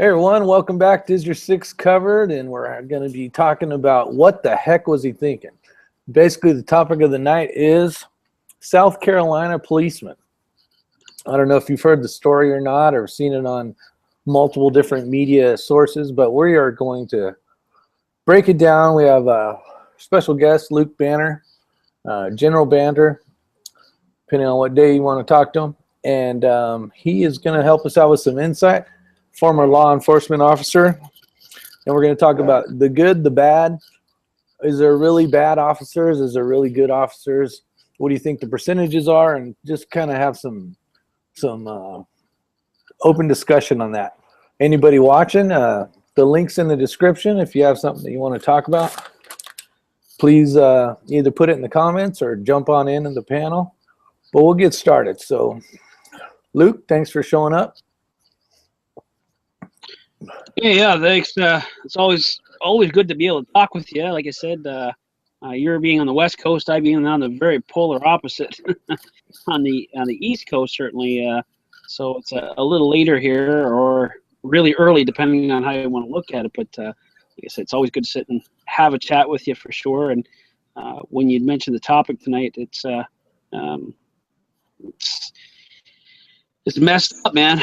Hey everyone, welcome back to Is Your Six Covered, and we're going to be talking about what the heck was he thinking. Basically, the topic of the night is South Carolina policeman. I don't know if you've heard the story or not, or seen it on multiple different media sources, but we are going to break it down. We have a special guest, Luke Banner, General Banter, depending on what day you want to talk to him, and he is going to help us out with some insight. Former law enforcement officer, and we're going to talk about the good, the bad. Is there really bad officers? Is there really good officers? What do you think the percentages are? And just kind of have some open discussion on that. Anybody watching, the link's in the description. If you have something that you want to talk about, please either put it in the comments or jump on in the panel. But we'll get started. So, Luke, thanks for showing up. Yeah, thanks. It's always good to be able to talk with you. Like I said, you're being on the West Coast, I being on the very polar opposite on the East Coast, certainly. So it's a little later here, or really early, depending on how you want to look at it. But like I said, it's always good to sit and have a chat with you for sure. And when you mentioned the topic tonight, it's messed up, man.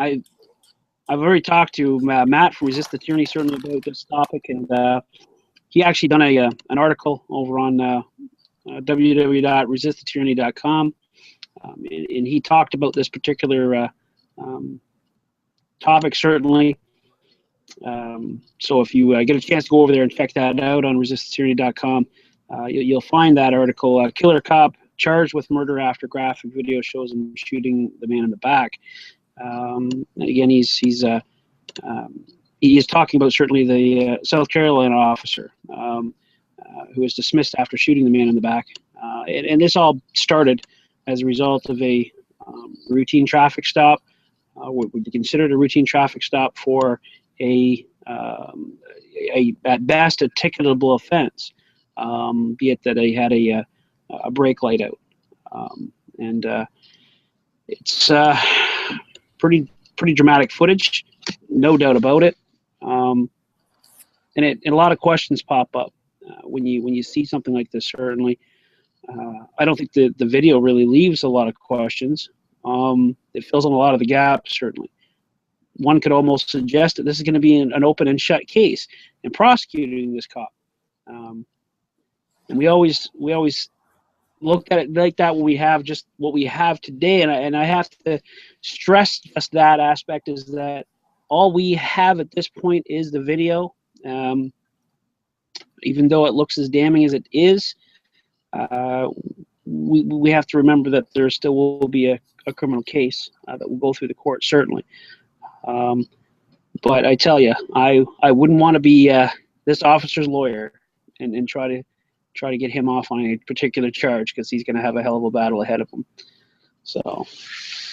I've already talked to Matt from Resist the Tyranny certainly about this topic, and he actually done an article over on www.resistthetyranny.com, and he talked about this particular topic certainly. So if you get a chance to go over there and check that out on resistthetyranny.com, you'll find that article. Killer cop charged with murder after graphic video shows him shooting the man in the back. Again, he is talking about certainly the South Carolina officer who was dismissed after shooting the man in the back. And this all started as a result of a routine traffic stop. What would be considered a routine traffic stop for at best a ticketable offense, be it that they had a brake light out. It's pretty dramatic footage, no doubt about it, and a lot of questions pop up when you see something like this. Certainly, I don't think the video really leaves a lot of questions. It fills in a lot of the gaps. Certainly, one could almost suggest that this is going to be an open and shut case in prosecuting this cop, and we always looked at it like that when we have just what we have today, and I have to stress just that aspect, is that all we have at this point is the video. Even though it looks as damning as it is, we have to remember that there still will be a criminal case that will go through the court, certainly. But I tell you, I wouldn't want to be this officer's lawyer and try to get him off on a particular charge, because he's going to have a hell of a battle ahead of him. So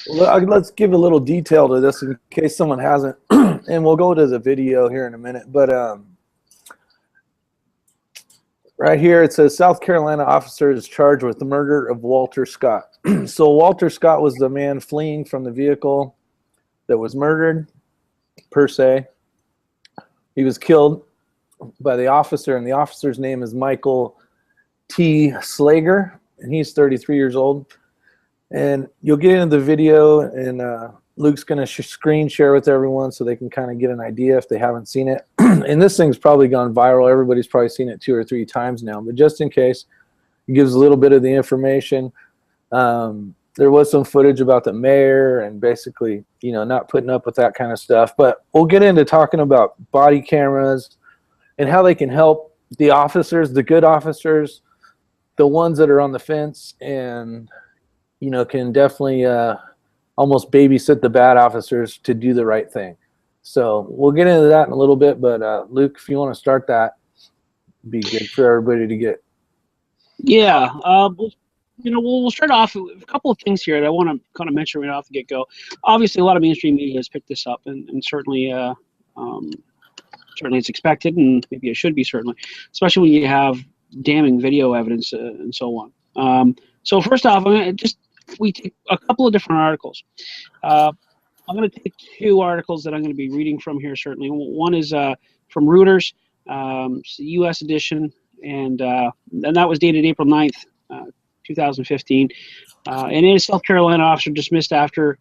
let's give a little detail to this in case someone hasn't, and we'll go to the video here in a minute. But right here it says South Carolina officer is charged with the murder of Walter Scott. So Walter Scott was the man fleeing from the vehicle that was murdered, per se. He was killed by the officer, and the officer's name is Michael T. Slager, and he's 33 years old. And you'll get into the video, and Luke's going to screen share with everyone so they can kind of get an idea if they haven't seen it. And this thing's probably gone viral. Everybody's probably seen it 2 or 3 times now. But just in case, it gives a little bit of the information. There was some footage about the mayor and basically, not putting up with that kind of stuff. But we'll get into talking about body cameras and how they can help the officers, the good officers, the ones that are on the fence, and can definitely almost babysit the bad officers to do the right thing. So we'll get into that in a little bit, but Luke, if you want to start that, it'd be good for everybody to get. Yeah, we'll start off with a couple of things here that I want to kind of mention right off the get-go. Obviously, a lot of mainstream media has picked this up, and certainly it's expected, and maybe it should be, certainly, especially when you have damning video evidence and so on. So first off, I'm going to just we take a couple of different articles. I'm going to take two articles that I'm going to be reading from here, certainly. One is from Reuters, it's the U.S. edition, and that was dated April 9th, 2015. And it is South Carolina officer dismissed after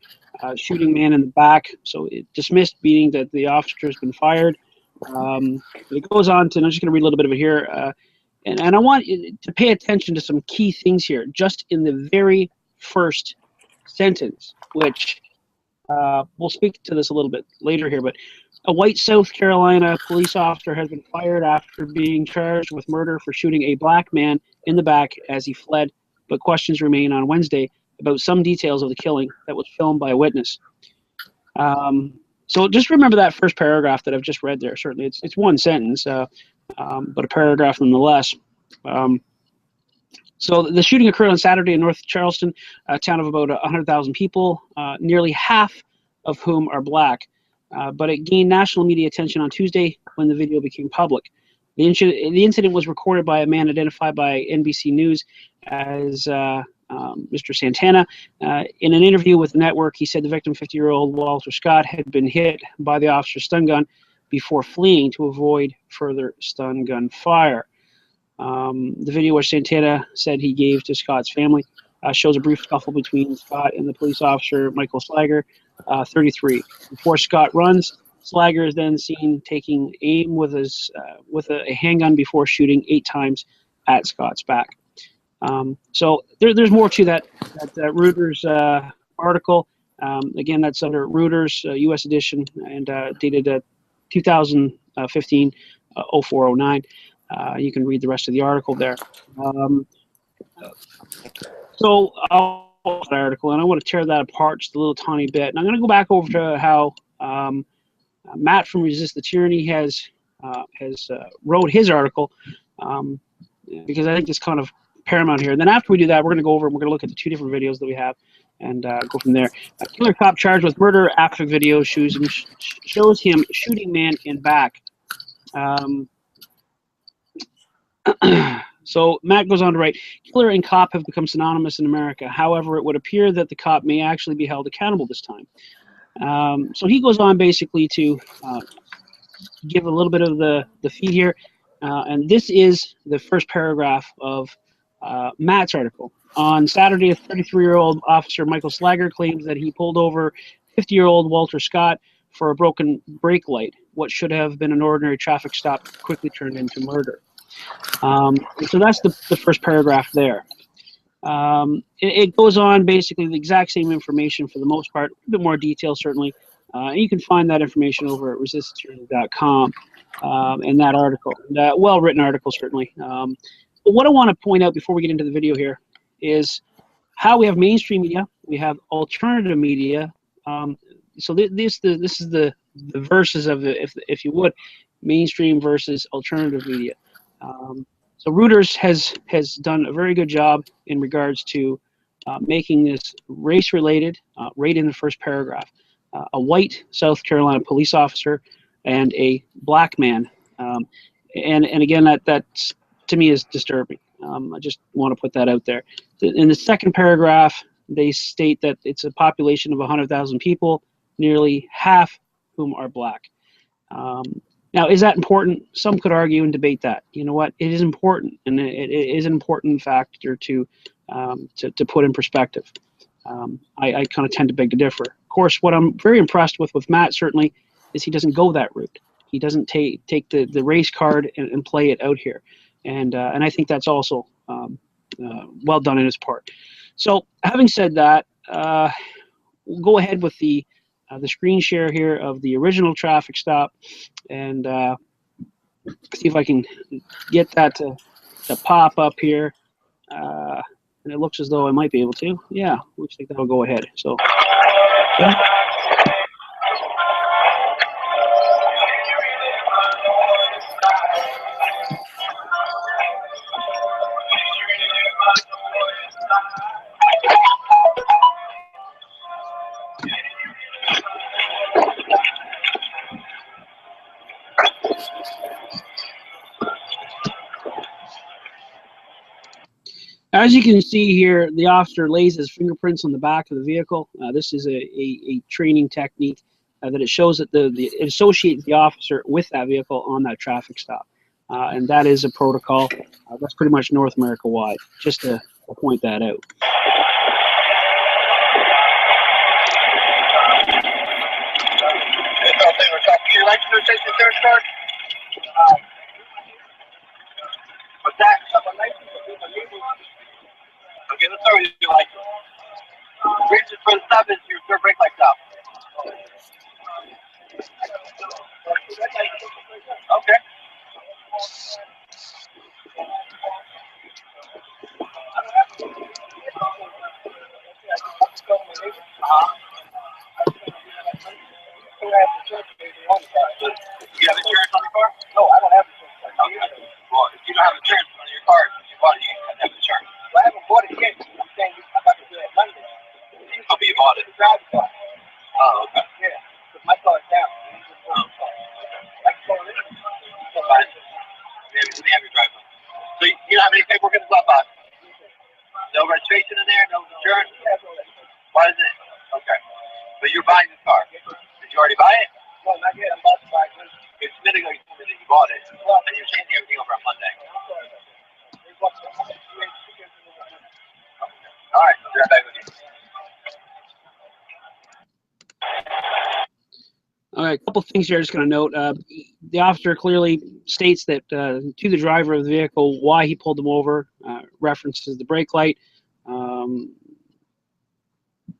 shooting man in the back. So it dismissed, meaning that the officer has been fired. It goes on to, and I'm just going to read a little bit of it here. And I want you to pay attention to some key things here, just in the very first sentence, which we'll speak to this a little bit later here, but a white South Carolina police officer has been fired after being charged with murder for shooting a black man in the back as he fled, but questions remain on Wednesday about some details of the killing that was filmed by a witness. So just remember that first paragraph that I've just read there. Certainly it's one sentence, but a paragraph nonetheless. So the shooting occurred on Saturday in North Charleston, a town of about 100,000 people, nearly half of whom are black. But it gained national media attention on Tuesday when the video became public. The incident was recorded by a man identified by NBC News as Mr. Santana. In an interview with the network, he said the victim, 50-year-old Walter Scott, had been hit by the officer's stun gun before fleeing to avoid further stun gun fire. The video where Santana said he gave to Scott's family shows a brief scuffle between Scott and the police officer, Michael Slager, 33. Before Scott runs, Slager is then seen taking aim with a handgun before shooting 8 times at Scott's back. So there's more to that Reuters article. Again, that's under Reuters, U.S. edition, and dated 2015, 0409. You can read the rest of the article there. So I'll the article, and I want to tear that apart just a little tiny bit. And I'm going to go back over to how Matt from Resist the Tyranny has wrote his article, because I think it's kind of paramount here. And then after we do that, we're going to go over and we're going to look at the 2 different videos that we have and go from there. A killer cop charged with murder after video shows him shooting man in back. So Matt goes on to write, killer and cop have become synonymous in America. However, it would appear that the cop may actually be held accountable this time. So he goes on basically to give a little bit of the feed here. And this is the first paragraph of Matt's article. On Saturday, a 33-year-old officer, Michael Slager, claims that he pulled over 50-year-old Walter Scott for a broken brake light. What should have been an ordinary traffic stop quickly turned into murder. So that's the first paragraph there. It goes on basically the exact same information for the most part, a bit more detail certainly. And you can find that information over at resistthetyranny.com in that article. Well-written article, certainly. But what I want to point out before we get into the video here is how we have mainstream media, we have alternative media. So this is the verses of it, if you would, mainstream versus alternative media. So Reuters has done a very good job in regards to making this race-related right in the first paragraph. A white South Carolina police officer and a black man. And again, that to me is disturbing. I just want to put that out there. In the second paragraph, they state that it's a population of 100,000 people, nearly half whom are black. Now, is that important? Some could argue and debate that. You know what? It is important, and it is an important factor to put in perspective. I kind of tend to beg to differ. Of course, what I'm very impressed with Matt certainly is he doesn't go that route. He doesn't take the race card and play it out here, and I think that's also well done in his part. So, having said that, we'll go ahead with the screen share here of the original traffic stop, and see if I can get that to pop up here. And it looks as though I might be able to. Yeah, looks like that'll go ahead. So, yeah. as you can see here, the officer lays his fingerprints on the back of the vehicle. This is a training technique that it shows that it associates the officer with that vehicle on that traffic stop. And that is a protocol. That's pretty much North America wide, just to point that out. What's that? Okay, let's start with your license. Reason for the stop is your third brake light stop. Okay. You have insurance on your car? No, I don't have insurance. Okay. Well, if you don't have insurance on your car, you bought it, you have insurance. Well, I haven't bought it yet. I'm saying I'm about to do it Monday. Oh, but you bought it? Oh, okay. Yeah, because my car is down. Oh, okay. Like, so fine. Let me have your driver. So you don't have any paperwork in the glove box? No registration in there? No insurance? Why is it? Okay. But you're buying this car. Did you already buy it? No, not yet. I'm about to buy it. It's a minute ago you told me that you bought it. And you're changing everything over on Monday. All right. I'll be right back with you. All right, a couple of things here I'm just going to note. The officer clearly states that to the driver of the vehicle why he pulled him over, references the brake light.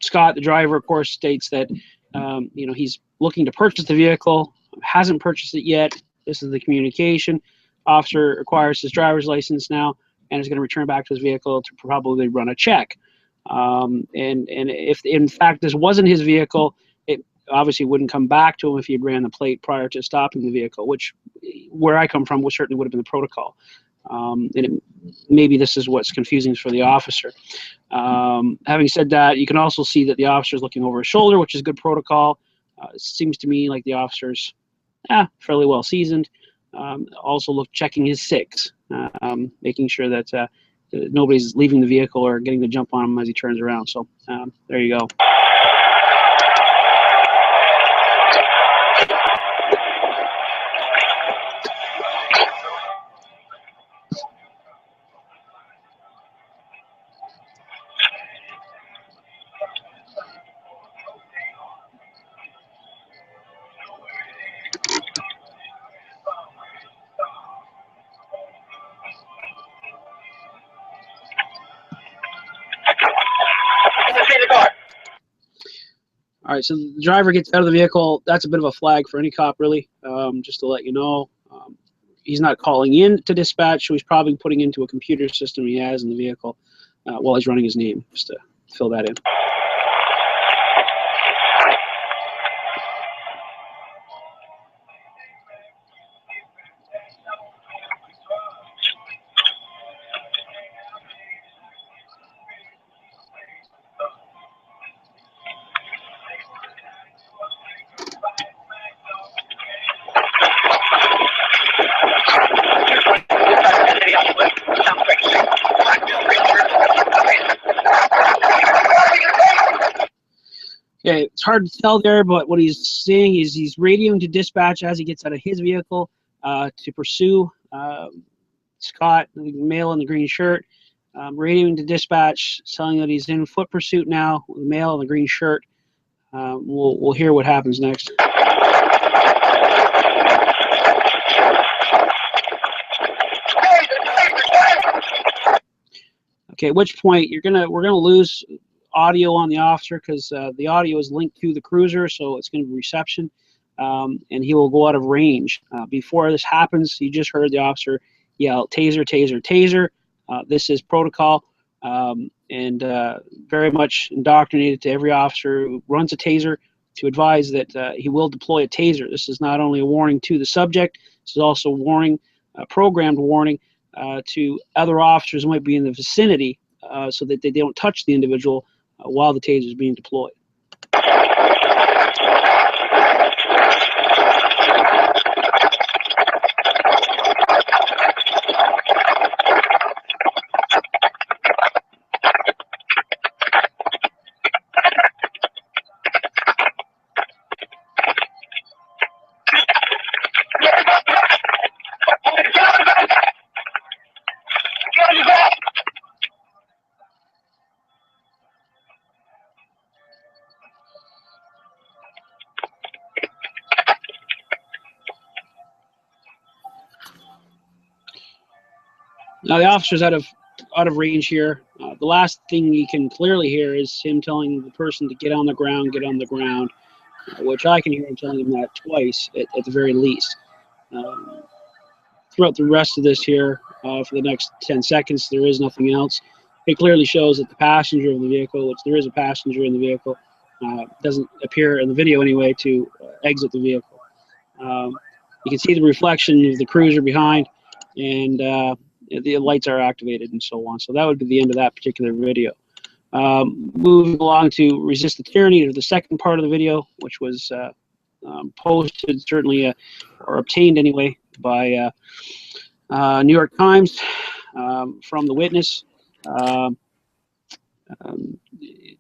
Scott, the driver, of course, states that he's looking to purchase the vehicle, hasn't purchased it yet. This is the communication. Officer acquires his driver's license now and is going to return back to his vehicle to probably run a check. And if in fact this wasn't his vehicle, it obviously wouldn't come back to him if he had ran the plate prior to stopping the vehicle, which where I come from certainly would have been the protocol. Maybe this is what's confusing for the officer. Having said that, you can also see that the officer is looking over his shoulder, which is good protocol. It seems to me like the officer's fairly well seasoned. Also checking his SIGs, making sure that nobody's leaving the vehicle or getting the jump on him as he turns around. So there you go. All right, so the driver gets out of the vehicle. That's a bit of a flag for any cop, really, just to let you know. He's not calling in to dispatch, so he's probably putting into a computer system he has in the vehicle while he's running his name, just to fill that in. Okay, it's hard to tell there, but what he's saying is he's radioing to dispatch as he gets out of his vehicle to pursue Scott, the male in the green shirt, radioing to dispatch, telling that he's in foot pursuit now, with the male in the green shirt. We'll hear what happens next. Okay, at which point we're gonna lose audio on the officer because the audio is linked to the cruiser, so it's going to be reception, and he will go out of range. Before this happens, you just heard the officer yell, "Taser, taser, taser." This is protocol, and very much indoctrinated to every officer who runs a taser to advise that he will deploy a taser. This is not only a warning to the subject, this is also a warning, a programmed warning to other officers who might be in the vicinity so that they don't touch the individual while the taser is being deployed. Now the officer's out of range here. The last thing you can clearly hear is him telling the person to get on the ground, which I can hear him telling him that twice at the very least. Throughout the rest of this here, for the next 10 seconds, there is nothing else. It clearly shows that the passenger of the vehicle, which there is a passenger in the vehicle, doesn't appear in the video anyway to exit the vehicle. You can see the reflection of the cruiser behind, and the lights are activated and so on. So that would be the end of that particular video. Moving along to Resist the Tyranny, the second part of the video, which was posted certainly or obtained anyway by New York Times from the witness.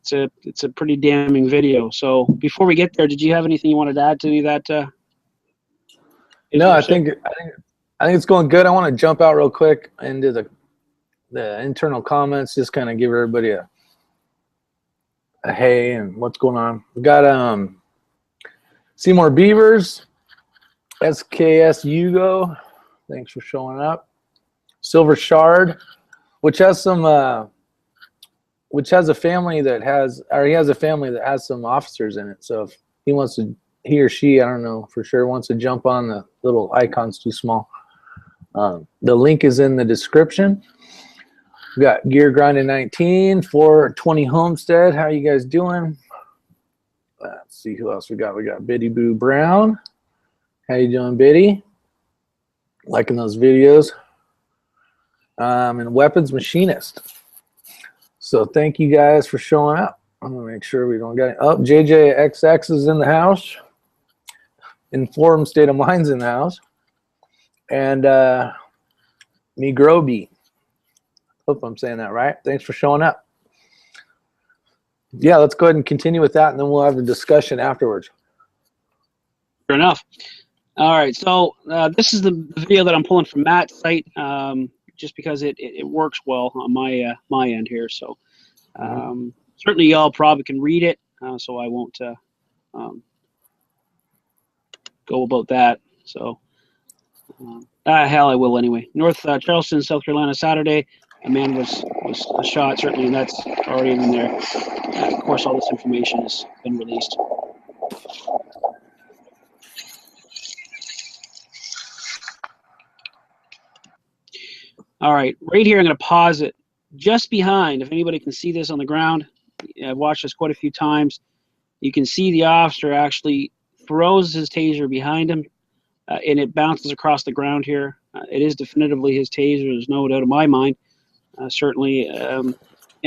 It's a pretty damning video. So before we get there, did you have anything you wanted to add to that? No, I think it's going good. I want to jump out real quick into the internal comments, just kind of give everybody a hey and what's going on. We got Seymour Beavers, SKS Hugo, thanks for showing up. Silver Shard, which has a family that has some officers in it. So if he or she, I don't know for sure, wants to jump on, the little icon's too small. The link is in the description. We got Gear Grinding 19, 420 Homestead. How you guys doing? Let's see who else we got. We got Biddy Boo Brown. How you doing, Biddy? Liking those videos. And Weapons Machinist. So thank you guys for showing up. I'm gonna make sure we don't get it. Oh, JJXX is in the house. Informed State of Mind's in the house. And Migrobi. Hope I'm saying that right. Thanks for showing up. Yeah, let's go ahead and continue with that, and then we'll have a discussion afterwards. Fair enough. All right, so this is the video that I'm pulling from Matt's site, just because it works well on my end here. So certainly y'all probably can read it, so I won't go about that. So hell, I will anyway. North Charleston, South Carolina, Saturday. A man was shot, certainly, and that's already in there. Of course, all this information has been released. All right, right here, I'm going to pause it just behind. If anybody can see this on the ground, I've watched this quite a few times. You can see the officer actually throws his taser behind him, and it bounces across the ground here. It is definitively his taser. There's no doubt in my mind. Certainly, and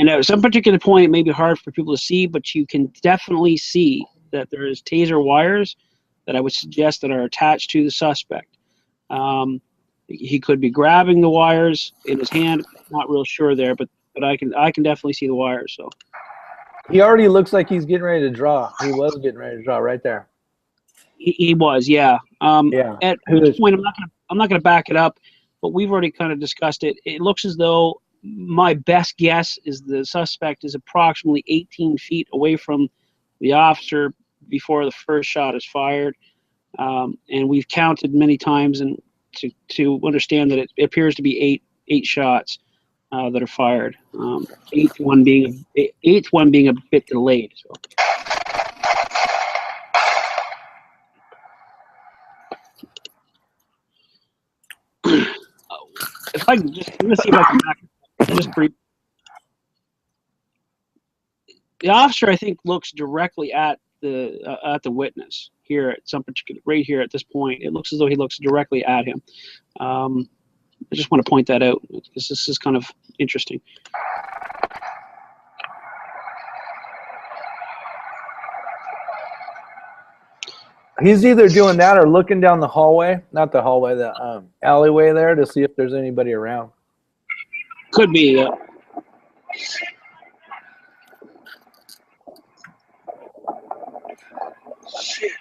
at some particular point, it may be hard for people to see, but you can definitely see that there is taser wires that I would suggest that are attached to the suspect. He could be grabbing the wires in his hand. Not real sure there, but I can definitely see the wires. So he already looks like he's getting ready to draw. He was getting ready to draw right there. He was, yeah. Yeah. At this point, I'm not gonna back it up, but we've already kind of discussed it. It looks as though my best guess is the suspect is approximately 18 feet away from the officer before the first shot is fired. And we've counted many times and to understand that it appears to be eight shots that are fired. Eighth one being a bit delayed. So. If I can just, I'm gonna see if I can back just brief. The officer, I think, looks directly at the witness here at some particular right here at this point. It looks as though he looks directly at him. I just want to point that out because this is kind of interesting. He's either doing that or looking down the hallway, not the hallway, the alleyway there to see if there's anybody around. Could be. Shit.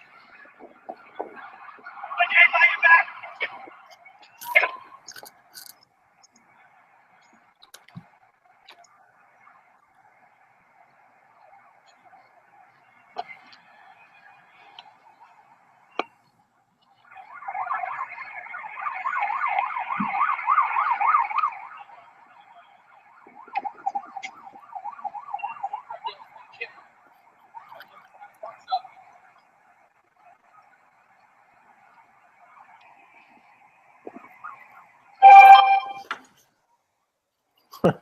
Oh,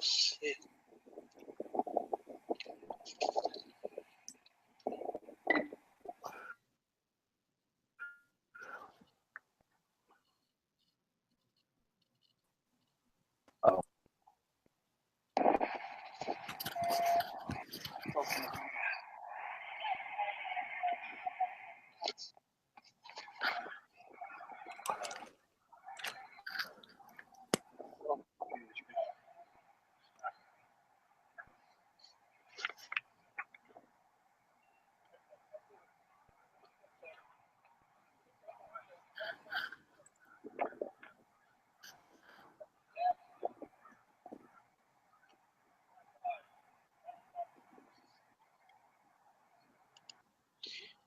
shit. Oh.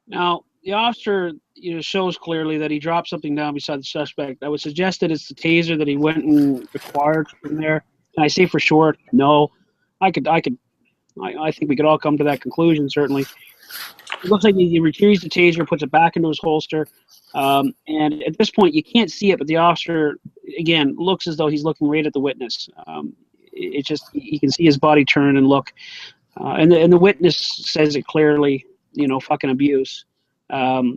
Now, the officer, shows clearly that he dropped something down beside the suspect. I would suggest that it's the taser that he went and acquired from there. Can I say for sure? No. I think we could all come to that conclusion, certainly. It looks like he retrieves the taser, puts it back into his holster, and at this point, you can't see it, but the officer, again, looks as though he's looking right at the witness. It's just, you can see his body turn and look, and the witness says it clearly, fucking abuse,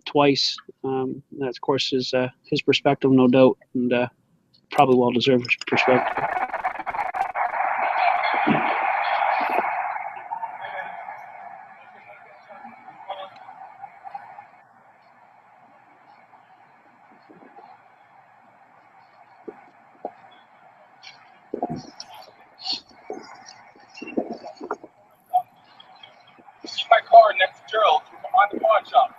twice. That, of course, is his perspective, no doubt, and probably well-deserved perspective. See my car next to Gerald behind the pawn shop.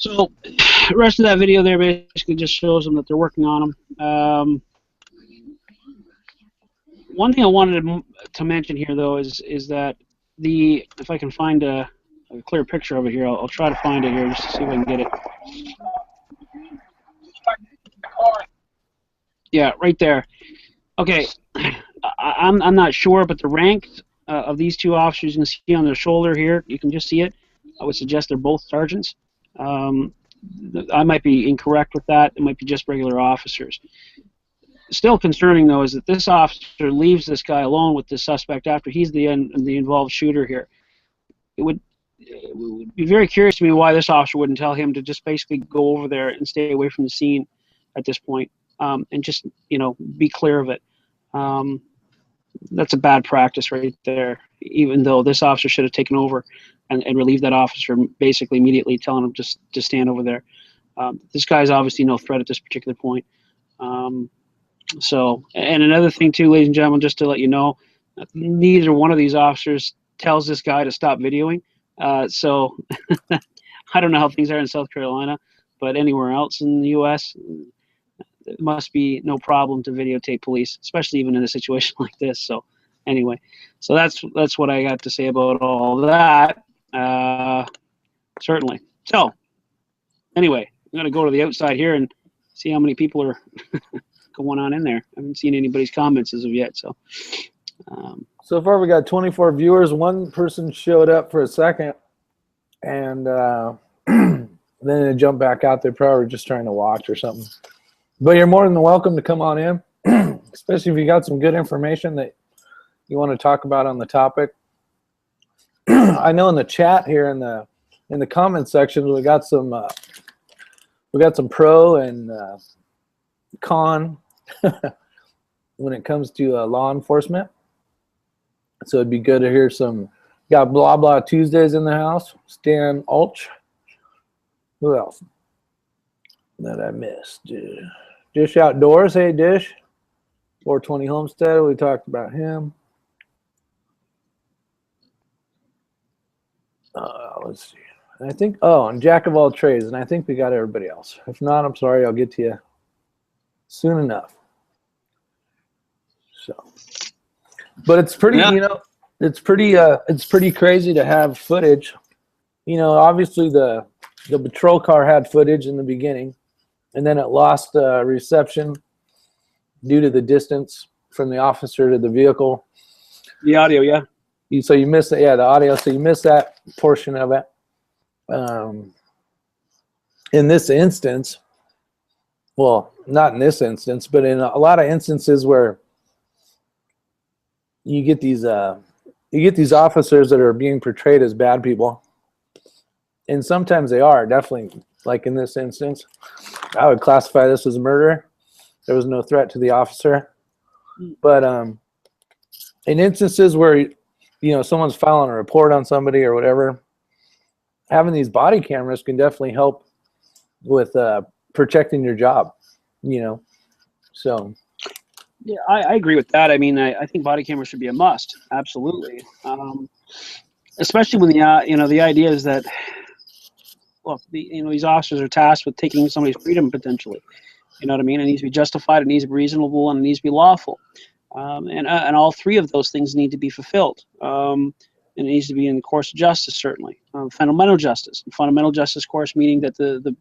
So, the rest of that video there basically just shows them that they're working on him. One thing I wanted to mention here, though, is that if I can find a clear picture of it here, I'll try to find it here just to see if I can get it. Yeah, right there. Okay, I'm not sure, but the rank of these two officers, you can see on their shoulder here, you can just see it. I would suggest they're both sergeants. I might be incorrect with that. It might be just regular officers. Still concerning, though, is that this officer leaves this guy alone with this suspect after he's the involved shooter here. It would be very curious to me why this officer wouldn't tell him to just basically go over there and stay away from the scene at this point, and just be clear of it. That's a bad practice right there, even though this officer should have taken over and relieved that officer basically immediately, telling him just to stand over there. This guy's obviously no threat at this particular point. So, and another thing too, ladies and gentlemen, just to let you know, neither one of these officers tells this guy to stop videoing. So I don't know how things are in South Carolina, but anywhere else in the U.S., it must be no problem to videotape police, especially even in a situation like this. So anyway, so that's what I got to say about all that. Certainly. So anyway, I'm going to go to the outside here and see how many people are going on in there. I haven't seen anybody's comments as of yet. So so far we got 24 viewers. One person showed up for a second, and And then they jump back out. They're probably just trying to watch or something. But you're more than welcome to come on in, especially if you got some good information that you want to talk about on the topic. I know in the chat here in the comment section we got some pro and con when it comes to law enforcement. So it'd be good to hear some. Got Blah Blah Tuesdays in the house. Stan Ulch. Who else that I missed? Dish Outdoors. Hey, Dish. 420 Homestead. We talked about him. Let's see. And I think, and Jack of all trades. And I think we got everybody else. If not, I'm sorry. I'll get to you soon enough. So, but it's pretty, it's pretty crazy to have footage. Obviously the patrol car had footage in the beginning, and then it lost reception due to the distance from the officer to the vehicle. The audio, yeah. So you missed it, the audio. So you missed that portion of it. In this instance, well, not in this instance, but in a lot of instances where you get these officers that are being portrayed as bad people, and sometimes they are, definitely. Like in this instance, I would classify this as murder. There was no threat to the officer, but in instances where someone's filing a report on somebody or whatever, having these body cameras can definitely help with protecting your job. So. Yeah, I agree with that. I mean, I think body cameras should be a must. Absolutely. Especially when the idea is that, look, these officers are tasked with taking somebody's freedom potentially. You know what I mean? It needs to be justified, it needs to be reasonable, and it needs to be lawful. And all three of those things need to be fulfilled. And it needs to be in the course of justice, certainly. Fundamental justice. Fundamental justice, of course, meaning that the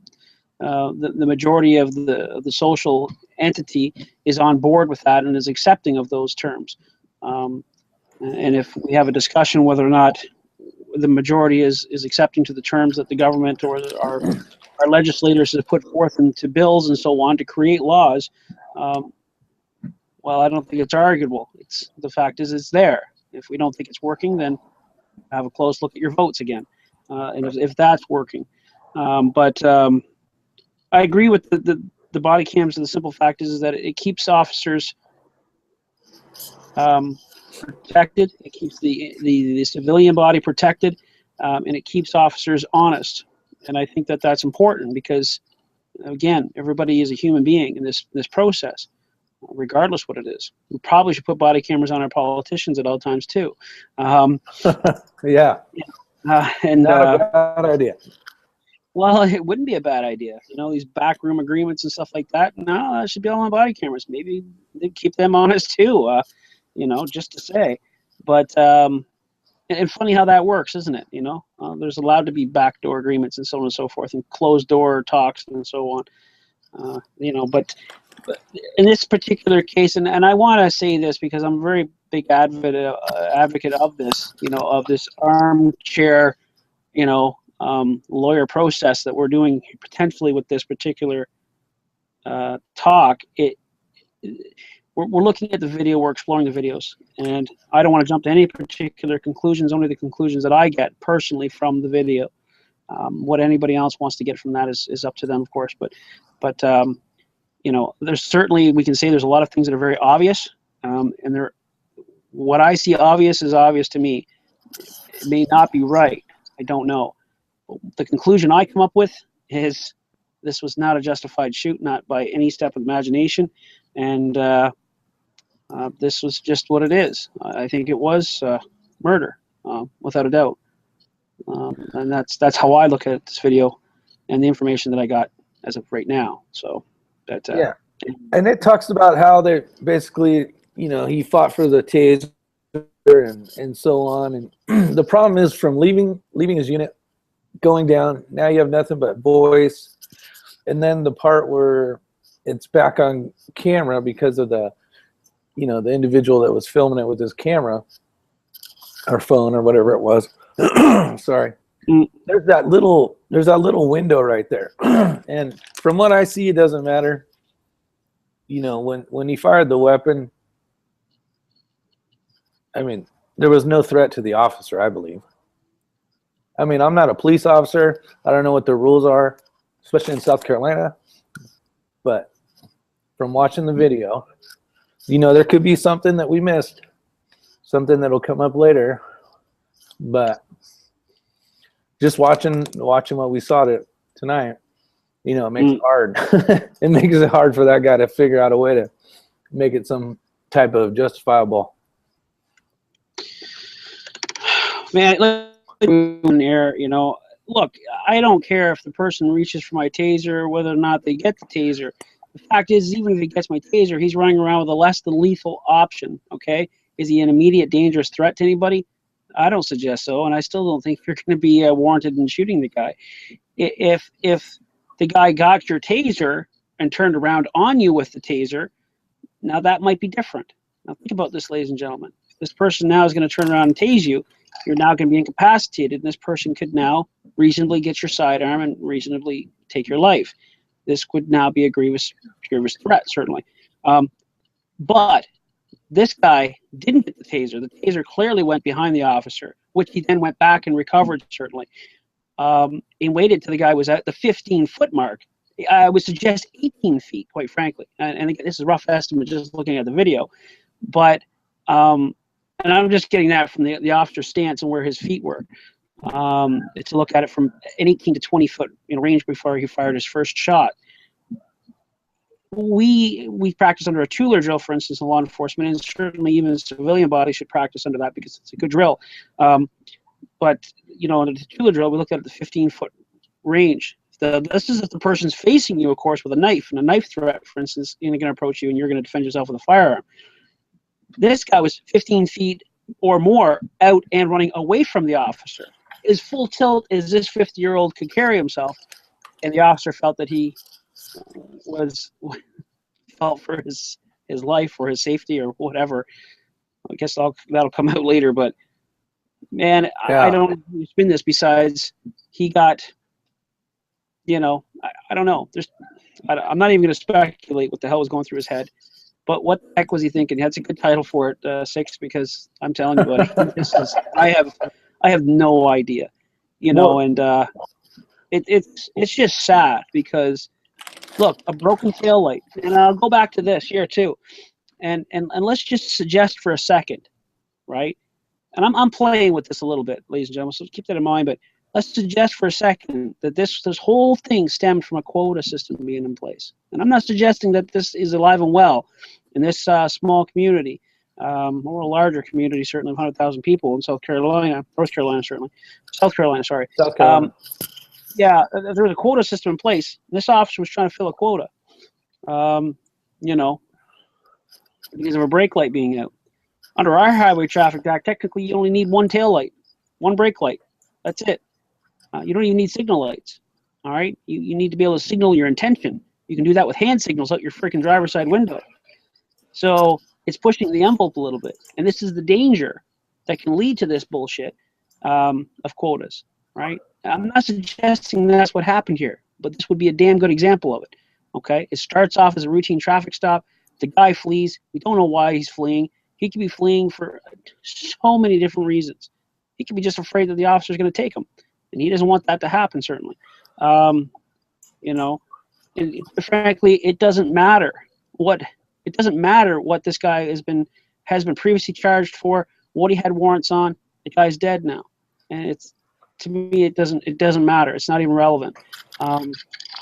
majority of the social entity is on board with that and is accepting of those terms. And if we have a discussion whether or not the majority is accepting to the terms that the government or our legislators have put forth into bills and so on to create laws, well, I don't think it's arguable. The fact is it's there. If we don't think it's working, then have a close look at your votes again, and if that's working. But I agree with the body cams. The simple fact is that it keeps officers protected. It keeps the civilian body protected, and it keeps officers honest. And I think that that's important because, again, everybody is a human being in this process, regardless what it is. We probably should put body cameras on our politicians at all times too. Yeah. And not a bad idea. Well, it wouldn't be a bad idea. These backroom agreements and stuff like that. No, that should be all on body cameras. Maybe they keep them honest too. Just to say. But and funny how that works, isn't it? There's allowed to be backdoor agreements and so on and so forth, and closed door talks and so on. But in this particular case, and I want to say this because I'm a very big advocate of this, of this armchair, lawyer process that we're doing potentially with this particular talk. We're looking at the video, we're exploring the videos, and I don't want to jump to any particular conclusions, only the conclusions that I get personally from the video. What anybody else wants to get from that is up to them, of course, but there's certainly, we can say there's a lot of things that are very obvious, and what I see obvious is obvious to me. It may not be right, I don't know. The conclusion I come up with is this was not a justified shoot, not by any step of imagination, and this was just what it is. I think it was murder, without a doubt, and that's how I look at this video and the information that I got as of right now. So that yeah, and it talks about how they basically, he fought for the taser and so on, and the problem is from leaving his unit, going down, now you have nothing but voice, and then the part where it's back on camera because of the the individual that was filming it with his camera or phone or whatever it was. Sorry. there's that little window right there. And from what I see, it doesn't matter. You know, when he fired the weapon, I mean, there was no threat to the officer, I believe. I mean, I'm not a police officer. I don't know what the rules are, especially in South Carolina. But from watching the video, you know, there could be something that we missed, something that'll come up later. But just watching what we saw tonight, you know, it makes it hard. It makes it hard for that guy to figure out a way to make it some type of justifiable. Man, in there, you know, look, I don't care if the person reaches for my taser, whether or not they get the taser. The fact is, even if he gets my taser, he's running around with a less than lethal option, okay? Is he an immediate dangerous threat to anybody? I don't suggest so, and I still don't think you're going to be warranted in shooting the guy. If the guy got your taser and turned around on you with the taser, now that might be different. Now think about this, ladies and gentlemen. This person now is going to turn around and tase you. You're now going to be incapacitated, and this person could now reasonably get your sidearm and reasonably take your life. This could now be a grievous threat, certainly. But this guy didn't get the taser. The taser clearly went behind the officer, which he then went back and recovered, certainly. And waited till the guy was at the 15-foot mark. I would suggest 18 feet, quite frankly. And again, this is a rough estimate just looking at the video. But and I'm just getting that from the officer's stance and where his feet were. To look at it from an 18 to 20 foot range before he fired his first shot. We practice under a Tueler drill, for instance, in law enforcement, and certainly even the civilian body should practice under that because it's a good drill. But you know, under the Tueler drill, we looked at the 15-foot range. This is if the person's facing you, of course, with a knife, and a knife threat, for instance, going to approach you, and you're going to defend yourself with a firearm. This guy was 15 feet or more out and running away from the officer. As full tilt as this 50-year-old could carry himself, and the officer felt that he felt for his life or his safety or whatever. I guess that'll come out later, but man, yeah. I don't spin this besides he got, you know, I don't know. I'm not even going to speculate what the hell was going through his head. But what the heck was he thinking? That's a good title for it, 6, because I'm telling you, buddy, I have no idea, you know, and it's just sad because, look, a broken taillight, and I'll go back to this here too, and let's just suggest for a second, right? And I'm playing with this a little bit, ladies and gentlemen, so keep that in mind. But let's suggest for a second that this whole thing stemmed from a quota system being in place, and I'm not suggesting that this is alive and well in this small community, or a larger community, certainly of 100,000 people in North Carolina, certainly. South Carolina, sorry. South Carolina. Yeah, there was a quota system in place. This officer was trying to fill a quota, you know, because of a brake light being out. Under our Highway Traffic Act, technically you only need one tail light, one brake light. That's it. You don't even need signal lights, all right? You need to be able to signal your intention. You can do that with hand signals out your freaking driver's side window. So it's pushing the envelope a little bit. And this is the danger that can lead to this bullshit of quotas, right? I'm not suggesting that's what happened here, but this would be a damn good example of it, okay? It starts off as a routine traffic stop. The guy flees. We don't know why he's fleeing. He could be fleeing for so many different reasons. He could be just afraid that the officer's going to take him, and he doesn't want that to happen, certainly. You know, and frankly, it doesn't matter what this guy has been previously charged for, what he had warrants on. The guy's dead now, and to me it doesn't matter. It's not even relevant.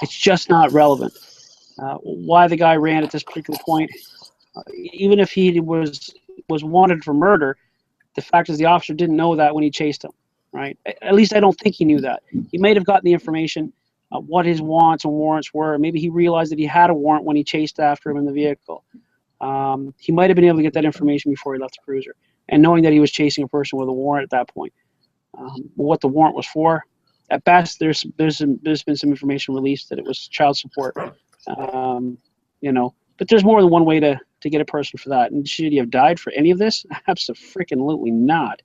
It's just not relevant. Why the guy ran at this particular point, even if he was wanted for murder, the fact is the officer didn't know that when he chased him, right? At least I don't think he knew that. He might have gotten the information what his wants and warrants were. Maybe he realized that he had a warrant when he chased after him in the vehicle. He might have been able to get that information before he left the cruiser, and knowing that he was chasing a person with a warrant at that point. What the warrant was for, at best, there's been some information released that it was child support. You know, but there's more than one way to get a person for that. And should he have died for any of this? Absolutely not.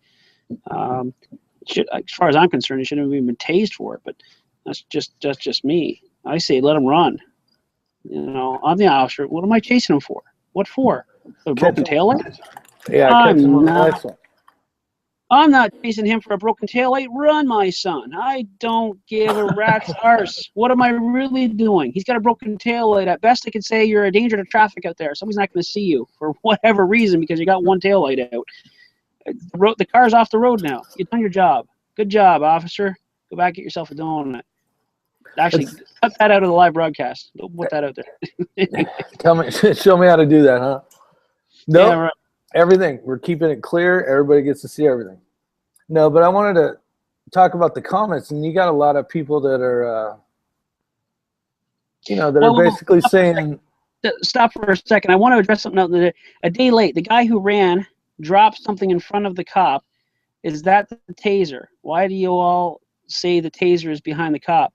As far as I'm concerned, he shouldn't have even been tased for it. But that's just me. I say let him run. You know, I'm the officer. What am I chasing him for? What for? A broken tail light? Yeah, catch him on the next one. I'm not chasing him for a broken tail light. Run, my son. I don't give a rat's arse. What am I really doing? He's got a broken tail light. At best, I could say you're a danger to traffic out there. Somebody's not going to see you for whatever reason because you got one tail light out. The car's off the road now. You've done your job. Good job, officer. Go back, get yourself a donut. Actually, cut that out of the live broadcast. Don't put that out there. Show me how to do that, huh? No, Yeah, right. Everything. We're keeping it clear. Everybody gets to see everything. No, but I wanted to talk about the comments, and you got a lot of people that are, basically saying. Stop for a second. I want to address something else. A day late, the guy who ran dropped something in front of the cop. Is that the taser? Why do you all say the taser is behind the cop?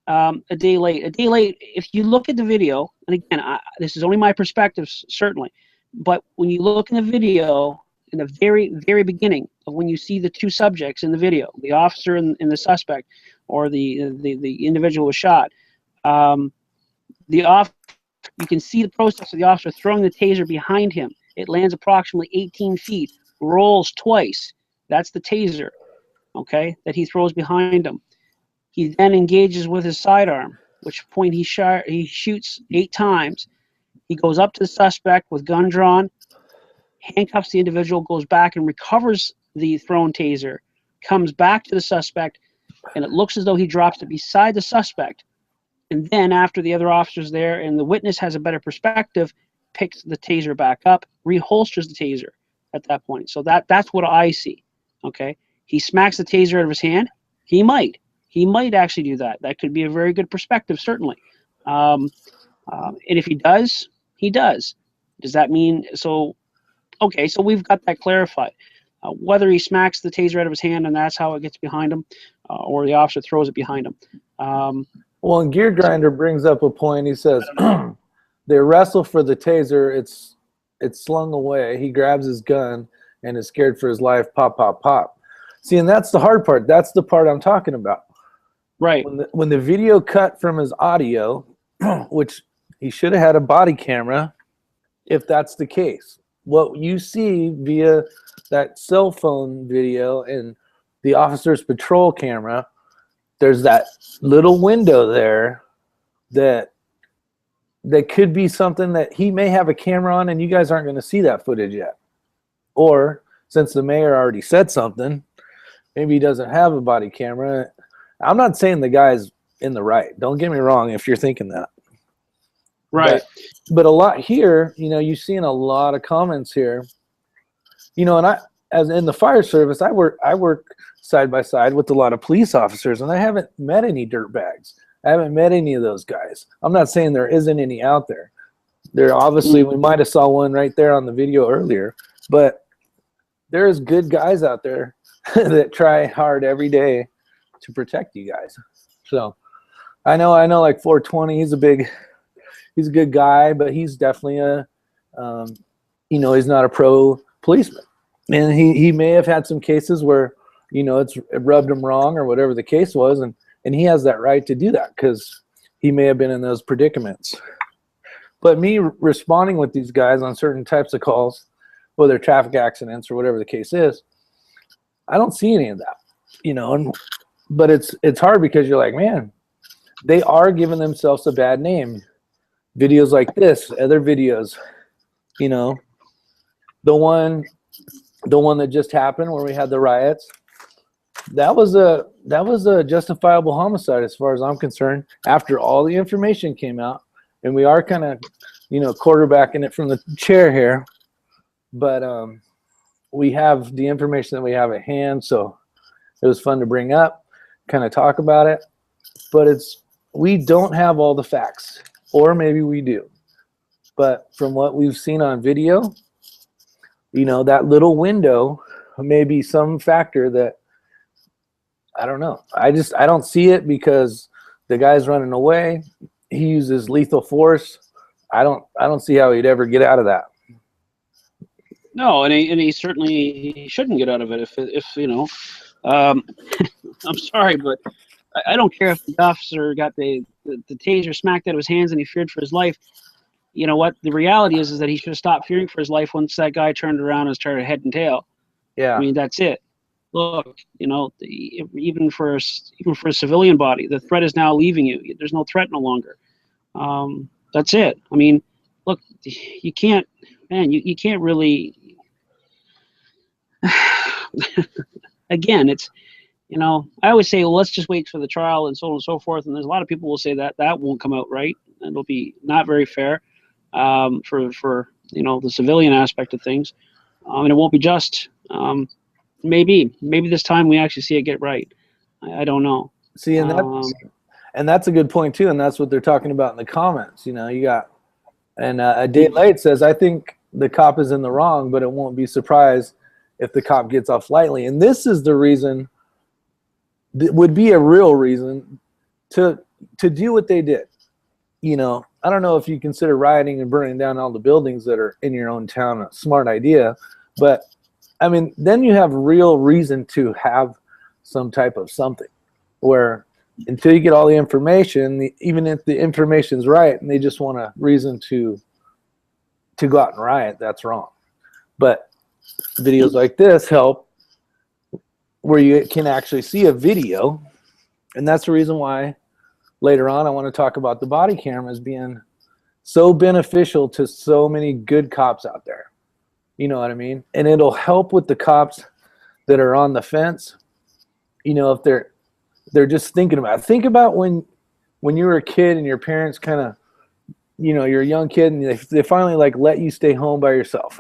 A day late. If you look at the video, and again, this is only my perspective, certainly, but when you look in the video, in the very, very beginning of when you see the two subjects in the video, the officer and the suspect, or the individual who was shot, you can see the process of the officer throwing the taser behind him. It lands approximately 18 feet, rolls twice. That's the taser, okay, that he throws behind him. He then engages with his sidearm, which point he shoots 8 times. He goes up to the suspect with gun drawn, handcuffs the individual, goes back and recovers the thrown taser, comes back to the suspect, and it looks as though he drops it beside the suspect. And then after the other officer's there and the witness has a better perspective, picks the taser back up, reholsters the taser at that point. So that's what I see, okay? He smacks the taser out of his hand. He might actually do that. That could be a very good perspective, certainly. And if he does, he does. Does that mean so? Okay, so we've got that clarified. Whether he smacks the taser out of his hand and that's how it gets behind him, or the officer throws it behind him. Well, and Gear Grinder brings up a point. He says they wrestle for the taser. It's slung away. He grabs his gun and is scared for his life. Pop, pop, pop. See, and that's the hard part. That's the part I'm talking about. Right. When the video cut from his audio, which he should have had a body camera, if that's the case. What you see via that cell phone video and the officer's patrol camera, there's that little window there that could be something that he may have a camera on and you guys aren't going to see that footage yet. Or since the mayor already said something, maybe he doesn't have a body camera. I'm not saying the guy's in the right. Don't get me wrong if you're thinking that. Right. But a lot here, you've seen a lot of comments here. And I, as in the fire service, I work side by side with a lot of police officers, and I haven't met any dirtbags. I haven't met any of those guys. I'm not saying there isn't any out there. There obviously, we might have saw one right there on the video earlier, but there's good guys out there that try hard every day to protect you guys. So I know like 420, he's a good guy, but he's definitely he's not a pro policeman. And he may have had some cases where, it rubbed him wrong or whatever the case was. And he has that right to do that because he may have been in those predicaments. But me responding with these guys on certain types of calls, whether traffic accidents or whatever the case is, I don't see any of that, but it's hard because you're like, man, they are giving themselves a bad name. Videos like this, other videos, the one that just happened where we had the riots, that was a justifiable homicide as far as I'm concerned. After all the information came out, and we are kind of, quarterbacking it from the chair here, but we have the information that we have at hand, so it was fun to bring up, kind of talk about it. But we don't have all the facts. Or maybe we do. But from what we've seen on video, that little window may be some factor that, I don't know. I don't see it because the guy's running away. He uses lethal force. I don't see how he'd ever get out of that. No, and he certainly shouldn't get out of it if I'm sorry, but I don't care if the officer got the taser smacked out of his hands and he feared for his life. You know what? The reality is that he should have stopped fearing for his life once that guy turned around and started head and tail. Yeah. I mean, that's it. Look, you know, even for a civilian body, the threat is now leaving you. There's no threat no longer. That's it. I mean, look, you can't, man, you can't really. Again, it's, you know, I always say, well, let's just wait for the trial and so on and so forth. And there's a lot of people will say that won't come out right, and it'll be not very fair for you know, the civilian aspect of things, and it won't be just. Maybe this time we actually see it get right. I don't know. See, and that's a good point too, and that's what they're talking about in the comments. You know, you got, and a day late says, I think the cop is in the wrong, but it won't be surprised if the cop gets off lightly. And this is the reason, that would be a real reason to do what they did. You know, I don't know if you consider rioting and burning down all the buildings that are in your own town a smart idea, but I mean, then you have real reason to have some type of something where until you get all the information, even if the information's right and they just want a reason to go out and riot, that's wrong. But videos like this help where you can actually see a video, and that's the reason why later on I want to talk about the body cameras being so beneficial to so many good cops out there. You know what I mean? And it'll help with the cops that are on the fence. You know, if they're just thinking about it. Think about when you were a kid and your parents kind of, you know, you're a young kid and they finally like let you stay home by yourself.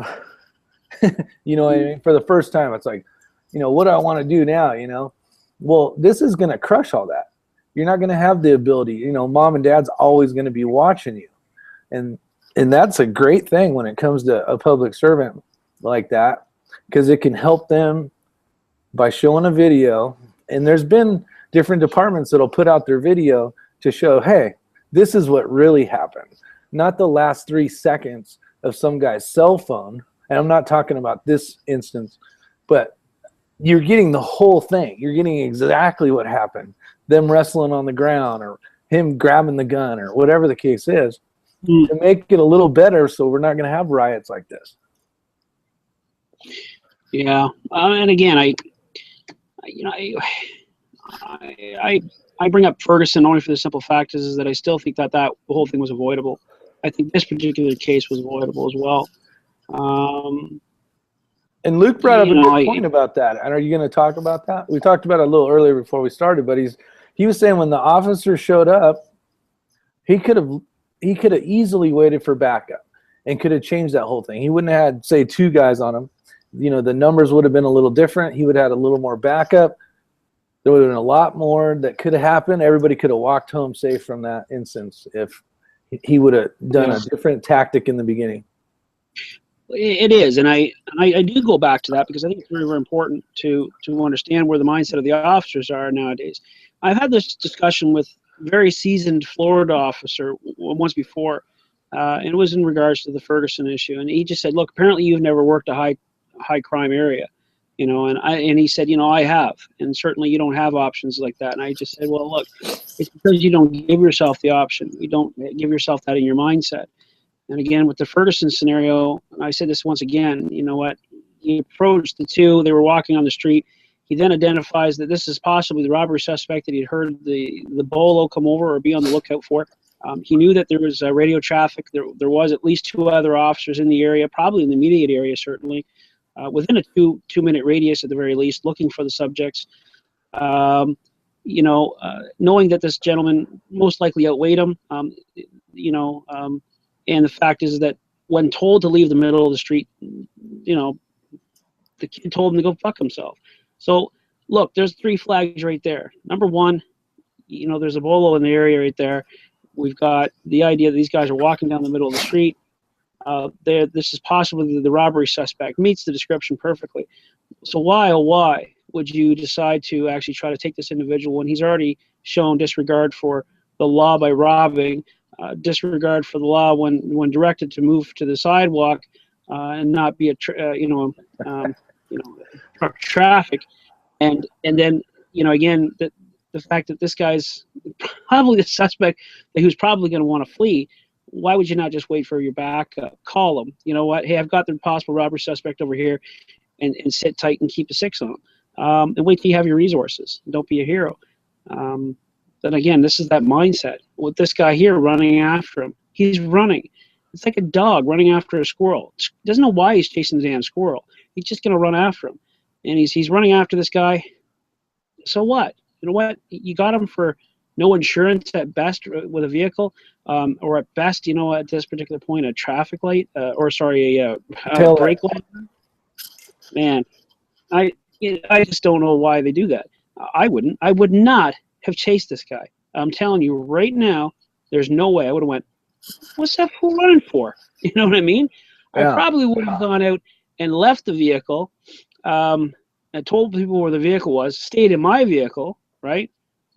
You know what I mean? For the first time, it's like, you know, what do I want to do now? You know, well, this is going to crush all that. You're not going to have the ability, you know, mom and dad's always going to be watching you. And that's a great thing when it comes to a public servant like that, because it can help them by showing a video. And there's been different departments that'll put out their video to show, hey, this is what really happened. Not the last 3 seconds of some guy's cell phone. And I'm not talking about this instance, but you're getting the whole thing. You're getting exactly what happened. Them wrestling on the ground or him grabbing the gun or whatever the case is. To make it a little better so we're not going to have riots like this. Yeah. And again, I bring up Ferguson only for the simple fact is that I still think that the whole thing was avoidable. I think this particular case was avoidable as well. And Luke brought up a good point about that. And are you going to talk about that? We talked about it a little earlier before we started, but he was saying when the officer showed up, he could have easily waited for backup and could have changed that whole thing. He wouldn't have had, say, 2 guys on him. You know, the numbers would have been a little different. He would have had a little more backup. There would have been a lot more that could have happened. Everybody could have walked home safe from that instance if he would have done a different tactic in the beginning. It is, and I do go back to that because I think it's very, very important to understand where the mindset of the officers are nowadays. I've had this discussion with a very seasoned Florida officer once before, and it was in regards to the Ferguson issue, and he just said, "Look, apparently you've never worked a high crime area, you know," and he said, "You know, I have, and certainly you don't have options like that." And I just said, "Well, look, it's because you don't give yourself the option. You don't give yourself that in your mindset." And again, with the Ferguson scenario, and I said this once again, you know what? He approached the 2. They were walking on the street. He then identifies that this is possibly the robbery suspect that he'd heard the bolo come over or be on the lookout for. He knew that there was radio traffic. There was at least 2 other officers in the area, probably in the immediate area, certainly, within a 2-minute radius at the very least, looking for the subjects. You know, knowing that this gentleman most likely outweighed him, you know, and the fact is that when told to leave the middle of the street, you know, the kid told him to go fuck himself. So, look, there's 3 flags right there. Number 1, you know, there's a bolo in the area right there. We've got the idea that these guys are walking down the middle of the street. This is possibly the robbery suspect. Meets the description perfectly. So why, oh why, would you decide to actually try to take this individual when he's already shown disregard for the law by robbing, disregard for the law when directed to move to the sidewalk and not be truck traffic, And then, you know, again, the fact that this guy's probably the suspect who's probably going to want to flee. Why would you not just wait for your backup? Call them. You know what? Hey, I've got the possible robbery suspect over here, and sit tight and keep a 6 on them. And wait till you have your resources. Don't be a hero. Then again, this is that mindset. With this guy here running after him, he's running. It's like a dog running after a squirrel. Doesn't know why he's chasing the damn squirrel. He's just going to run after him. And he's running after this guy. So what? You know what? You got him for no insurance at best with a vehicle, or at best, you know, at this particular point, a traffic light, a brake light. Man, I just don't know why they do that. I wouldn't. I would not have chased this guy. I'm telling you right now, there's no way I would have went, what's that fool running for? You know what I mean? Yeah. I probably would have gone out and left the vehicle, and told people where the vehicle was, stayed in my vehicle, right?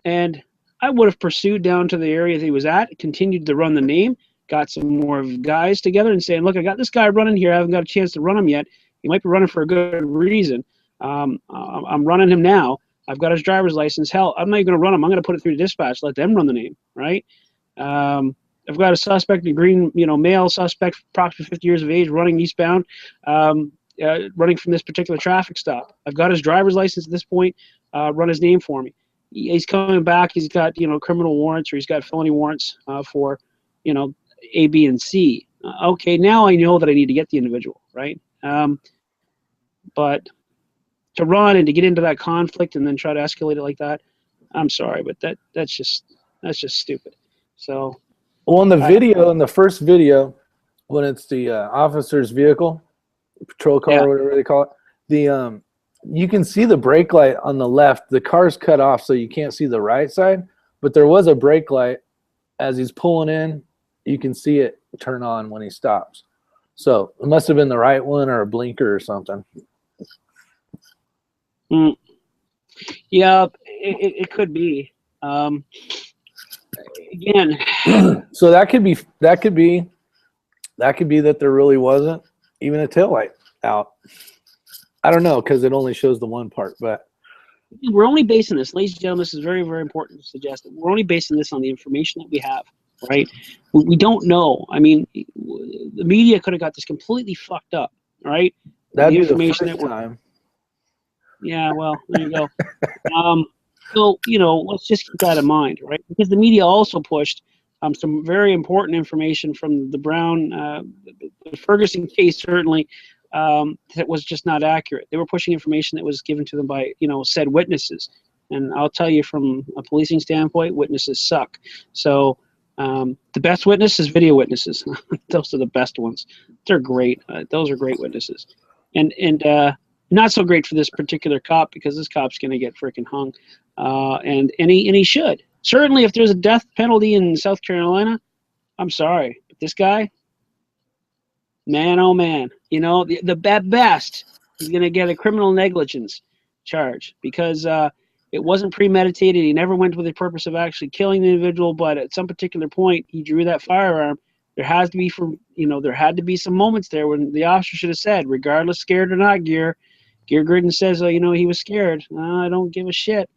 And I would have pursued down to the area that he was at, continued to run the name, got some more guys together and saying, look, I got this guy running here. I haven't got a chance to run him yet. He might be running for a good reason. I'm running him now. I've got his driver's license. Hell, I'm not even going to run him. I'm going to put it through the dispatch. Let them run the name, right? I've got a suspect, a green, you know, male suspect, approximately 50 years of age, running eastbound, running from this particular traffic stop. I've got his driver's license at this point. Run his name for me. He's coming back. He's got, you know, criminal warrants, or he's got felony warrants for, you know, A, B, and C. Okay, now I know that I need to get the individual, right? But to run and to get into that conflict and then try to escalate it like that, I'm sorry, but that's just stupid. So, well, in the video, in the first video, when it's the officer's vehicle, patrol car, Yeah. whatever they call it, you can see the brake light on the left. The car's cut off, so you can't see the right side. But there was a brake light as he's pulling in. You can see it turn on when he stops. So it must have been the right one or a blinker or something. Yeah, it could be. Again, So that could be that there really wasn't even a taillight out. I don't know, because it only shows the one part, but we're only basing this, ladies and gentlemen, this is very, very important to suggest that we're only basing this on the information that we have, right? We don't know. I mean, the media could have got this completely fucked up, right? that'd The be the information first that we're- time. Yeah, well, there you go. So, you know, let's just keep that in mind, right? Because the media also pushed some very important information from the Brown, the Ferguson case, certainly, that was just not accurate. They were pushing information that was given to them by, you know, said witnesses. And I'll tell you, from a policing standpoint, witnesses suck. So the best witness is video witnesses. Those are the best ones. They're great. Those are great witnesses. And not so great for this particular cop, because this cop's going to get freaking hung. And he should. Certainly, if there's a death penalty in South Carolina, I'm sorry. But this guy, man, oh man, you know, the best, he's going to get a criminal negligence charge, because it wasn't premeditated. He never went with the purpose of actually killing the individual, but at some particular point, he drew that firearm. There has to be there had to be some moments there when the officer should have said, regardless, scared or not, Gear Gridden says, he was scared. I don't give a shit.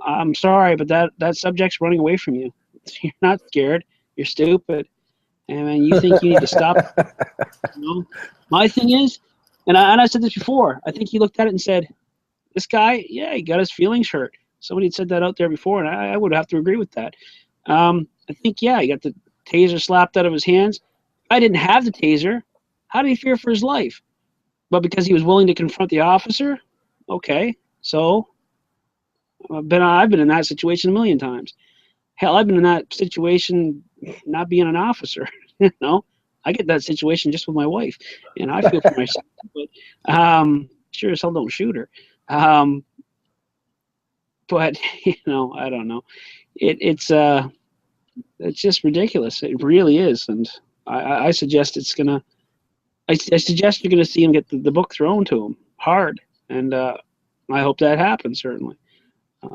I'm sorry, but that subject's running away from you. You're not scared. You're stupid. And you think you need to stop. You know? My thing is, and I said this before, I think he looked at it and said, this guy, yeah, he got his feelings hurt. Somebody had said that out there before, and I would have to agree with that. I think, yeah, he got the taser slapped out of his hands. I didn't have the taser. How did he fear for his life? But because he was willing to confront the officer? Okay, so I've been in that situation a million times. Hell, I've been in that situation not being an officer. You know, I get that situation just with my wife, and I feel for myself. But sure as hell don't shoot her. But you know, I don't know. It's just ridiculous. It really is, and I suggest it's gonna. I suggest you're gonna see him get the book thrown to him hard, and I hope that happens, certainly.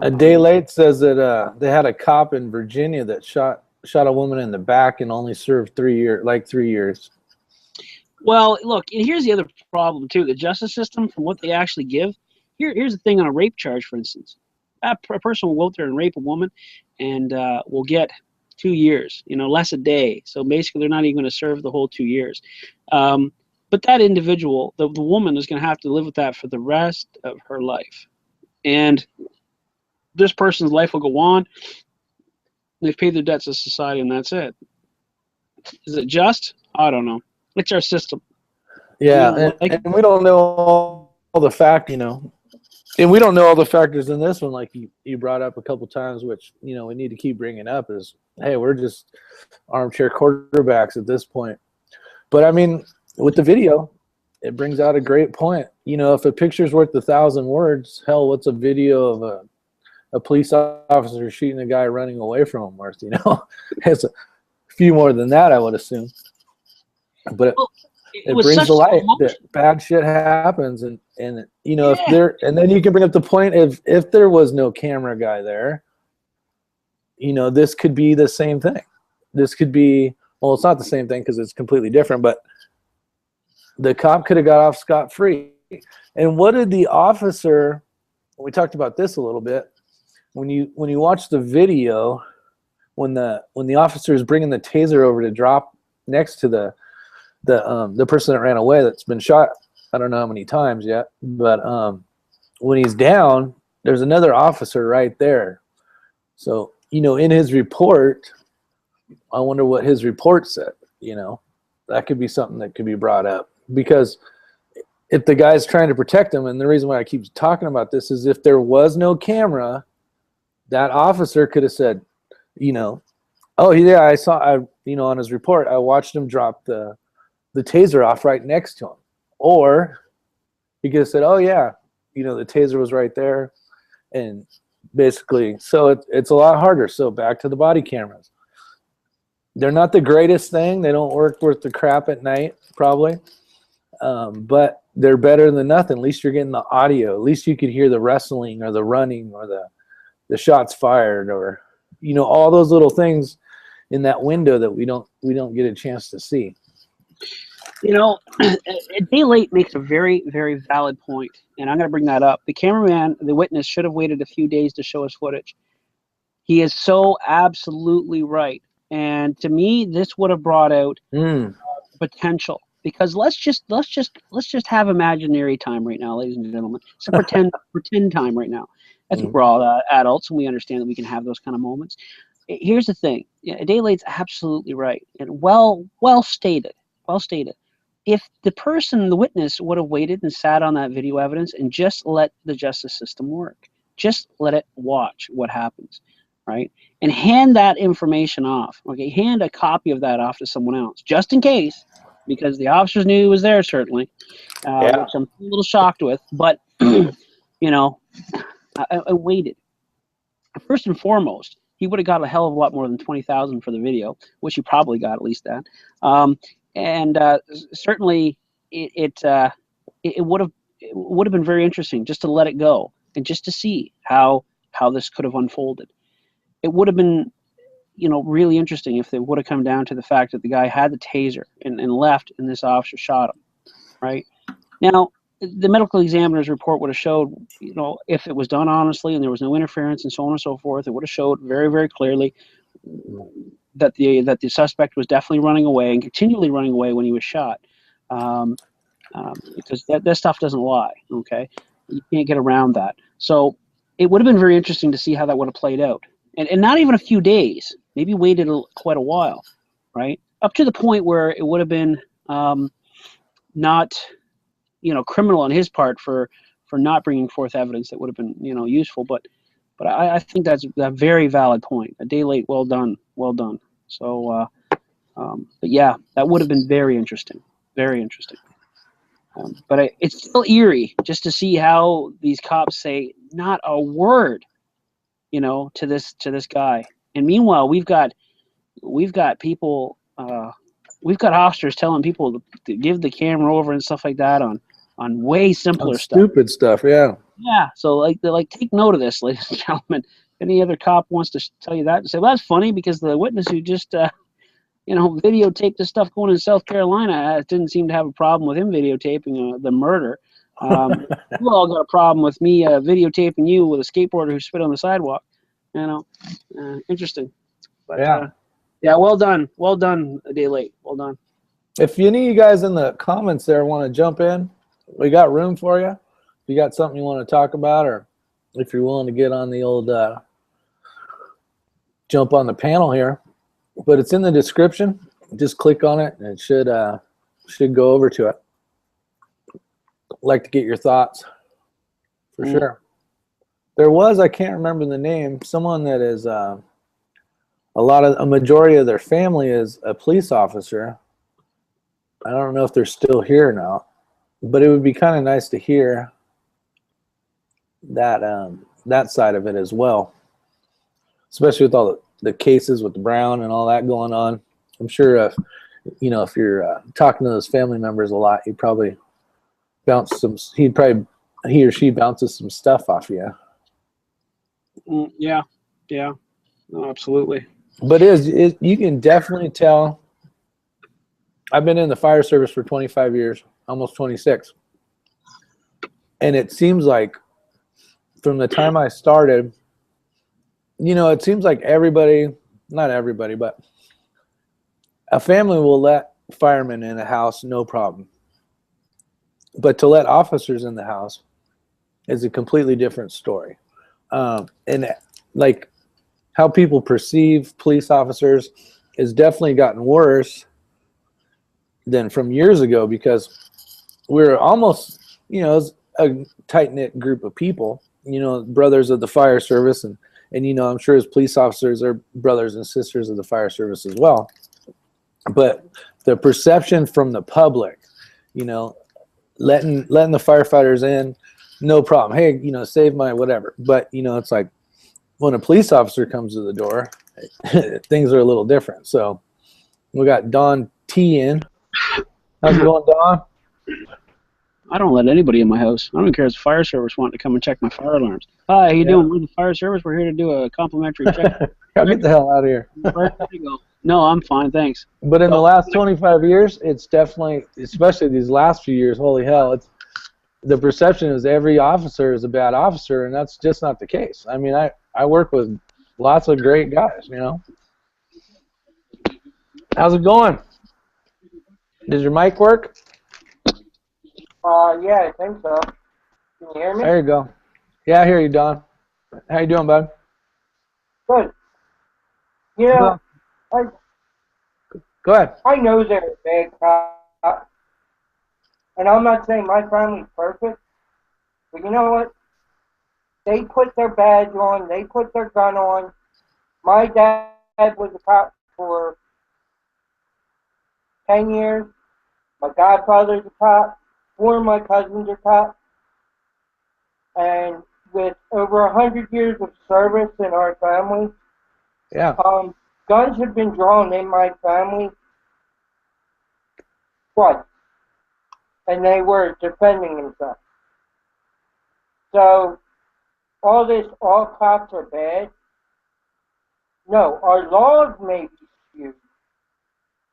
A day late says that they had a cop in Virginia that shot a woman in the back and only served 3 years. Well, look, and here's the other problem too. The justice system, from what they actually give, here's the thing on a rape charge, for instance. A person will go out there and rape a woman, and will get 2 years, less a day. So basically, they're not even going to serve the whole 2 years. But that individual, the woman, is going to have to live with that for the rest of her life. And this person's life will go on. They've paid their debts to society, and that's it. Is it just? I don't know. It's our system. Yeah, and we don't know all the facts, and we don't know all the factors in this one, like you brought up a couple times, which, we need to keep bringing up is, hey, we're just armchair quarterbacks at this point. But, I mean, with the video, it brings out a great point. If a picture's worth 1,000 words, hell, what's a video of a police officer shooting a guy running away from him worth, It's a few more than that, I would assume. But it brings to light that bad shit happens, and if there, and then you can bring up the point of if there was no camera guy there, this could be the same thing. This could be, well, it's not the same thing because it's completely different, but the cop could have got off scot-free. And what did the officer? We talked about this a little bit. When you watch the video, when the officer is bringing the taser over to drop next to the person that ran away that's been shot, I don't know how many times yet, but when he's down, there's another officer right there. So, in his report, I wonder what his report said, that could be something that could be brought up, because if the guy's trying to protect him, and the reason why I keep talking about this is if there was no camera, that officer could have said, oh yeah, I saw, on his report, I watched him drop the taser off right next to him. Or he could have said, oh yeah, the taser was right there. And basically, so it's a lot harder. So back to the body cameras. They're not the greatest thing. They don't work worth the crap at night, probably. But they're better than nothing. At least you're getting the audio. At least you could hear the wrestling or the running or the shots fired, or, all those little things in that window that we don't get a chance to see. A day late makes a very, very valid point, and I'm going to bring that up. The cameraman, the witness, should have waited a few days to show his footage. He is so absolutely right, and to me, this would have brought out potential. Because let's just have imaginary time right now, ladies and gentlemen. It's a pretend time right now. I think we're all adults, and we understand that we can have those kind of moments. Here's the thing: a day late's absolutely right, and well stated. Well stated. If the person, the witness, would have waited and sat on that video evidence and just let the justice system work, just let it watch what happens, right? And hand that information off. Okay, hand a copy of that off to someone else, just in case, because the officers knew he was there, certainly, which I'm a little shocked with. But I waited. First and foremost, he would have got a hell of a lot more than $20,000 for the video, which he probably got at least that. And certainly, it would have been very interesting just to let it go and just to see how this could have unfolded. It would have been, really interesting if it would have come down to the fact that the guy had the taser and left, and this officer shot him. Right now, the medical examiner's report would have showed, if it was done honestly and there was no interference and so on and so forth, it would have showed very, very clearly that the suspect was definitely running away and continually running away when he was shot, because that stuff doesn't lie. Okay, you can't get around that. So it would have been very interesting to see how that would have played out, and not even a few days, maybe waited quite a while, right, up to the point where it would have been not criminal on his part for not bringing forth evidence that would have been useful, but I think that's a very valid point. A day late, well done. So, but yeah, that would have been very interesting. But it's still eerie just to see how these cops say not a word, to this guy. And meanwhile, we've got people, we've got officers telling people to give the camera over and stuff like that on way simpler stuff. Stupid stuff, yeah. Yeah, so take note of this, ladies and gentlemen. If any other cop wants to tell you that, and say, well, that's funny because the witness who just, videotaped the stuff going in South Carolina didn't seem to have a problem with him videotaping the murder. You all got a problem with me videotaping you with a skateboarder who spit on the sidewalk. You know, interesting. But yeah, well done. Well done. A day late. Well done. If any of you guys in the comments there want to jump in, we got room for you. If you got something you want to talk about, or if you're willing to get on the old jump on the panel here, but it's in the description. Just click on it, and it should go over to it. Like to get your thoughts for sure. There was, I can't remember the name, someone that is a majority of their family is a police officer. I don't know if they're still here now, but it would be kind of nice to hear that that side of it as well, especially with all the cases with Brown and all that going on. I'm sure if you're talking to those family members a lot, he or she bounces some stuff off you. Yeah, no, absolutely. But you can definitely tell. I've been in the fire service for 25 years, almost 26. And it seems like from the time I started, it seems like everybody, not everybody, but a family will let firemen in a house, no problem. But to let officers in the house is a completely different story. And like how people perceive police officers has definitely gotten worse than from years ago, because we're almost, a tight-knit group of people, brothers of the fire service, and I'm sure as police officers are brothers and sisters of the fire service as well. But the perception from the public, letting the firefighters in, no problem. Hey, save my whatever. But it's like when a police officer comes to the door, things are a little different. So we got Don T in. How's it going, Don? I don't let anybody in my house. I don't care if the fire service wanting to come and check my fire alarms. Hi, how you doing? We're the fire service. We're here to do a complimentary check. Get the hell out of here. Where you go? No, I'm fine, thanks. But in the last 25 years, it's definitely, especially these last few years, holy hell, the perception is every officer is a bad officer, and that's just not the case. I mean, I work with lots of great guys, How's it going? Does your mic work? Yeah, I think so. Can you hear me? There you go. Yeah, I hear you, Don. How you doing, bud? Good. Go ahead. I know they're a bad cop, and I'm not saying my family's perfect, but you know what? They put their badge on, they put their gun on. My dad was a cop for 10 years. My godfather's a cop. 4 of my cousins are cops. And with over 100 years of service in our family, guns have been drawn in my family twice. And they were defending themselves. So, all cops are bad. No, our laws may be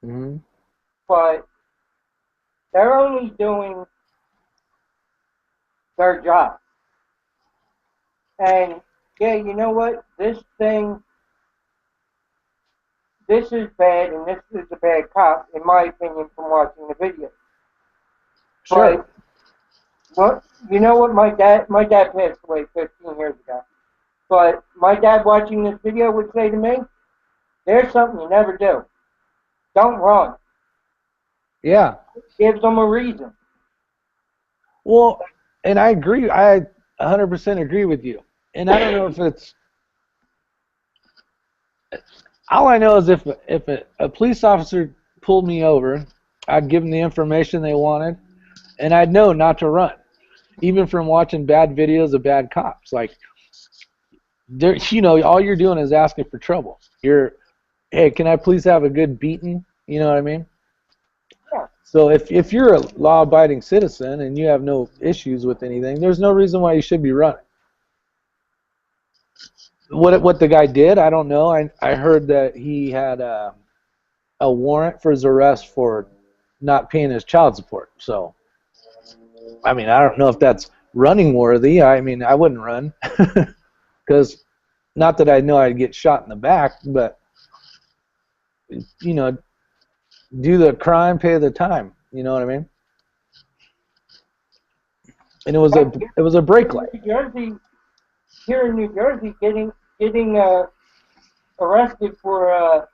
skewed. But they're only doing their job. And, yeah, you know what? This is bad, and this is a bad cop, in my opinion, from watching the video. Sure. But, well, you know what? My dad passed away 15 years ago. But my dad watching this video would say to me, there's something you never do. Don't run. Yeah. Gives them a reason. Well, and I agree. I 100% agree with you. And I don't know if it's... All I know is if a police officer pulled me over, I'd give them the information they wanted, and I'd know not to run. Even from watching bad videos of bad cops. Like, all you're doing is asking for trouble. Hey, can I please have a good beating? You know what I mean? Yeah. So if you're a law-abiding citizen and you have no issues with anything, there's no reason why you should be running. What the guy did, I don't know. I heard that he had a warrant for his arrest for not paying his child support. So I mean, I don't know if that's running worthy. I mean, I wouldn't run because not that I know I'd get shot in the back, but you know, do the crime, pay the time. You know what I mean? And it was a brake light. Here in New Jersey, getting arrested for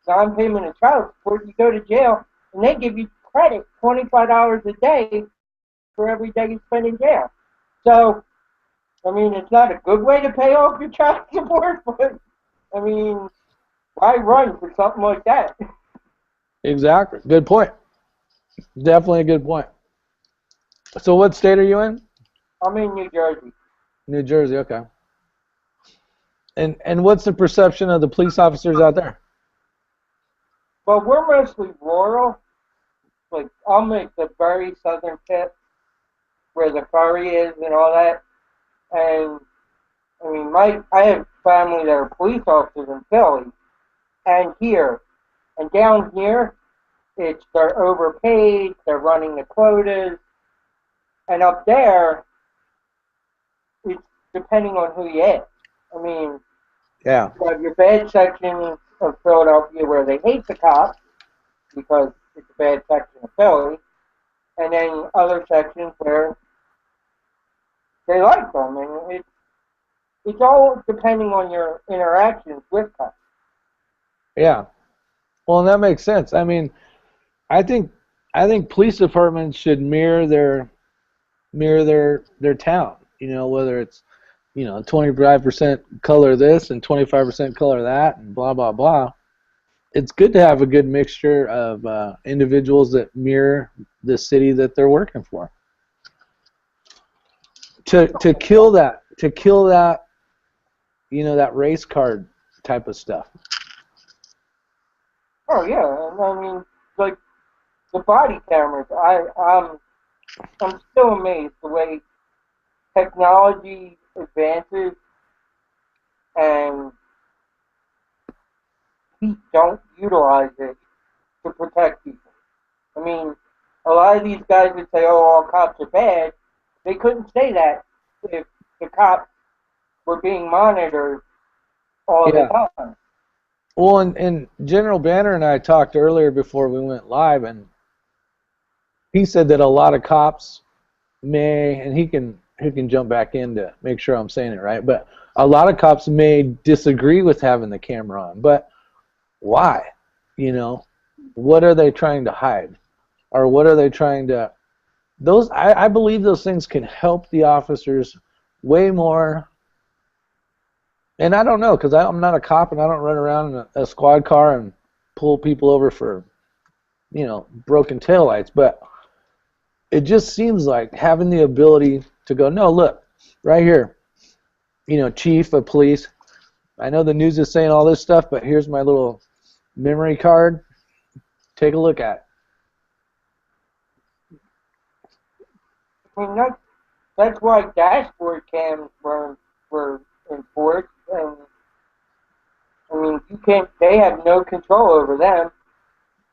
non-payment of child support, you go to jail, and they give you credit, $25 a day for every day you spend in jail. So, I mean, it's not a good way to pay off your child support, but, I mean, why run for something like that? Exactly. Good point. Definitely a good point. So what state are you in? I'm in New Jersey. New Jersey, okay. And what's the perception of the police officers out there? Well, we're mostly rural. Like, I'll make the very southern tip where the ferry is and all that. And, I mean, I have family that are police officers in Philly and here. And down here, they're overpaid, they're running the quotas. And up there, it's depending on who you ask. I mean, Yeah. you have your bad section of Philadelphia where they hate the cops because it's a bad section of Philly, and then other sections where they like them, and it's all depending on your interactions with cops. Yeah. Well, and that makes sense. I mean, I think police departments should mirror their town. You know, whether it's 25% color this and 25% color that, and blah blah blah. It's good to have a good mixture of individuals that mirror the city that they're working for. To kill that, that race card type of stuff. Oh yeah, and I mean, like the body cameras. I'm still amazed the way technology advances and we don't utilize it to protect people. I mean, a lot of these guys would say, oh, all cops are bad. They couldn't say that if the cops were being monitored all the time. Well, and General Banner and I talked earlier before we went live, and he said that a lot of cops may, and he can jump back in to make sure I'm saying it right, but a lot of cops may disagree with having the camera on. But why? What are they trying to hide? Or what are they trying to... I believe those things can help the officers way more. And I don't know, because I'm not a cop and I don't run around in a squad car and pull people over for, broken taillights. But it just seems like having the ability to go, no, look, right here, chief of police, I know the news is saying all this stuff, but here's my little memory card. Take a look at it. I mean, that's why dashboard cams were enforced, and I mean, they have no control over them.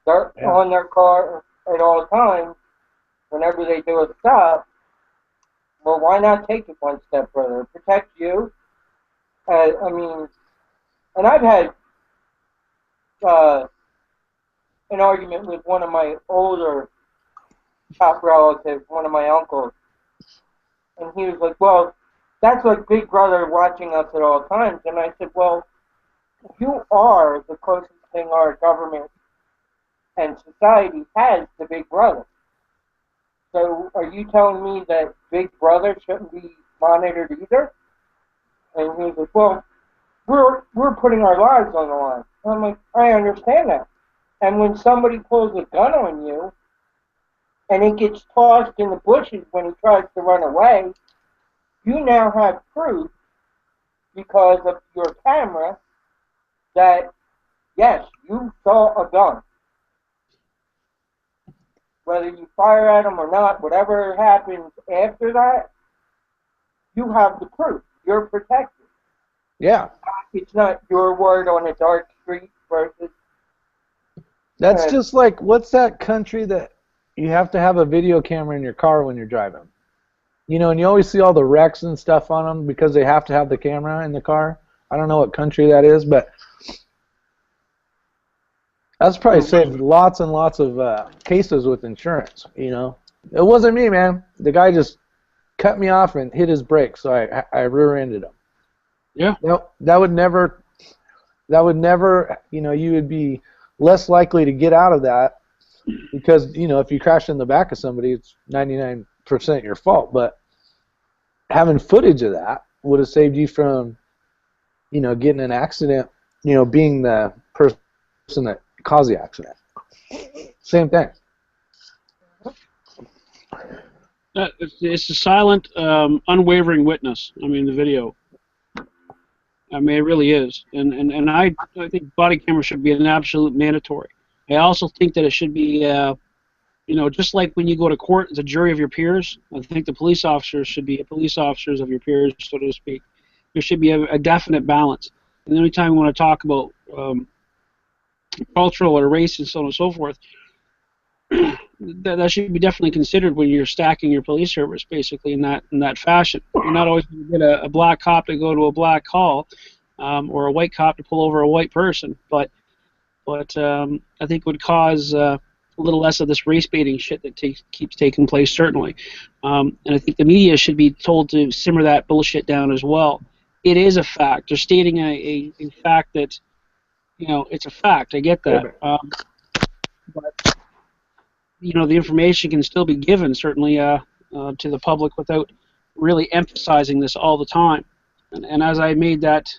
They're on their car at all times. Whenever they do a stop, well, why not take it one step further? Protect you. I mean, and I've had an argument with one of my older cop relatives, one of my uncles, and he was like, well, that's like Big Brother watching us at all times. And I said, well, you are the closest thing our government and society has to Big Brother. So are you telling me that Big Brother shouldn't be monitored either? And he was like, well, we're putting our lives on the line. And I'm like, I understand that. And when somebody pulls a gun on you and it gets tossed in the bushes when he tries to run away, you now have proof because of your camera that, yes, you saw a gun. Whether you fire at them or not, whatever happens after that, you have the proof. You're protected. Yeah. It's not your word on a dark street versus... That's just like, what's that country that you have to have a video camera in your car when you're driving. You know, and you always see all the wrecks and stuff on them because they have to have the camera in the car. I don't know what country that is, but that's probably saved lots and lots of cases with insurance, you know. It wasn't me, man. The guy just cut me off and hit his brakes, so I rear-ended him. Yeah. That would never, you know, you would be less likely to get out of that because, you know, if you crash in the back of somebody, it's 99% your fault. But having footage of that would have saved you from, you know, getting an accident, you know, being the person that caused the accident. Same thing. It's a silent, unwavering witness. I mean, the video. I mean, it really is. And I think body camera should be an absolute mandatory. I also think that it should be, you know, just like when you go to court as a jury of your peers, I think the police officers should be police officers of your peers, so to speak. There should be a definite balance. And every time we want to talk about cultural or race and so on and so forth, that should be definitely considered when you're stacking your police service, basically in that fashion. You're not always going to get a black cop to go to a black call, or a white cop to pull over a white person. But I think it would cause a little less of this race baiting shit that keeps taking place, certainly. And I think the media should be told to simmer that bullshit down as well. It is a fact. They're stating a fact that, you know, it's a fact. I get that. But you know, the information can still be given, certainly, to the public without really emphasizing this all the time. And as I made that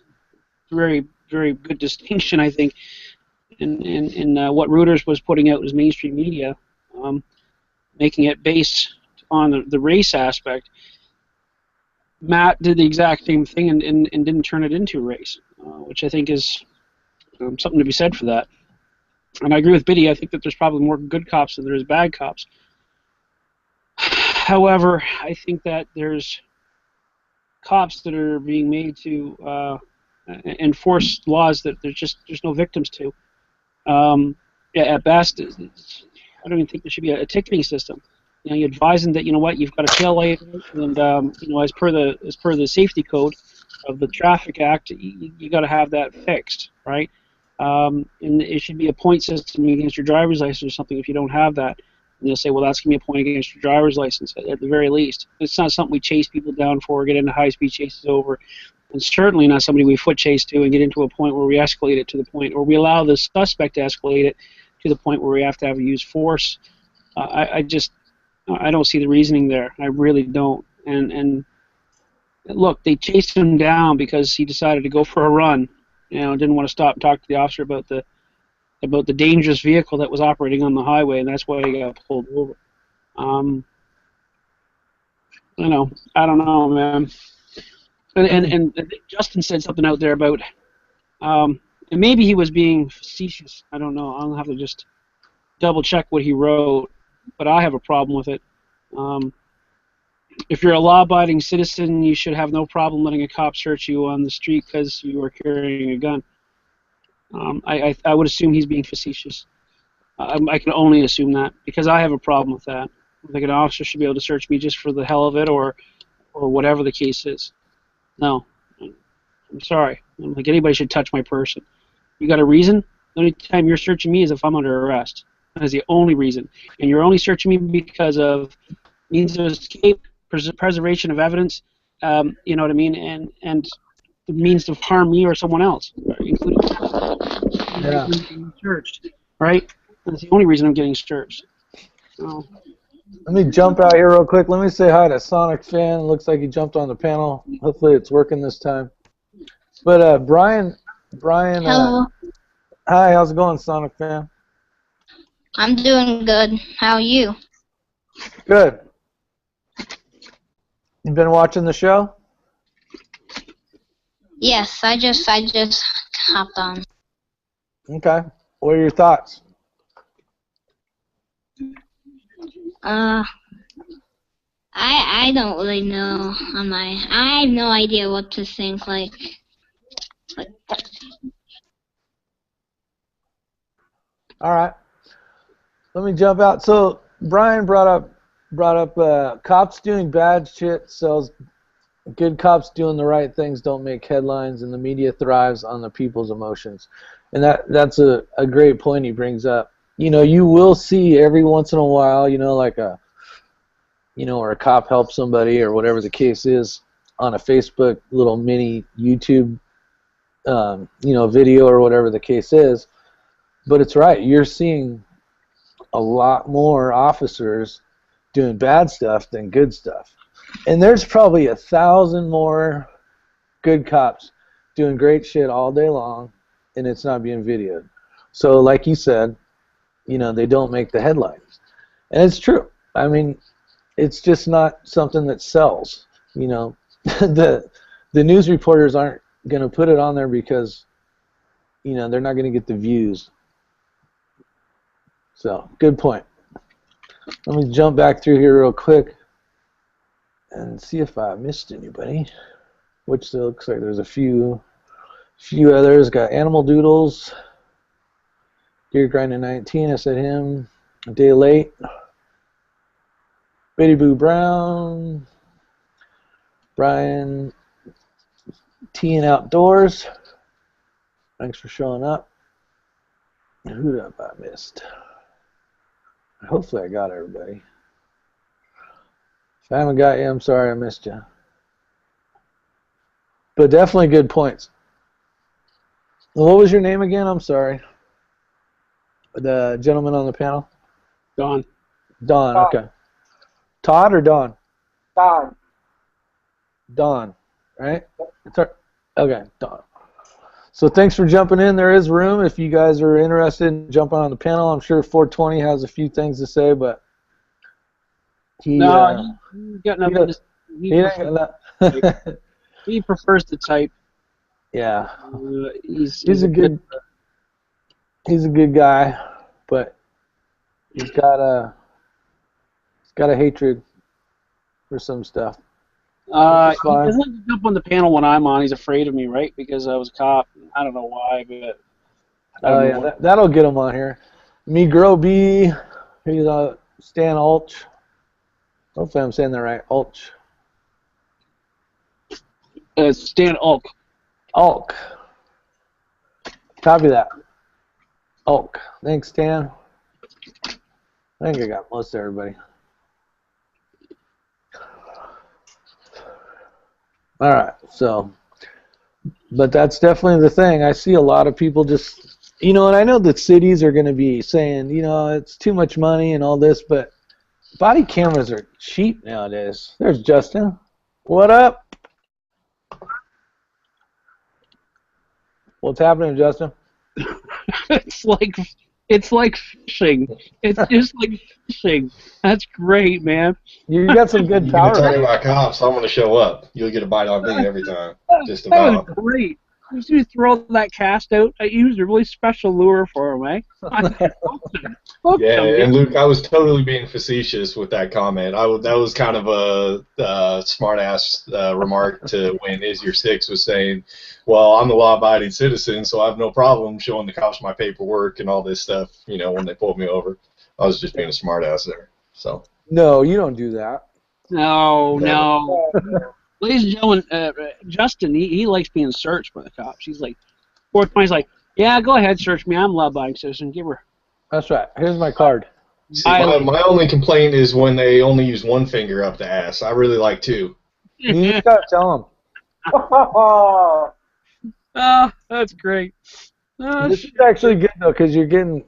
very, very good distinction, I think, in what Reuters was putting out as mainstream media, making it based on the race aspect, Matt did the exact same thing and didn't turn it into race, which I think is something to be said for that. And I agree with Biddy. I think that there's probably more good cops than there is bad cops. However, I think that there's cops that are being made to enforce laws that there's no victims to. At best, I don't even think there should be a ticketing system. You know, you advise them that, you know what, you've got a tail light, and you know, as per the safety code of the Traffic Act, you got to have that fixed, right? And it should be a point system against your driver's license or something if you don't have that. And they'll say, well, that's going to be a point against your driver's license at the very least. It's not something we chase people down for or get into high-speed chases over. And certainly not somebody we foot chase to and get into a point where we escalate it to the point, or we allow the suspect to escalate it to the point where we have to use force. I don't see the reasoning there. I really don't. And look, they chased him down because he decided to go for a run. You know, didn't want to stop and talk to the officer about the dangerous vehicle that was operating on the highway, and that's why he got pulled over. You know, I don't know, man. And Justin said something out there about, and maybe he was being facetious. I don't know. I'll have to just double check what he wrote, but I have a problem with it. If you're a law-abiding citizen, you should have no problem letting a cop search you on the street because you are carrying a gun. I would assume he's being facetious. I can only assume that because I have a problem with that. I think an officer should be able to search me just for the hell of it, or whatever the case is. No, I'm sorry. I don't think anybody should touch my person. You got a reason? The only time you're searching me is if I'm under arrest. That is the only reason. And you're only searching me because of means of escape, preservation of evidence, you know what I mean, and the means to harm me or someone else, including getting searched, right? That's the only reason I'm getting searched. So. Let me jump out here real quick. Let me say hi to Sonic Fan. Looks like he jumped on the panel. Hopefully it's working this time. But Brian. Hello. Hi, how's it going, Sonic Fan? I'm doing good. How are you? Good. You been watching the show? Yes, I just hopped on. Okay. What are your thoughts? I don't really know. I have no idea what to think. Like All right. Let me jump out. So Brian brought up cops doing bad shit sells. Good cops doing the right things don't make headlines, and the media thrives on the people's emotions. And that's a great point he brings up. You know, you will see every once in a while, you know, like or a cop helps somebody or whatever the case is on a Facebook little mini YouTube, video or whatever the case is. But it's right. You're seeing a lot more officers doing bad stuff than good stuff. And there's probably 1,000 more good cops doing great shit all day long, and it's not being videoed. So like you said, they don't make the headlines. And it's true. I mean, it's just not something that sells. The news reporters aren't going to put it on there because, they're not going to get the views. So, good point. Let me jump back through here real quick and see if I missed anybody, which still looks like there's a few others. Got Animal Doodles, Deer Grinding 19, I said him, a day late. Betty Boo Brown, Brian T and Outdoors, thanks for showing up. Who have I missed? Hopefully I got everybody. If I haven't got you, I'm sorry I missed you. But definitely good points. What was your name again? I'm sorry. The gentleman on the panel? Don. Don, okay. Todd or Don? Don. Don, right? Okay, Don. So thanks for jumping in. There is room if you guys are interested in jumping on the panel. I'm sure 420 has a few things to say, but he got nothing to say. He prefers to type. Yeah. He's a good guy, but he's got a hatred for some stuff. He doesn't like to jump on the panel when I'm on. He's afraid of me, right? Because I was a cop. I don't know why, but Oh yeah, that'll get him on here. Me Grow B, he's Stan Ulch. Hopefully I'm saying that right. Ulch. Stan Ulk. Ulk. Copy that. Ulk. Thanks, Stan. I think I got most of everybody. All right, so, but that's definitely the thing. I see a lot of people just, and I know that cities are going to be saying, it's too much money and all this, but body cameras are cheap nowadays. There's Justin. What up? What's happening, Justin? It's like fishing. It's just like fishing. That's great, man. You got some good You're power. talking about cops. I'm going to show up. You'll get a bite on me every time. Just That about. was great. You throw that cast out. I used a really special lure for him, eh? Yeah, and Luke, I was totally being facetious with that comment. That was kind of a smart-ass remark to when Is Your Six was saying, well, I'm a law-abiding citizen, so I have no problem showing the cops my paperwork and all this stuff, when they pulled me over. I was just being a smart-ass there. So. No, you don't do that. No. Ladies and gentlemen, Justin, he likes being searched by the cops. He's like, 420's like, yeah, go ahead, search me. I'm a law-abiding citizen. Give her. That's right. Here's my card. See, my only complaint is when they only use one finger up the ass. I really like two. You just gotta tell them. Oh, that's great. This is actually good though, because you're getting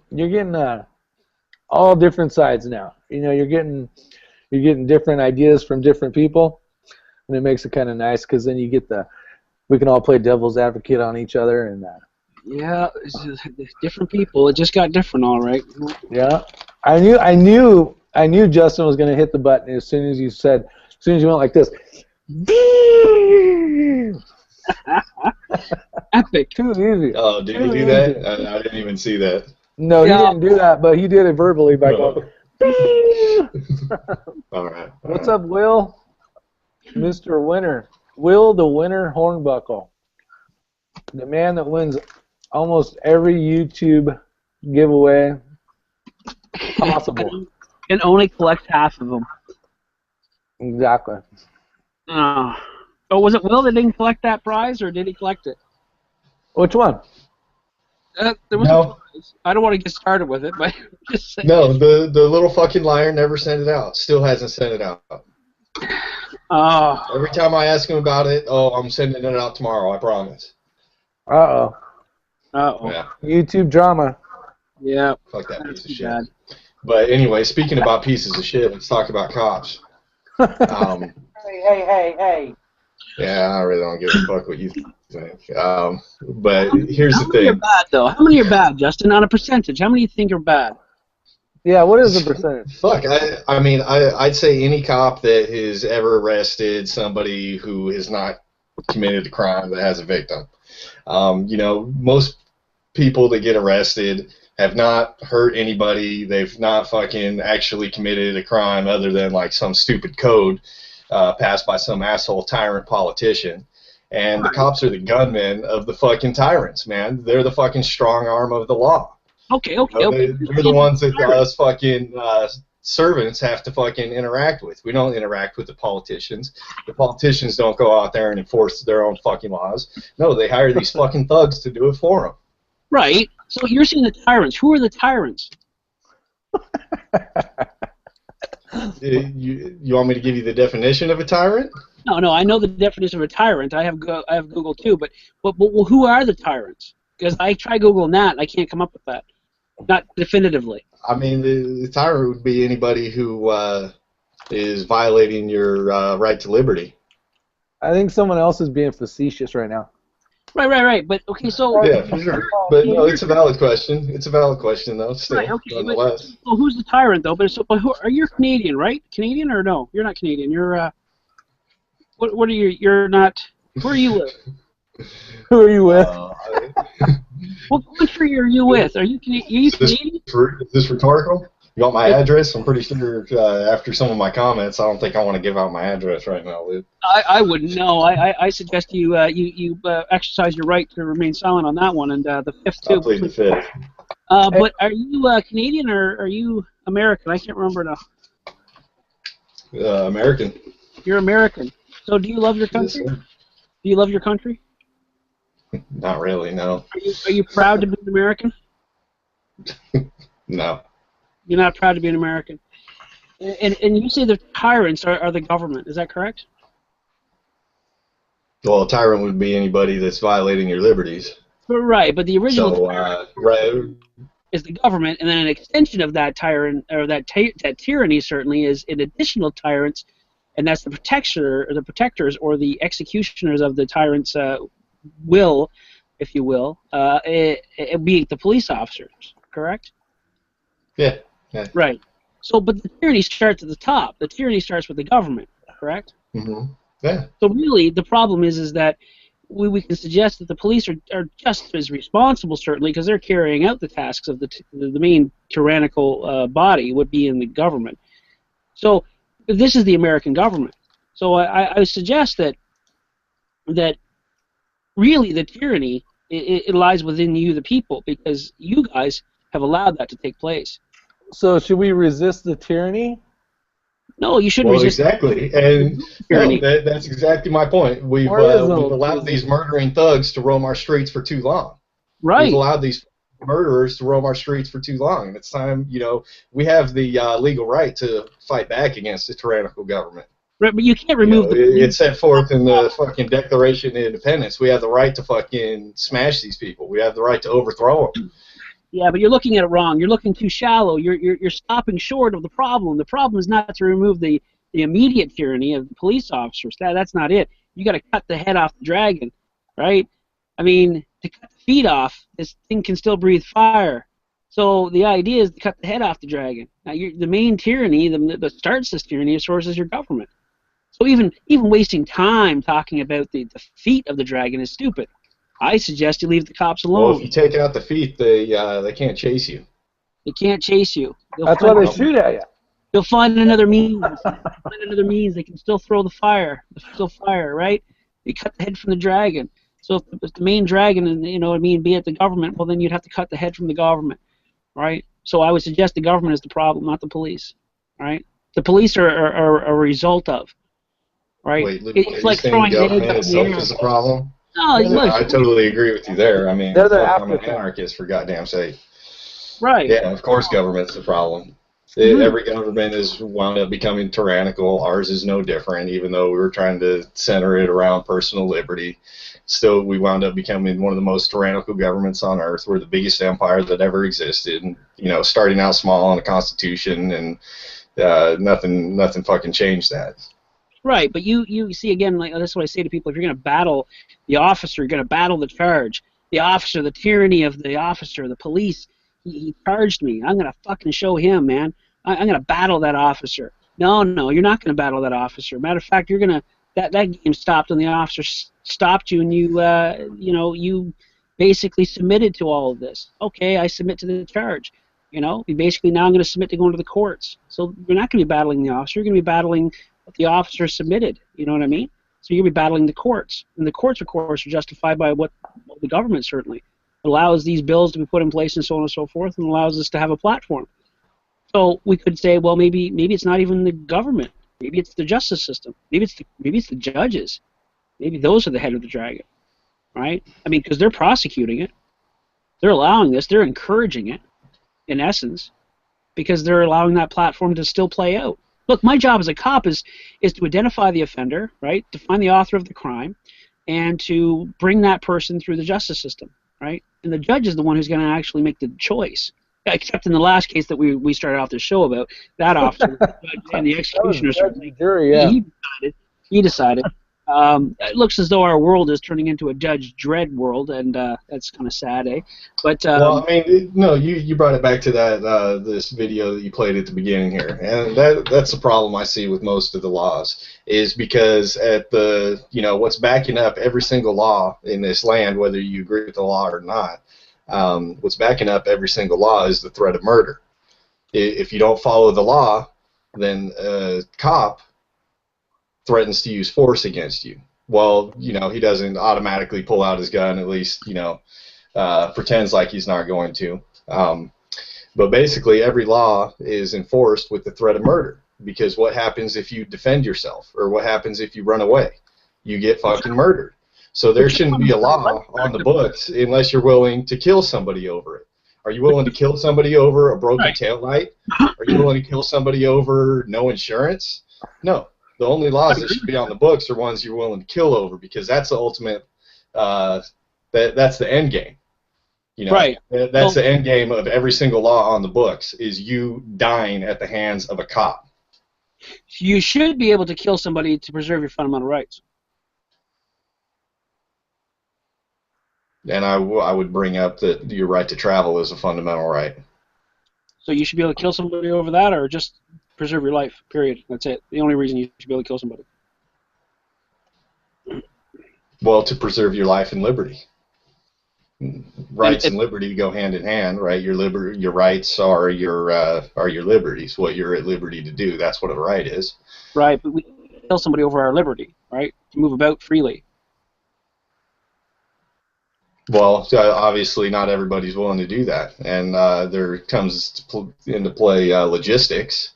all different sides now. You're getting different ideas from different people, and it makes it kind of nice because then you get we can all play devil's advocate on each other and. Yeah, it's just different people. It just got different, all right. Yeah, I knew Justin was gonna hit the button as soon as you went like this. Epic. Too easy. Oh, did he do that? I didn't even see that. No, he didn't do that, but he did it verbally by going. All right. What's up, Will? Mr. Winner. Will the Winner Hornbuckle. The man that wins almost every YouTube giveaway possible. and only collect half of them. Exactly. Oh, was it Will that didn't collect that prize, or did he collect it? Which one? There was No. a prize. I don't want to get started with it, but just saying. No, the little fucking liar never sent it out. Still hasn't sent it out. Oh, Every time I ask him about it, I'm sending it out tomorrow, I promise. Uh-oh. Yeah, YouTube drama. Yeah. fuck that That's piece of too shit. bad. But anyway, speaking about pieces of shit, let's talk about cops. Hey. Yeah, I really don't give a fuck what you think. But here's How the many are thing. bad, though? How many are bad, Justin? On a percentage, how many do you think are bad? Yeah, what is the percentage? Fuck, I mean, I'd say any cop that has ever arrested somebody who has not committed a crime that has a victim. You know, most people that get arrested have not hurt anybody. They've not fucking actually committed a crime other than like some stupid code passed by some asshole tyrant politician. And the cops are the gunmen of the fucking tyrants, man. They're the fucking strong arm of the law. Okay. They're the ones that us fucking servants have to fucking interact with. We don't interact with the politicians. The politicians don't go out there and enforce their own fucking laws. No, they hire these fucking thugs to do it for them. Right. So you're saying the tyrants. Who are the tyrants? You want me to give you the definition of a tyrant? No. I know the definition of a tyrant. I have Google too. But who are the tyrants? Because I try Googling that, and I can't come up with that. Not definitively. I mean, the tyrant would be anybody who is violating your right to liberty. I think someone else is being facetious right now. Right. But okay, so Yeah, for sure. But no, it's a valid question. It's a valid question, though. Still, right, okay, nonetheless. Well, who's the tyrant though? But who are you? Canadian, right? Canadian or no? You're not Canadian. You're what are you? You're not. Where are you live? Who are you with? What country are you with? Are you Canadian? Is this rhetorical? You want my address? I'm pretty sure after some of my comments, I don't think I want to give out my address right now, Luke. I wouldn't know. I suggest you exercise your right to remain silent on that one, and the fifth too. I'll plead the fifth. But are you Canadian or are you American? I can't remember now. American. You're American. So do you love your country? Yes, sir. Do you love your country? Not really, no. Are you proud to be an American? No. You're not proud to be an American. And you say the tyrants are the government. Is that correct? Well, a tyrant would be anybody that's violating your liberties. Right, but the original So, right. is the government, and then an extension of that tyrant or that tyranny certainly is an additional tyrants, and that's the protectors or the executioners of the tyrant's will, if you will, it being the police officers. Correct? Yeah. Right. So, but the tyranny starts at the top. The tyranny starts with the government. Correct? Mm-hmm. Yeah. So really, the problem is that we can suggest that the police are just as responsible, certainly, because they're carrying out the tasks of the main tyrannical body would be in the government. So this is the American government. So I suggest that really the tyranny it lies within you, the people, because you guys have allowed that to take place. So should we resist the tyranny? No, you shouldn't resist. Exactly, and tyranny. No, that's exactly my point. We've allowed these murdering thugs to roam our streets for too long. Right. We've allowed these murderers to roam our streets for too long, and it's time. We have the legal right to fight back against the tyrannical government. Right, but you can't remove It's set forth in the fucking Declaration of Independence. We have the right to fucking smash these people. We have the right to overthrow them. Yeah, but you're looking at it wrong. You're looking too shallow. You're stopping short of the problem. The problem is not to remove the immediate tyranny of the police officers. That's not it. You got to cut the head off the dragon, right? I mean, to cut the feet off, this thing can still breathe fire. So the idea is to cut the head off the dragon. Now, the main tyranny that starts this tyranny, of course, is your government. So even wasting time talking about the feet of the dragon is stupid. I suggest you leave the cops alone. Well, if you take out the feet, they can't chase you. They can't chase you. That's why they shoot at you. They'll find another means. They can still throw the fire. There's still fire, right? You cut the head from the dragon. So if the main dragon, and be it the government, well, then you'd have to cut the head from the government, right? So I would suggest the government is the problem, not the police. right? The police are a result of, right? Wait, Luke, It's are like you saying throwing government eggs up in the itself air. is the problem? No, Yeah, look, I totally agree with you there. I mean, They're the fuck, I'm an afterthought. anarchist, for goddamn sake. right. Yeah, of course government's the problem. Mhm. Every government is wound up becoming tyrannical. Ours is no different, even though we were trying to center it around personal liberty. Still, we wound up becoming one of the most tyrannical governments on earth. We're the biggest empire that ever existed. And, you know, starting out small on a constitution, and nothing fucking changed that. Right, but you see again, like that's what I say to people: if you're going to battle the officer, you're going to battle the charge. The officer, the tyranny of the officer, the police. He charged me. I'm going to fucking show him, man. I'm going to battle that officer. No, you're not going to battle that officer. Matter of fact, you're going to that game stopped when the officer stopped you, and you basically submitted to all of this. Okay, I submit to the charge. You basically now I'm going to submit to going to the courts. So you're not going to be battling the officer. You're going to be battling what the officer submitted. You know what I mean? So you're going to be battling the courts. And the courts, of course, are justified by what the government certainly allows these bills to be put in place and so on and so forth, and allows us to have a platform. So we could say, well, maybe it's not even the government. Maybe it's the justice system. Maybe it's the judges. Maybe those are the head of the dragon, right? I mean, because they're prosecuting it. They're allowing this. They're encouraging it, in essence, because they're allowing that platform to still play out. Look, my job as a cop is to identify the offender, right, to find the author of the crime, and to bring that person through the justice system, right? And the judge is the one who's going to actually make the choice. Except in the last case that we started off the show about, that officer and the executioner, certainly, Jury, yeah. he decided. It looks as though our world is turning into a Judge Dredd world, and that's kind of sad, eh? But well, I mean, no, you brought it back to that this video that you played at the beginning here, and that's the problem I see with most of the laws, is because at the what's backing up every single law in this land, whether you agree with the law or not, what's backing up every single law is the threat of murder. If you don't follow the law, then a cop threatens to use force against you. Well, he doesn't automatically pull out his gun, at least, pretends like he's not going to. But basically, every law is enforced with the threat of murder, because what happens if you defend yourself, or what happens if you run away? You get fucking murdered. So there shouldn't be a law on the books unless you're willing to kill somebody over it. Are you willing to kill somebody over a broken taillight? Are you willing to kill somebody over no insurance? No. The only laws that should be on the books are ones you're willing to kill over, because that's the ultimate, that's the end game. Right. That's the end game of every single law on the books, is you dying at the hands of a cop. You should be able to kill somebody to preserve your fundamental rights. And I would bring up that your right to travel is a fundamental right. So you should be able to kill somebody over that, or just preserve your life, period. That's it. The only reason you should be able to kill somebody. Well, to preserve your life and liberty. Rights and liberty go hand in hand, right? Your rights are your liberties. What you're at liberty to do, that's what a right is. Right, but we kill somebody over our liberty, right? To move about freely. Well, obviously not everybody's willing to do that, and there comes into play logistics.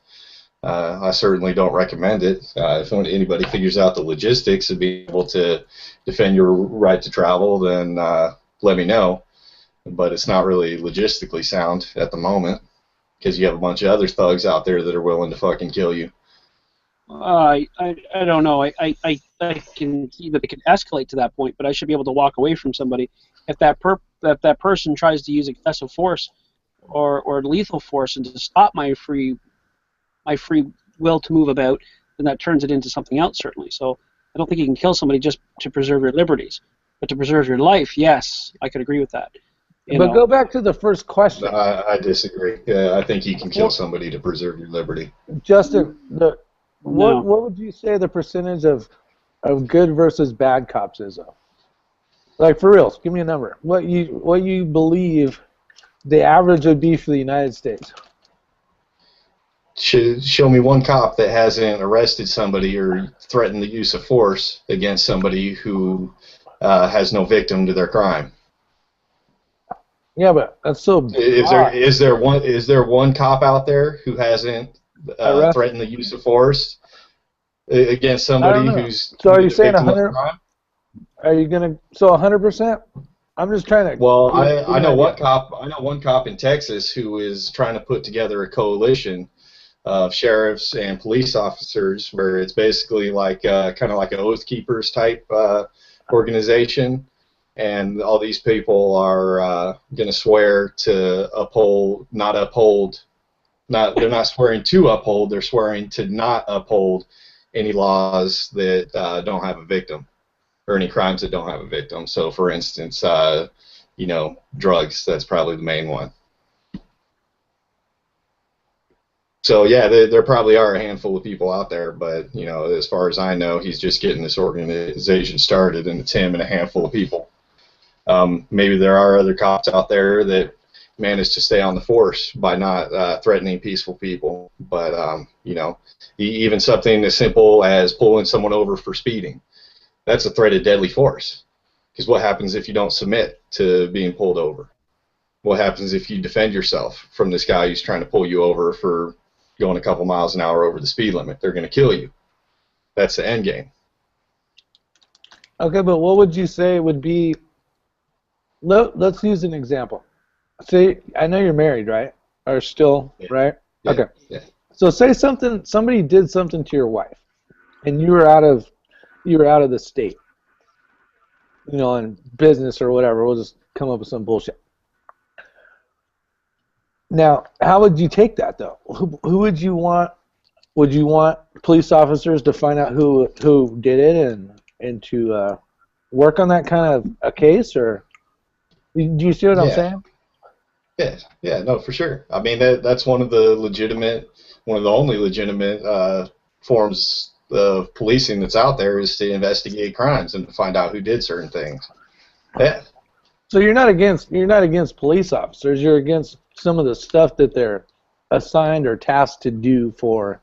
I certainly don't recommend it. If anybody figures out the logistics of being able to defend your right to travel, then let me know. But it's not really logistically sound at the moment, because you have a bunch of other thugs out there that are willing to fucking kill you. I don't know. I can see that it could escalate to that point, but I should be able to walk away from somebody if that person tries to use excessive force or lethal force and to stop my free will to move about, then that turns it into something else, certainly. So I don't think you can kill somebody just to preserve your liberties, but to preserve your life, yes, I could agree with that. But go back to the first question. I disagree. I think you can kill somebody to preserve your liberty. Justin, what would you say the percentage of good versus bad cops is, though? Like, for real, give me a number. What you believe the average would be for the United States? Show me one cop that hasn't arrested somebody or threatened the use of force against somebody who has no victim to their crime. Yeah, but that's so. Is there one cop out there who hasn't threaten the use of force against somebody who's so are you saying victim of 100? crime? Are you gonna 100%? I'm just trying to. Well, I know one cop. I know one cop in Texas who is trying to put together a coalition of sheriffs and police officers, where it's basically like kind of like an Oath Keepers type organization, and all these people are going to swear to uphold, not uphold. They're not swearing to uphold. They're swearing to not uphold any laws that don't have a victim, or any crimes that don't have a victim. So, for instance, you know, drugs. That's probably the main one. So yeah, there probably are a handful of people out there, but you know, as far as I know, he's just getting this organization started, and it's him and a handful of people. Maybe there are other cops out there that manage to stay on the force by not threatening peaceful people. But you know, even something as simple as pulling someone over for speeding, that's a threat of deadly force. Because what happens if you don't submit to being pulled over? What happens if you defend yourself from this guy who's trying to pull you over for going a couple miles an hour over the speed limit? They're going to kill you. That's the end game. Okay, but what would you say would be? Let's use an example. Say, I know you're married, right? Or still, Yeah. right? Yeah. Okay. Yeah. So say somebody did something to your wife, and you were out of the state, you know, on business or whatever. We'll just come up with some bullshit. Now, how would you take that, though? Who would you want? Would you want police officers to find out who did it and to work on that kind of a case, or do you see what I'm saying? Yeah, no, for sure. I mean, that's one of the only legitimate forms of policing that's out there, is to investigate crimes and to find out who did certain things. Yeah. So you're not against police officers. You're against some of the stuff that they're assigned or tasked to do for.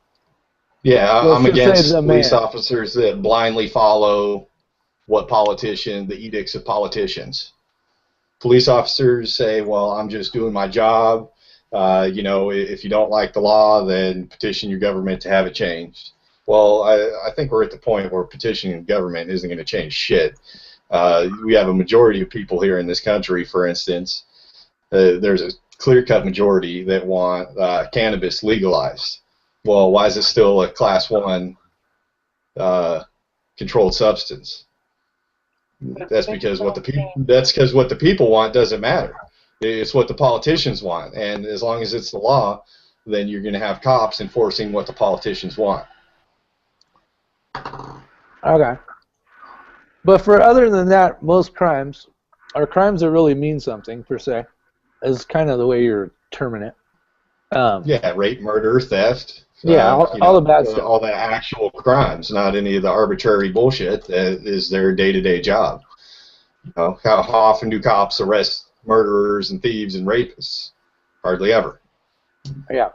Yeah, I'm let's just say against the police man. officers that blindly follow the edicts of politicians. Police officers say, well, I'm just doing my job. You know, if you don't like the law, then petition your government to have it changed. Well, I think we're at the point where petitioning government isn't going to change shit. We have a majority of people here in this country, for instance. There's a clear-cut majority that want cannabis legalized. Well, why is it still a Class 1 controlled substance? That's because what the people want doesn't matter. It's what the politicians want, and as long as it's the law, then you're going to have cops enforcing what the politicians want. Okay. But for other than that, most crimes are crimes that really mean something, per se, is kind of the way you're terming it. Yeah, rape, murder, theft. Yeah, all the bad stuff. All the actual crimes, not any of the arbitrary bullshit that is their day-to-day job. You know, how often do cops arrest murderers and thieves and rapists? Hardly ever. Yeah.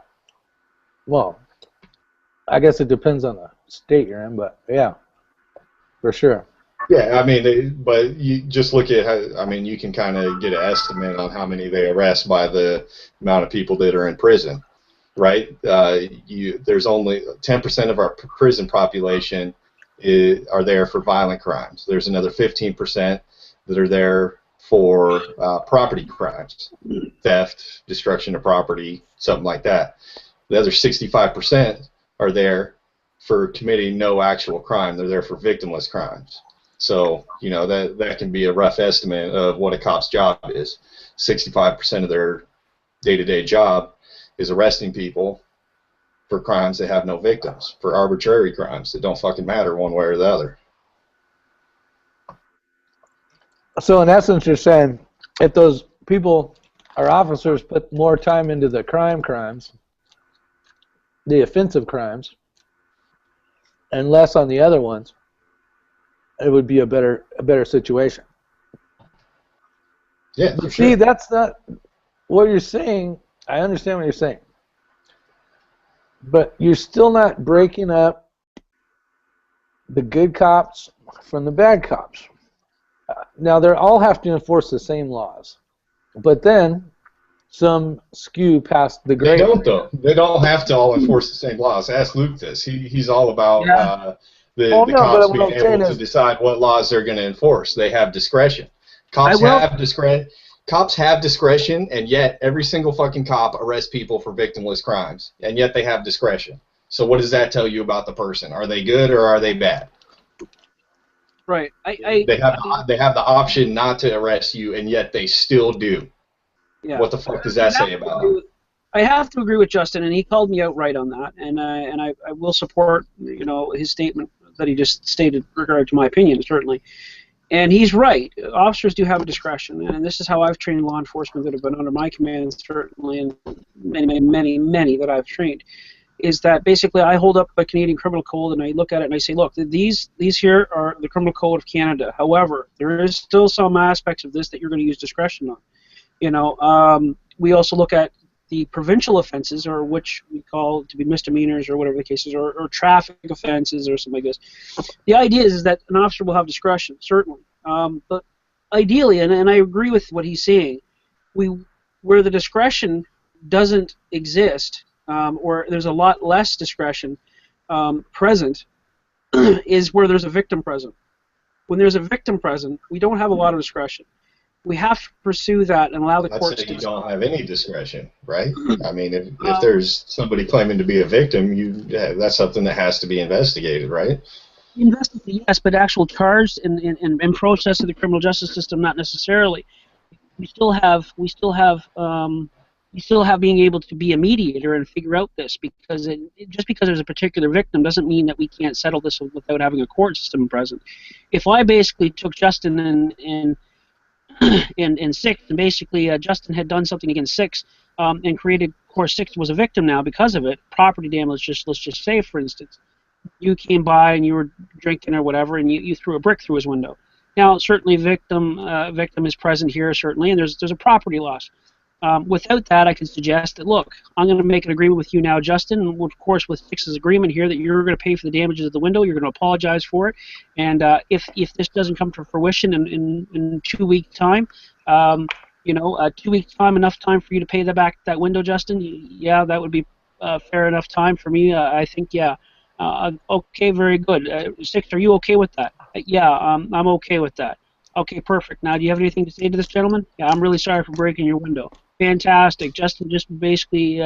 Well, I guess it depends on the state you're in, but yeah, for sure. Yeah, I mean, but you just look at how, I mean, you can kind of get an estimate on how many they arrest by the amount of people that are in prison, right? There's only 10% of our prison population are there for violent crimes. There's another 15% that are there for property crimes, theft, destruction of property, something like that. The other 65% are there for committing no actual crime. They're there for victimless crimes. So, you know, that can be a rough estimate of what a cop's job is. 65% of their day-to-day job is arresting people for crimes that have no victims, for arbitrary crimes that don't fucking matter one way or the other. So in essence, you're saying if those people or officers put more time into the crimes, the offensive crimes, and less on the other ones, it would be a better situation. Yeah, But see, that's not what you're saying. I understand what you're saying, but you're still not breaking up the good cops from the bad cops. Now, they all have to enforce the same laws, but then some skew past the They gray. don't, though. They don't have to all enforce the same laws. Ask Luke this. He's all about the Well, no, cops but what being I'm saying able to is- decide what laws they're going to enforce. They have discretion. Cops have discretion, and yet every single fucking cop arrests people for victimless crimes, and yet they have discretion. So what does that tell you about the person? Are they good or are they bad? Right. They have the option not to arrest you, and yet they still do. Yeah. What the fuck does that say about them? I have to agree with Justin, and he called me out right on that, and I will support his statement that he just stated regarding to my opinion, certainly. And he's right. Officers do have a discretion, and this is how I've trained law enforcement that have been under my command, certainly, and many that I've trained, is that basically I hold up a Canadian criminal code and I look at it and I say, look, these here are the criminal code of Canada. However, there is still some aspects of this that you're going to use discretion on. We also look at the provincial offenses, or which we call to be misdemeanors or whatever the case is, or traffic offenses or something like this. The idea is that an officer will have discretion, certainly. But ideally, and I agree with what he's saying, where the discretion doesn't exist, or there's a lot less discretion present, is where there's a victim present. When there's a victim present, we don't have a lot of discretion. We have to pursue that and allow the courts to. You don't have any discretion, right? I mean, if there's somebody claiming to be a victim, that's something that has to be investigated, right? Investigated, yes, but actual charge and process of the criminal justice system, not necessarily. We still have being able to be a mediator and figure out this, because just because there's a particular victim doesn't mean that we can't settle this without having a court system present. If I basically took Justin in Six, and basically Justin had done something against Six, and created, of course, Six was a victim now because of it, property damage, let's just say, for instance, you came by and you were drinking or whatever, and you threw a brick through his window. Now, certainly victim is present here, certainly, and there's a property loss. Without that, I can suggest that, look, I'm going to make an agreement with you now, Justin, and of course with Six's agreement here that you're going to pay for the damages of the window, you're going to apologize for it, and if this doesn't come to fruition in 2 weeks' time, 2 weeks' time, enough time for you to pay back that window, Justin? Yeah, that would be fair enough time for me, I think, yeah. Okay, very good. Six, are you okay with that? Yeah, I'm okay with that. Okay, perfect. Now, do you have anything to say to this gentleman? Yeah, I'm really sorry for breaking your window. Fantastic. Justin just basically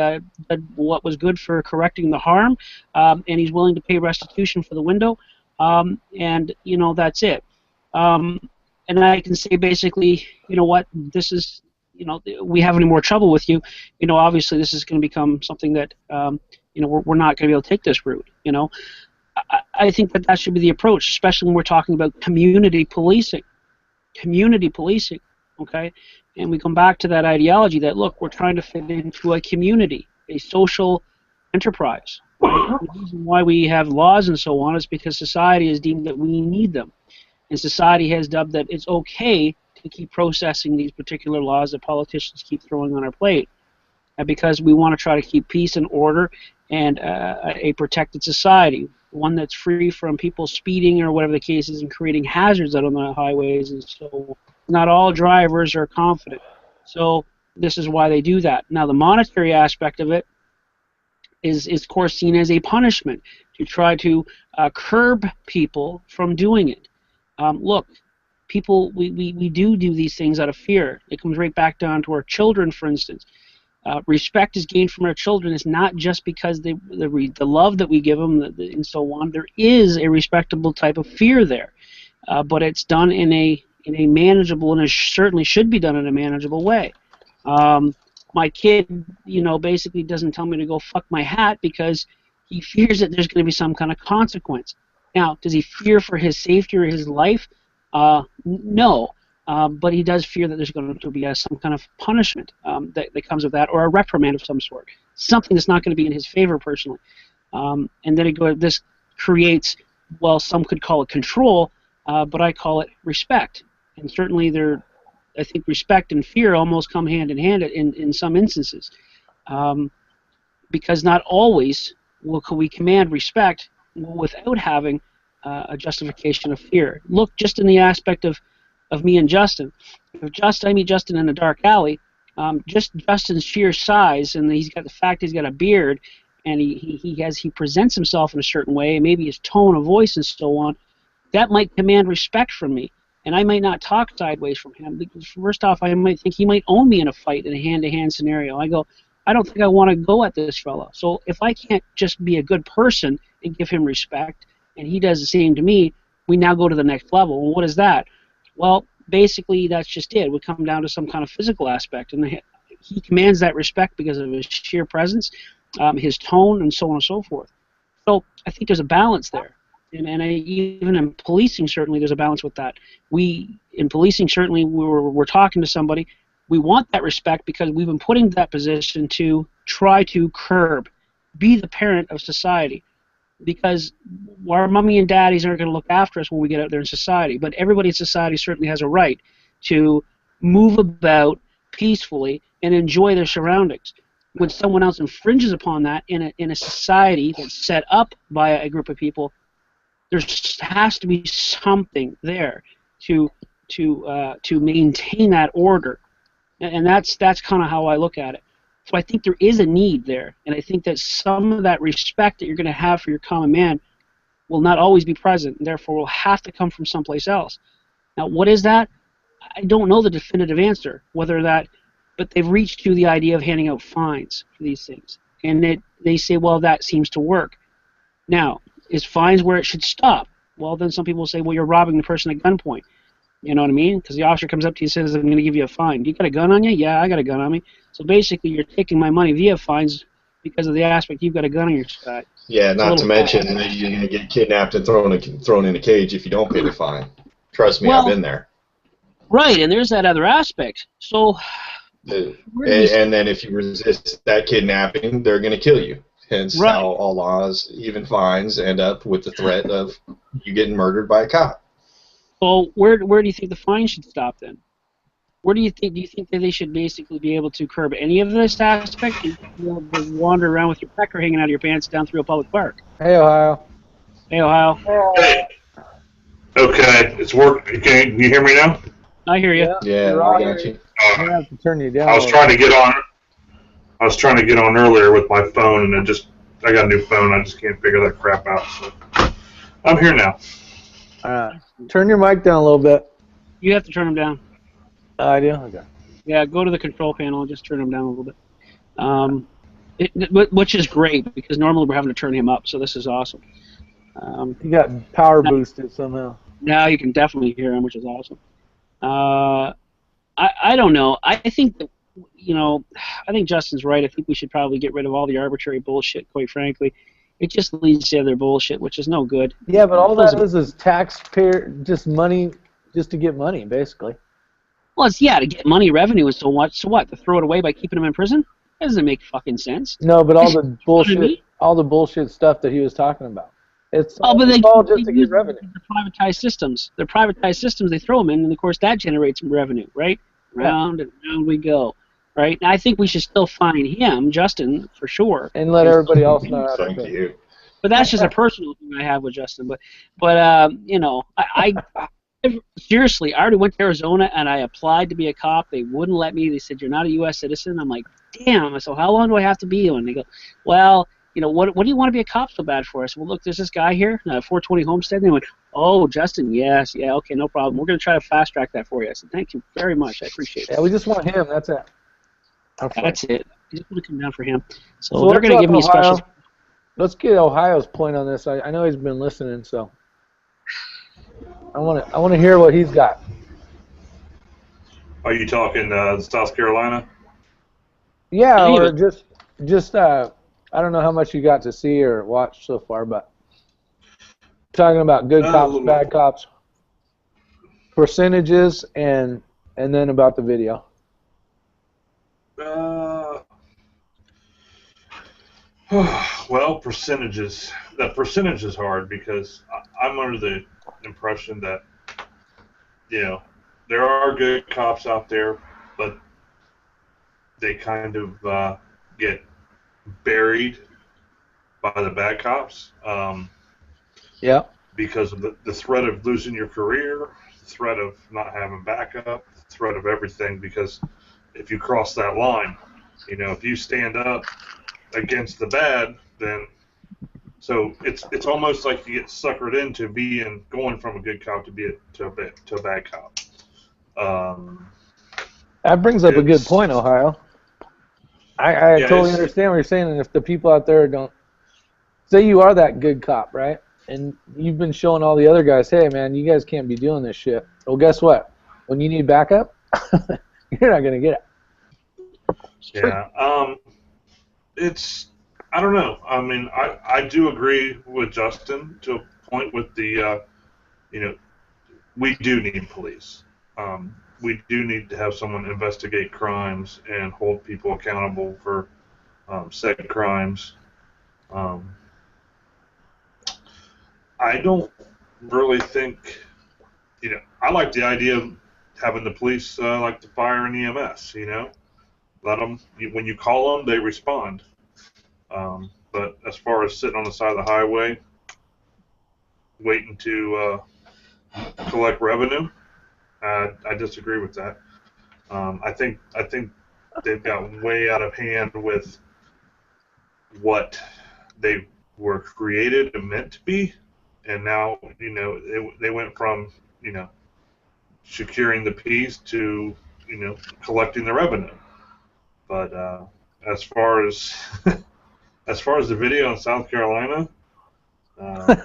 did what was good for correcting the harm, and he's willing to pay restitution for the window, and that's it. And I can say basically, what, this is, we have any more trouble with you, obviously this is going to become something that, we're not going to be able to take this route. I think that should be the approach, especially when we're talking about community policing. Community policing, okay? And we come back to that ideology that, look, we're trying to fit into a community, a social enterprise. Right? The reason why we have laws and so on is because society has deemed that we need them. And society has dubbed that it's okay to keep processing these particular laws that politicians keep throwing on our plate. Because we want to try to keep peace and order and a protected society, one that's free from people speeding or whatever the case is and creating hazards out on the highways. And so not all drivers are confident. So this is why they do that. Now, the monetary aspect of it is of course seen as a punishment to try to curb people from doing it. Look, people, we do these things out of fear. It comes right back down to our children, for instance. Respect is gained from our children. It's not just because the love that we give them and so on. There is a respectable type of fear there, but it's done in a manageable, and it certainly should be done in a manageable way. My kid, basically doesn't tell me to go fuck my hat because he fears that there's going to be some kind of consequence. Now, does he fear for his safety or his life? No. But he does fear that there's going to be some kind of punishment that comes with that, or a reprimand of some sort, something that's not going to be in his favor personally. And then this creates, well, some could call it control, but I call it respect. And certainly I think respect and fear almost come hand in hand in some instances, because not always can we command respect without having a justification of fear. Look, just in the aspect of me and Justin. If I meet Justin in a dark alley, just Justin's sheer size, and he's got the fact he's got a beard, and he presents himself in a certain way, maybe his tone of voice and so on, that might command respect from me. And I might not talk sideways from him because, first off, I might think he might own me in a fight in a hand-to-hand scenario. I go, I don't think I want to go at this fella. So if I can't just be a good person and give him respect, and he does the same to me, we now go to the next level. Well, what is that? Well, basically, that's just it. We come down to some kind of physical aspect, and he commands that respect because of his sheer presence, his tone, and so on and so forth. So I think there's a balance there. And even in policing, certainly there's a balance with that. In policing, certainly we're talking to somebody. We want that respect because we've been put in that position to try to curb, be the parent of society. Because our mommy and daddies aren't going to look after us when we get out there in society. But everybody in society certainly has a right to move about peacefully and enjoy their surroundings. When someone else infringes upon that in a society that's set up by a group of people, there has to be something there to maintain that order, and that's kind of how I look at it. So I think there is a need there, and I think that some of that respect that you're going to have for your common man will not always be present, and therefore will have to come from someplace else. Now, what is that? I don't know the definitive answer, but they've reached to the idea of handing out fines for these things, and they say, well, that seems to work. Now, is fines where it should stop? Well, then some people will say, well, you're robbing the person at gunpoint. You know what I mean? Because the officer comes up to you and says, I'm going to give you a fine. You got a gun on you? Yeah, I got a gun on me. So basically, you're taking my money via fines because of the aspect you've got a gun on your side. Yeah, not to mention that you're going to get kidnapped and thrown in a cage if you don't pay the fine. Trust me, I've been there. Right, and there's that other aspect. So, and then if you resist that kidnapping, they're going to kill you. Hence how all laws, even fines, end up with the threat of you getting murdered by a cop. So where do you think the fine should stop then? Where do you think that they should basically be able to curb any of this aspect and wander around with your pecker hanging out of your pants down through a public park? Hey, Ohio. Hey, Ohio. Hey. Okay, it's working. Can you hear me now? I hear you. Yeah, I got you. I have to turn you down. I was trying to get on. I was trying to get on earlier with my phone, and I got a new phone. I just can't figure that crap out. So I'm here now. Turn your mic down a little bit. You have to turn them down. I do? Okay. Yeah, go to the control panel and just turn them down a little bit. Which is great, because normally we're having to turn him up, so this is awesome. You got power boosted somehow. Now you can definitely hear him, which is awesome. I don't know. I think that, I think Justin's right. I think we should probably get rid of all the arbitrary bullshit, quite frankly. It just leads to other bullshit, which is no good. Yeah, but all that is taxpayer, just money, just to get money, basically. Well, it's, to get money, revenue, and so what? So what? To throw it away by keeping them in prison? That doesn't make fucking sense. No, but all the bullshit, all the bullshit stuff that he was talking about. It's all just to get revenue. They're privatized systems. They're privatized systems. They throw them in, and of course that generates some revenue, right? Round and round we go, right? And I think we should still fine him, Justin, for sure, and let everybody else know. Thank you. But that's just a personal thing I have with Justin. But I seriously, I already went to Arizona and I applied to be a cop. They wouldn't let me. They said, you're not a U.S. citizen. I'm like, damn. So how long do I have to be? And they go, well, what do you want to be a cop so bad for? I said, well, look, there's this guy here, 420 Homestead. And they went, oh, Justin, yes, yeah, okay, no problem. We're going to try to fast track that for you. I said, thank you very much. I appreciate it. Yeah, we just want him. That's it. That's it. I just want to come down for him. So they're going to give me a special. Let's get Ohio's point on this. I know he's been listening, so I want to hear what he's got. Are you talking South Carolina? Yeah, or just I don't know how much you got to see or watch so far, but talking about good cops, bad cops, percentages, and then about the video. Well, percentages. The percentage is hard because I'm under the impression that, there are good cops out there, but they kind of get buried by the bad cops. Yeah. Because of the threat of losing your career, the threat of not having backup, the threat of everything, because if you cross that line. You know, if you stand up against the bad, then so it's almost like you get suckered into going from a good cop to a bad cop. That brings up a good point, Ohio. I totally understand what you're saying, and if the people out there don't say you are that good cop, right? And you've been showing all the other guys, hey man, you guys can't be doing this shit. Well, guess what? When you need backup, you're not gonna get it. Yeah. I don't know. I mean, I do agree with Justin to a point with the, you know, we do need police. We do need to have someone investigate crimes and hold people accountable for said crimes. I don't really think, you know, I like the idea of having the police like the fire and EMS, you know. Let them, when you call them, they respond. But as far as sitting on the side of the highway, waiting to collect revenue, I disagree with that. I think they've got way out of hand with what they were created and meant to be, and now, you know, they went from, you know, securing the peace to, you know, collecting the revenue. But as far as the video in South Carolina, I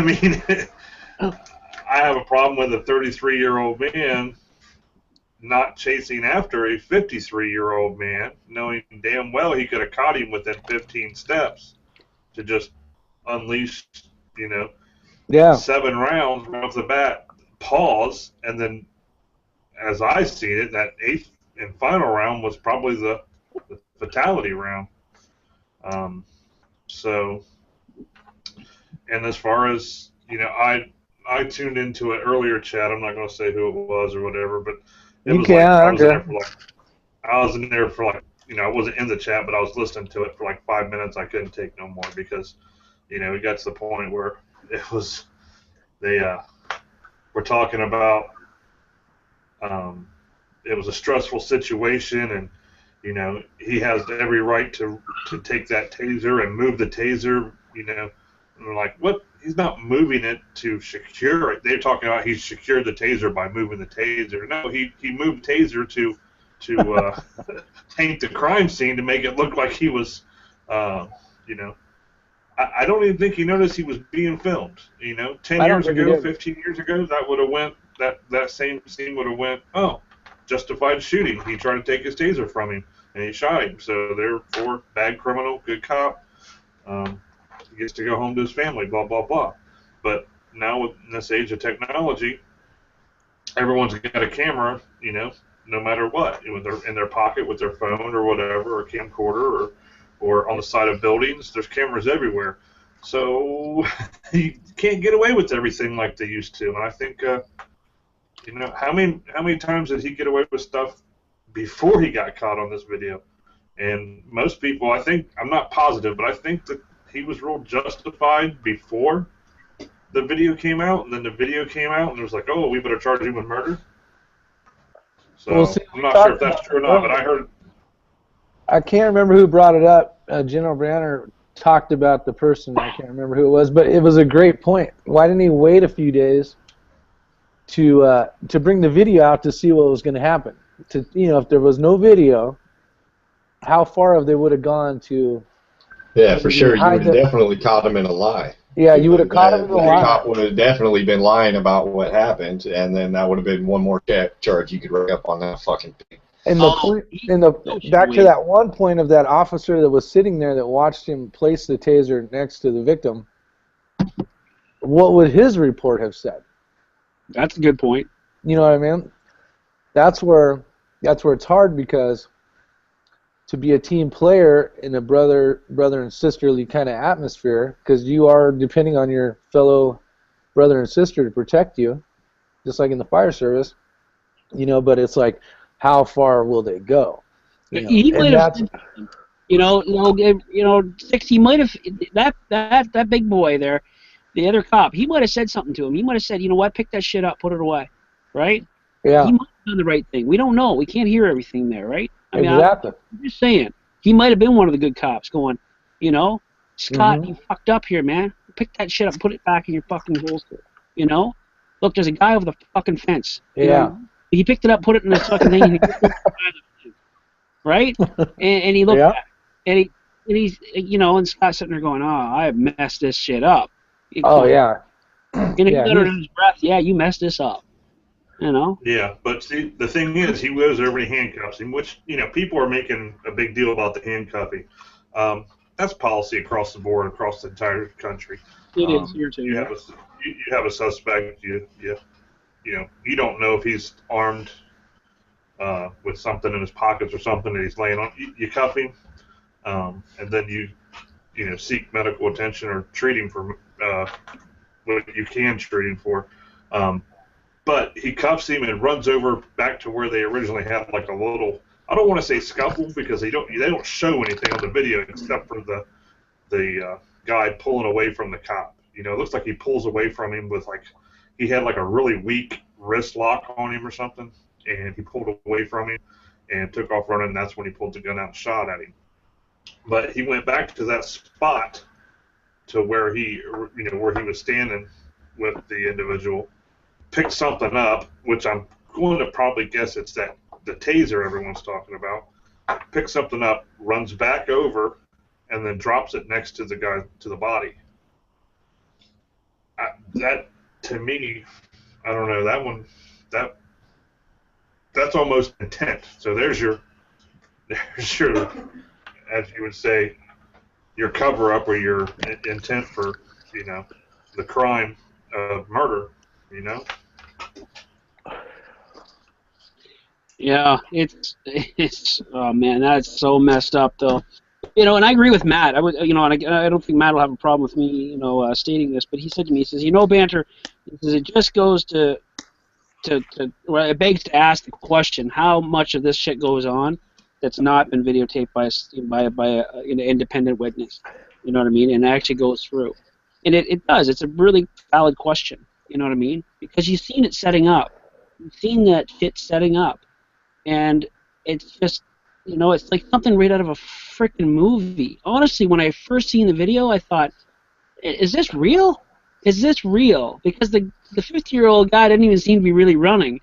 mean, I have a problem with a 33-year-old man not chasing after a 53-year-old man, knowing damn well he could have caught him within 15 steps to just unleash, you know, 7 rounds right off the bat, pause, and then, as I see it, that 8th and final round was probably the fatality round. So, and as far as, you know, I tuned into an earlier chat. I'm not going to say who it was or whatever, but it was like I was in there for like, you know, I wasn't in the chat, but I was listening to it for like 5 minutes. I couldn't take no more because, you know, we got to the point where it was they were talking about it was a stressful situation, and, you know, he has every right to take that taser and move the taser, you know, and we're like, what? He's not moving it to secure it. They're talking about he secured the taser by moving the taser. No, he moved the taser to taint the crime scene to make it look like he was, you know, I don't even think he noticed he was being filmed. You know, 10 years ago, 15 years ago, that would have went, that same scene would have went, oh, justified shooting. He tried to take his taser from him, and he shot him. So therefore, bad criminal, good cop, he gets to go home to his family, blah, blah, blah. But now in this age of technology, everyone's got a camera, you know, no matter what, in their pocket with their phone or whatever, or camcorder, or on the side of buildings. There's cameras everywhere. So you can't get away with everything like they used to. And I think, you know, how many times did he get away with stuff before he got caught on this video? And most people, I think, I'm not positive, but I think that he was real justified before the video came out, and then the video came out, and it was like, oh, we better charge him with murder. So well, see, I'm not sure if that's true or not, but I heard. I can't remember who brought it up. General Branner talked about the person. I can't remember who it was, but it was a great point. Why didn't he wait a few days to bring the video out to see what was going to happen? To, you know, if there was no video, how far they would have gone to? Yeah, for sure. You would have definitely caught him in a lie. Yeah, you would have caught him in a lie. The cop would have definitely been lying about what happened, and then that would have been one more charge you could rack up on that fucking thing. And the point, back to that one point of that officer that was sitting there that watched him place the taser next to the victim, what would his report have said? That's a good point. You know what I mean? That's where it's hard, because to be a team player in a brother and sisterly kind of atmosphere, because you are depending on your fellow brother and sister to protect you, just like in the fire service, you know. But it's like, how far will they go? You know? He might have, you know, 60 might have, that big boy there, the other cop, he might have said something to him. He might have said, you know what, pick that shit up, put it away, right? Yeah. He might have done the right thing. We don't know. We can't hear everything there, right? I mean, Exactly. I'm just saying. He might have been one of the good cops going, you know, Scott, you fucked up here, man. Pick that shit up, put it back in your fucking holster. You know? Look, there's a guy over the fucking fence. You know? He picked it up, put it in his fucking thing, and he right? And he looked at it. And he's, you know, and Scott's sitting there going, oh, I messed this shit up. And he let under his breath, yeah, you messed this up. You know? Yeah, but see, the thing is, he goes over and handcuffs him, which, you know, people are making a big deal about the handcuffing. That's policy across the board, across the entire country. It is here too. You have a suspect. You know, you don't know if he's armed with something in his pockets or something that he's laying on. You cuff him, and then you know, seek medical attention or treat him for what you can treat him for. But he cuffs him and runs over back to where they originally had like a little, I don't want to say scuffle because they don't show anything on the video except for the guy pulling away from the cop. You know, it looks like he pulls away from him with like, he had like a really weak wrist lock on him or something, and he pulled away from him and took off running, and that's when he pulled the gun out and shot at him. But he went back to that spot to where he was standing with the individual, picked something up, which I'm going to probably guess it's the taser everyone's talking about, picks something up, runs back over, and then drops it next to the guy, to the body. That, to me, I don't know, that one, that's almost intent. So there's your, as you would say, your cover-up or your intent for, you know, the crime of murder, you know? Yeah, it's oh man, that's so messed up though. You know, and I agree with Matt. I would, you know, and I don't think Matt will have a problem with me, you know, stating this. But he said to me, he says, you know, Banter, he says it just goes to well, it begs to ask the question: how much of this shit goes on that's not been videotaped by an independent witness? You know what I mean? And it actually goes through, and it does. It's a really valid question. You know what I mean? Because you've seen it setting up. You've seen that shit setting up. And it's just, you know, it's like something right out of a freaking movie. Honestly, when I first seen the video, I thought, is this real? Is this real? Because the 50-year-old guy didn't even seem to be really running.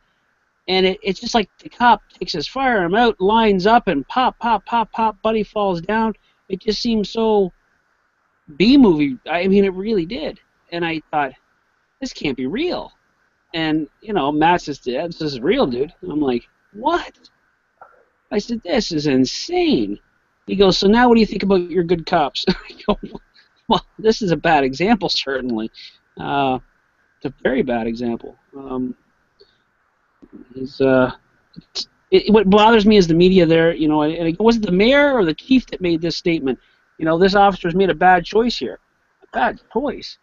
And it's just like the cop takes his firearm out, lines up, and pop, pop, pop, pop, buddy falls down. It just seemed so B-movie. I mean, it really did. And I thought, this can't be real. And, you know, Matt says, this is real, dude. And I'm like, what? I said, this is insane. He goes, so now what do you think about your good cops? I go, well, this is a bad example, certainly. It's a very bad example. What bothers me is the media there, you know, and was it the mayor or the chief that made this statement? You know, this officer's made a bad choice here. A bad choice?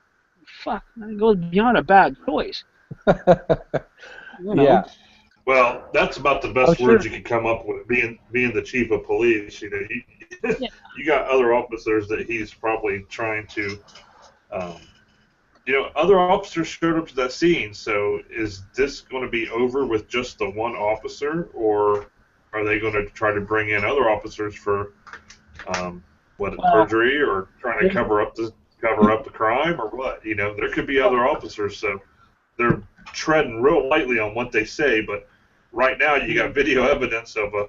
Fuck, it goes beyond a bad choice. You know? Yeah. Well, that's about the best words you could come up with, being the chief of police. You know, you got other officers that he's probably trying to, you know, other officers showed up to that scene. So is this going to be over with just the one officer, or are they going to try to bring in other officers for perjury or trying to cover up the crime or what? You know, there could be other officers, so they're treading real lightly on what they say, but right now you got video evidence of a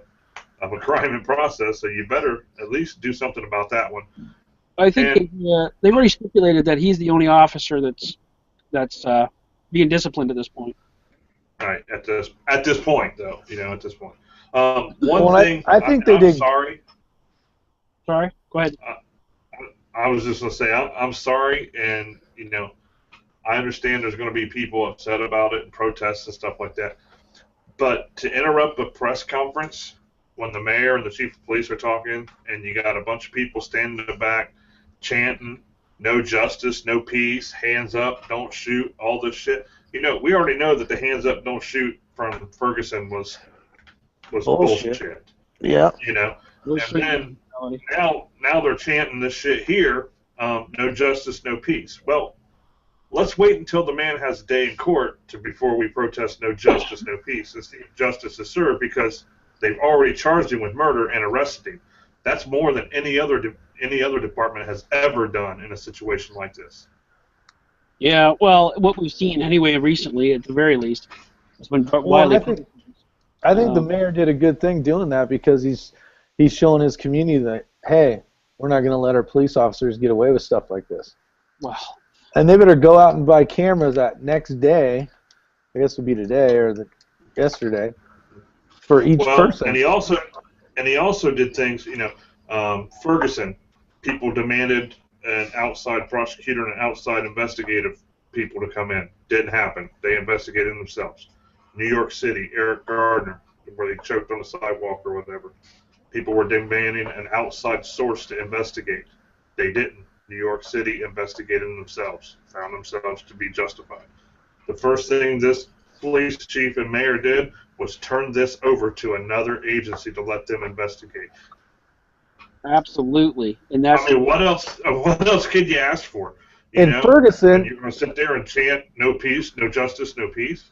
crime in process, so you better at least do something about that one. I think they've already stipulated that he's the only officer that's being disciplined at this point. Right, at this point, though, you know, at this point. One thing, I think they did. Sorry. Sorry, go ahead. I was just gonna say I'm sorry, and you know, I understand there's going to be people upset about it and protests and stuff like that. But to interrupt a press conference when the mayor and the chief of police are talking and you got a bunch of people standing in the back chanting, no justice, no peace, hands up, don't shoot, all this shit. You know, we already know that the hands up, don't shoot from Ferguson was bullshit. Yeah. You know, and then now they're chanting this shit here, no justice, no peace. Well, let's wait until the man has a day in court before we protest no justice, no peace, and see if justice is served, because they've already charged him with murder and arrested him. That's more than any other department has ever done in a situation like this. Yeah, well, what we've seen anyway recently, at the very least, has been Well, widely. I think the mayor did a good thing doing that, because he's showing his community that, hey, we're not going to let our police officers get away with stuff like this. Well, And they better go out and buy cameras that next day, I guess it would be today or yesterday, for each person. And he also did things, Ferguson, people demanded an outside prosecutor and an outside investigative people to come in. Didn't happen. They investigated themselves. New York City, Eric Gardner, where they choked on the sidewalk or whatever. People were demanding an outside source to investigate. They didn't. New York City investigated themselves, found themselves to be justified. The first thing this police chief and mayor did was turn this over to another agency to let them investigate. absolutely, and that's. I mean, what else could you ask for? Ferguson, you're going to sit there and chant "No peace, no justice, no peace."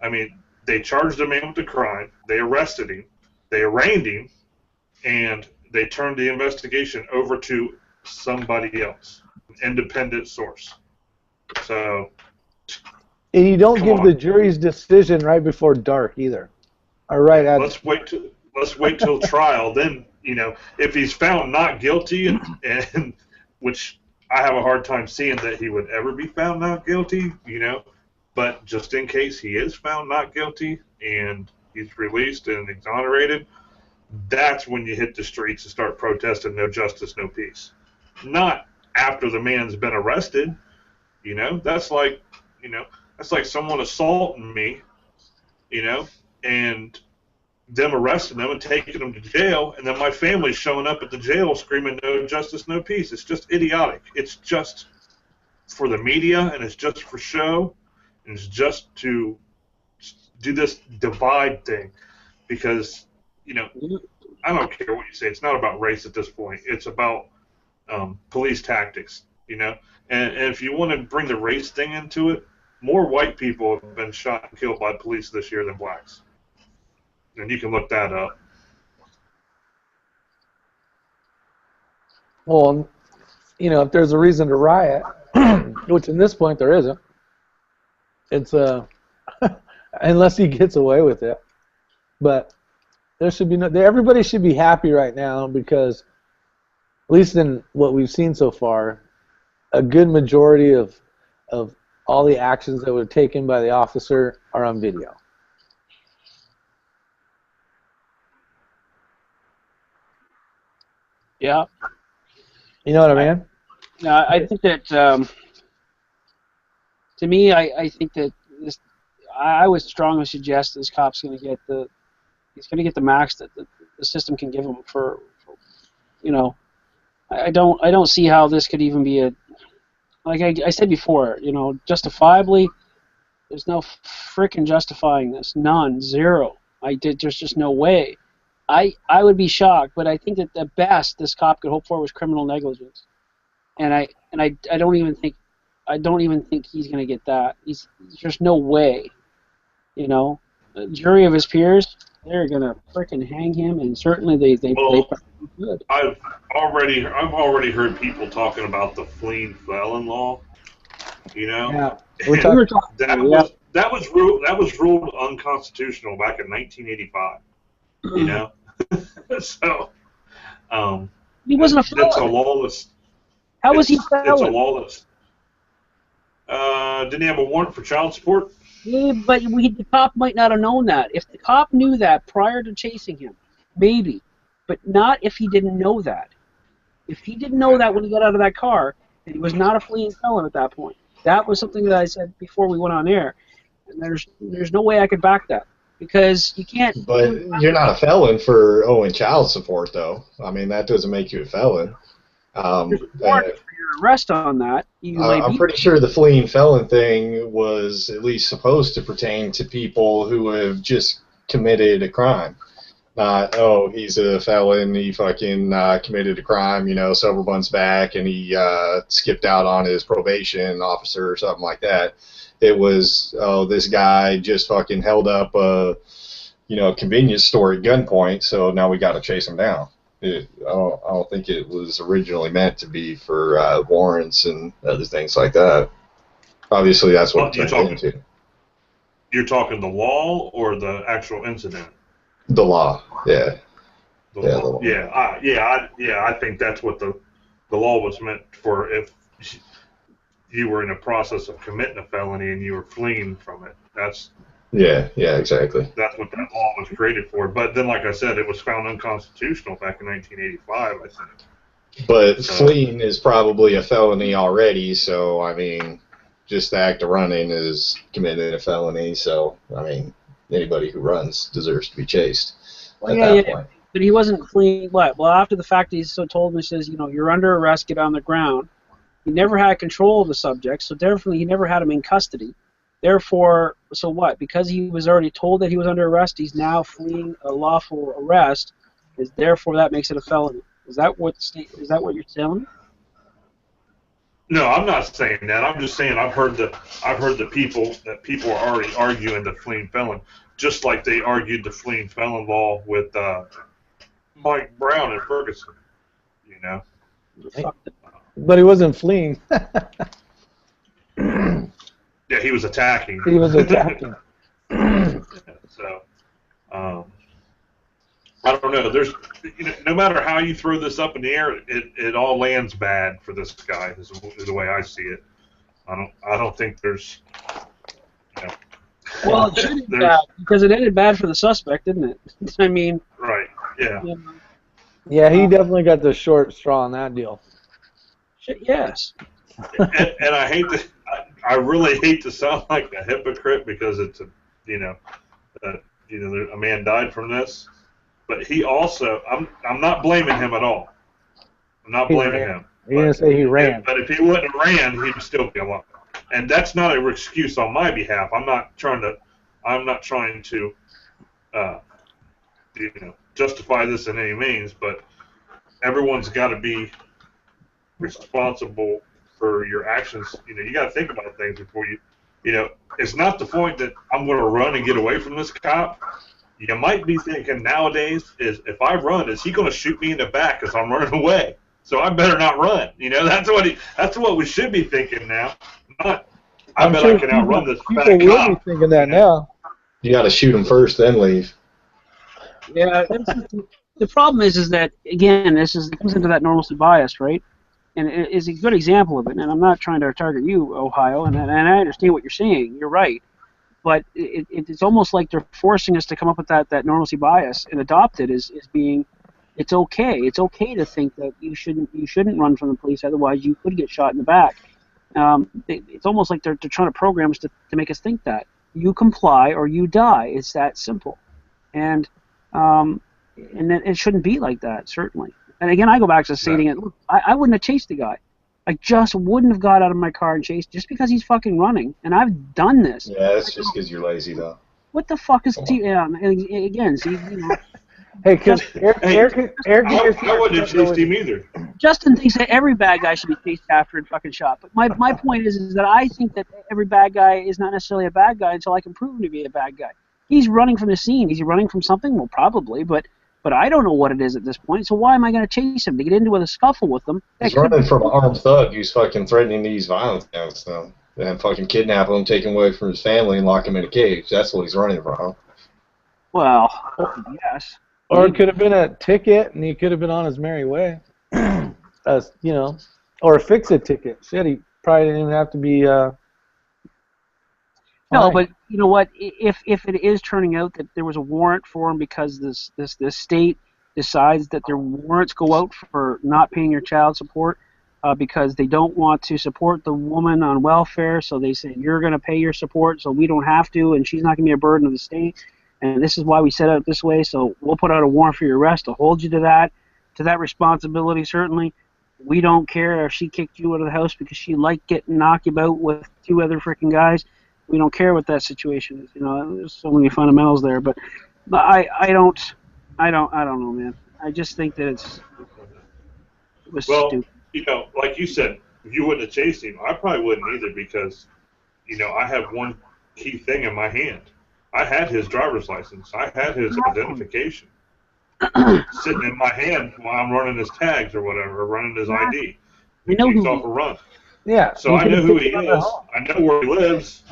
I mean, they charged the man with the crime, they arrested him, they arraigned him, and they turned the investigation over to somebody else, an independent source. So. and you don't give the jury's decision right before dark either. All right. Let's wait till trial. Then, if he's found not guilty, and which I have a hard time seeing that he would ever be found not guilty, but just in case he is found not guilty and he's released and exonerated, that's when you hit the streets and start protesting no justice, no peace. Not after the man's been arrested. That's like someone assaulting me, and them arresting them and taking them to jail, and then my family's showing up at the jail screaming no justice, no peace. It's just idiotic. It's just for the media, and it's just for show, and it's just to do this divide thing, because, I don't care what you say. It's not about race at this point. It's about police tactics, And if you want to bring the race thing into it, more white people have been shot and killed by police this year than blacks. And you can look that up. Well, if there's a reason to riot, which in this point there isn't, it's unless he gets away with it. But there should be everybody should be happy right now, because at least in what we've seen so far, a good majority of all the actions that were taken by the officer are on video. Yeah. You know what I mean? I think that, to me, I think that this. I would strongly suggest this cop's going to get he's going to get the max that the system can give him for I don't see how this could even be like I said before, justifiably, there's no frickin' justifying this. None. Zero. There's just no way. I would be shocked, but I think that the best this cop could hope for was criminal negligence. And I don't even think he's gonna get that. There's just no way. The jury of his peers, they're gonna frickin' hang him, and certainly they could. I've already heard people talking about the fleeing felon law. Yeah. That was ruled unconstitutional back in 1985. So he wasn't a felon. It's a lawless. How was he a felon? It's a lawless. Didn't he have a warrant for child support? Yeah, but the cop might not have known that. If the cop knew that prior to chasing him, maybe, but not if he didn't know that. If he didn't know that when he got out of that car, and he was not a fleeing felon at that point. That was something that I said before we went on air, and there's no way I could back that, because you can't. But you're not a felon for owing child support, though. I mean, that doesn't make you a felon. There's a warrant for your arrest on that. I'm pretty sure the fleeing felon thing was at least supposed to pertain to people who have just committed a crime. Not, oh, he's a felon, he fucking committed a crime, several months back, and he skipped out on his probation officer or something like that. It was, oh, this guy just fucking held up a, convenience store at gunpoint, so now we got to chase him down. I don't think it was originally meant to be for warrants and other things like that. Obviously, that's what it turned into. You're talking the law or the actual incident? The law, yeah. The law. I think that's what the law was meant for. If you were in the process of committing a felony and you were fleeing from it, yeah, exactly. That's what that law was created for. But then, like I said, it was found unconstitutional back in 1985, I think. But fleeing is probably a felony already, so, I mean, just the act of running is committing a felony, so, I mean, anybody who runs deserves to be chased at that point. But he wasn't fleeing, what? Well, after the fact, he's so told him, he says, you're under arrest, get on the ground. He never had control of the subject, so therefore he never had him in custody. Therefore, so what? Because he was already told that he was under arrest, he's now fleeing a lawful arrest, therefore that makes it a felony. Is that what you're telling me? No, I'm not saying that. I'm just saying I've heard the people are already arguing the fleeing felon, just like they argued the fleeing felon law with Mike Brown in Ferguson. But he wasn't fleeing. Yeah, he was attacking. He was attacking. So, I don't know. There's, no matter how you throw this up in the air, it all lands bad for this guy. Is the way I see it. I don't think there's. Well, it should end bad because it ended bad for the suspect, didn't it? I mean. Right. Yeah. Yeah, he definitely got the short straw on that deal. Yes. And I really hate to sound like a hypocrite because it's a man died from this, but he also I'm not blaming him at all. I'm not blaming him. He didn't say he ran. But if he wouldn't have ran, he'd still be alive. And that's not an excuse on my behalf. I'm not trying to justify this in any means, but everyone's got to be responsible for your actions. You got to think about things before you. It's not the point that I'm going to run and get away from this cop. You might be thinking nowadays is if I run, is he going to shoot me in the back as I'm running away? So I better not run. That's what we should be thinking now. Not I bet I can outrun this fat cop. People will be thinking that now. You got to shoot him first, then leave. Yeah, the problem is that again, it comes into that normalcy bias, right? And it is a good example of it. And I'm not trying to target you, Ohio, and I understand what you're saying. You're right, but it's almost like they're forcing us to come up with that normalcy bias and adopt it as being, it's okay. It's okay to think that you shouldn't run from the police, otherwise you could get shot in the back. It's almost like they're trying to program us to make us think that you comply or you die. It's that simple, and it shouldn't be like that, certainly. And again, I go back to stating it. Look, I wouldn't have chased the guy. I just wouldn't have got out of my car and chased just because he's fucking running. And I've done this. Yeah, that's just because you're lazy, though. What the fuck is and again, see, Hey, because Eric I wouldn't have chased him either. Justin thinks that every bad guy should be chased after and fucking shot. But my point is that I think that every bad guy is not necessarily a bad guy until I can prove him to be a bad guy. He's running from the scene. Is he running from something? Well, probably, but I don't know what it is at this point. So why am I going to chase him to get into a scuffle with him? He's running from an armed thug who's fucking threatening to use violence against them and fucking kidnap him, take him away from his family, and lock him in a cage. That's what he's running from. Well, yes. Or it could have been a ticket, and he could have been on his merry way. Or a fix-it ticket. Shit, he probably didn't even have to be. No, but you know what? If it is turning out that there was a warrant for him because this state decides that their warrants go out for not paying your child support because they don't want to support the woman on welfare, so they say you're going to pay your support, so we don't have to, and she's not going to be a burden of the state. And this is why we set out this way, so we'll put out a warrant for your arrest to hold you to that responsibility, certainly. We don't care if she kicked you out of the house because she liked getting knocked about with two other freaking guys. We don't care what that situation is. There's so many fundamentals there. But I I don't know, man. I just think that it was Well, stupid. you know, like you said, you wouldn't have chased him. I probably wouldn't either because, you know, I have one key thing in my hand. I had his driver's license. I had his identification sitting in my hand while I'm running his tags or whatever, running his ID. We know He's who off a run. Yeah. So I know who he is. I know where he lives.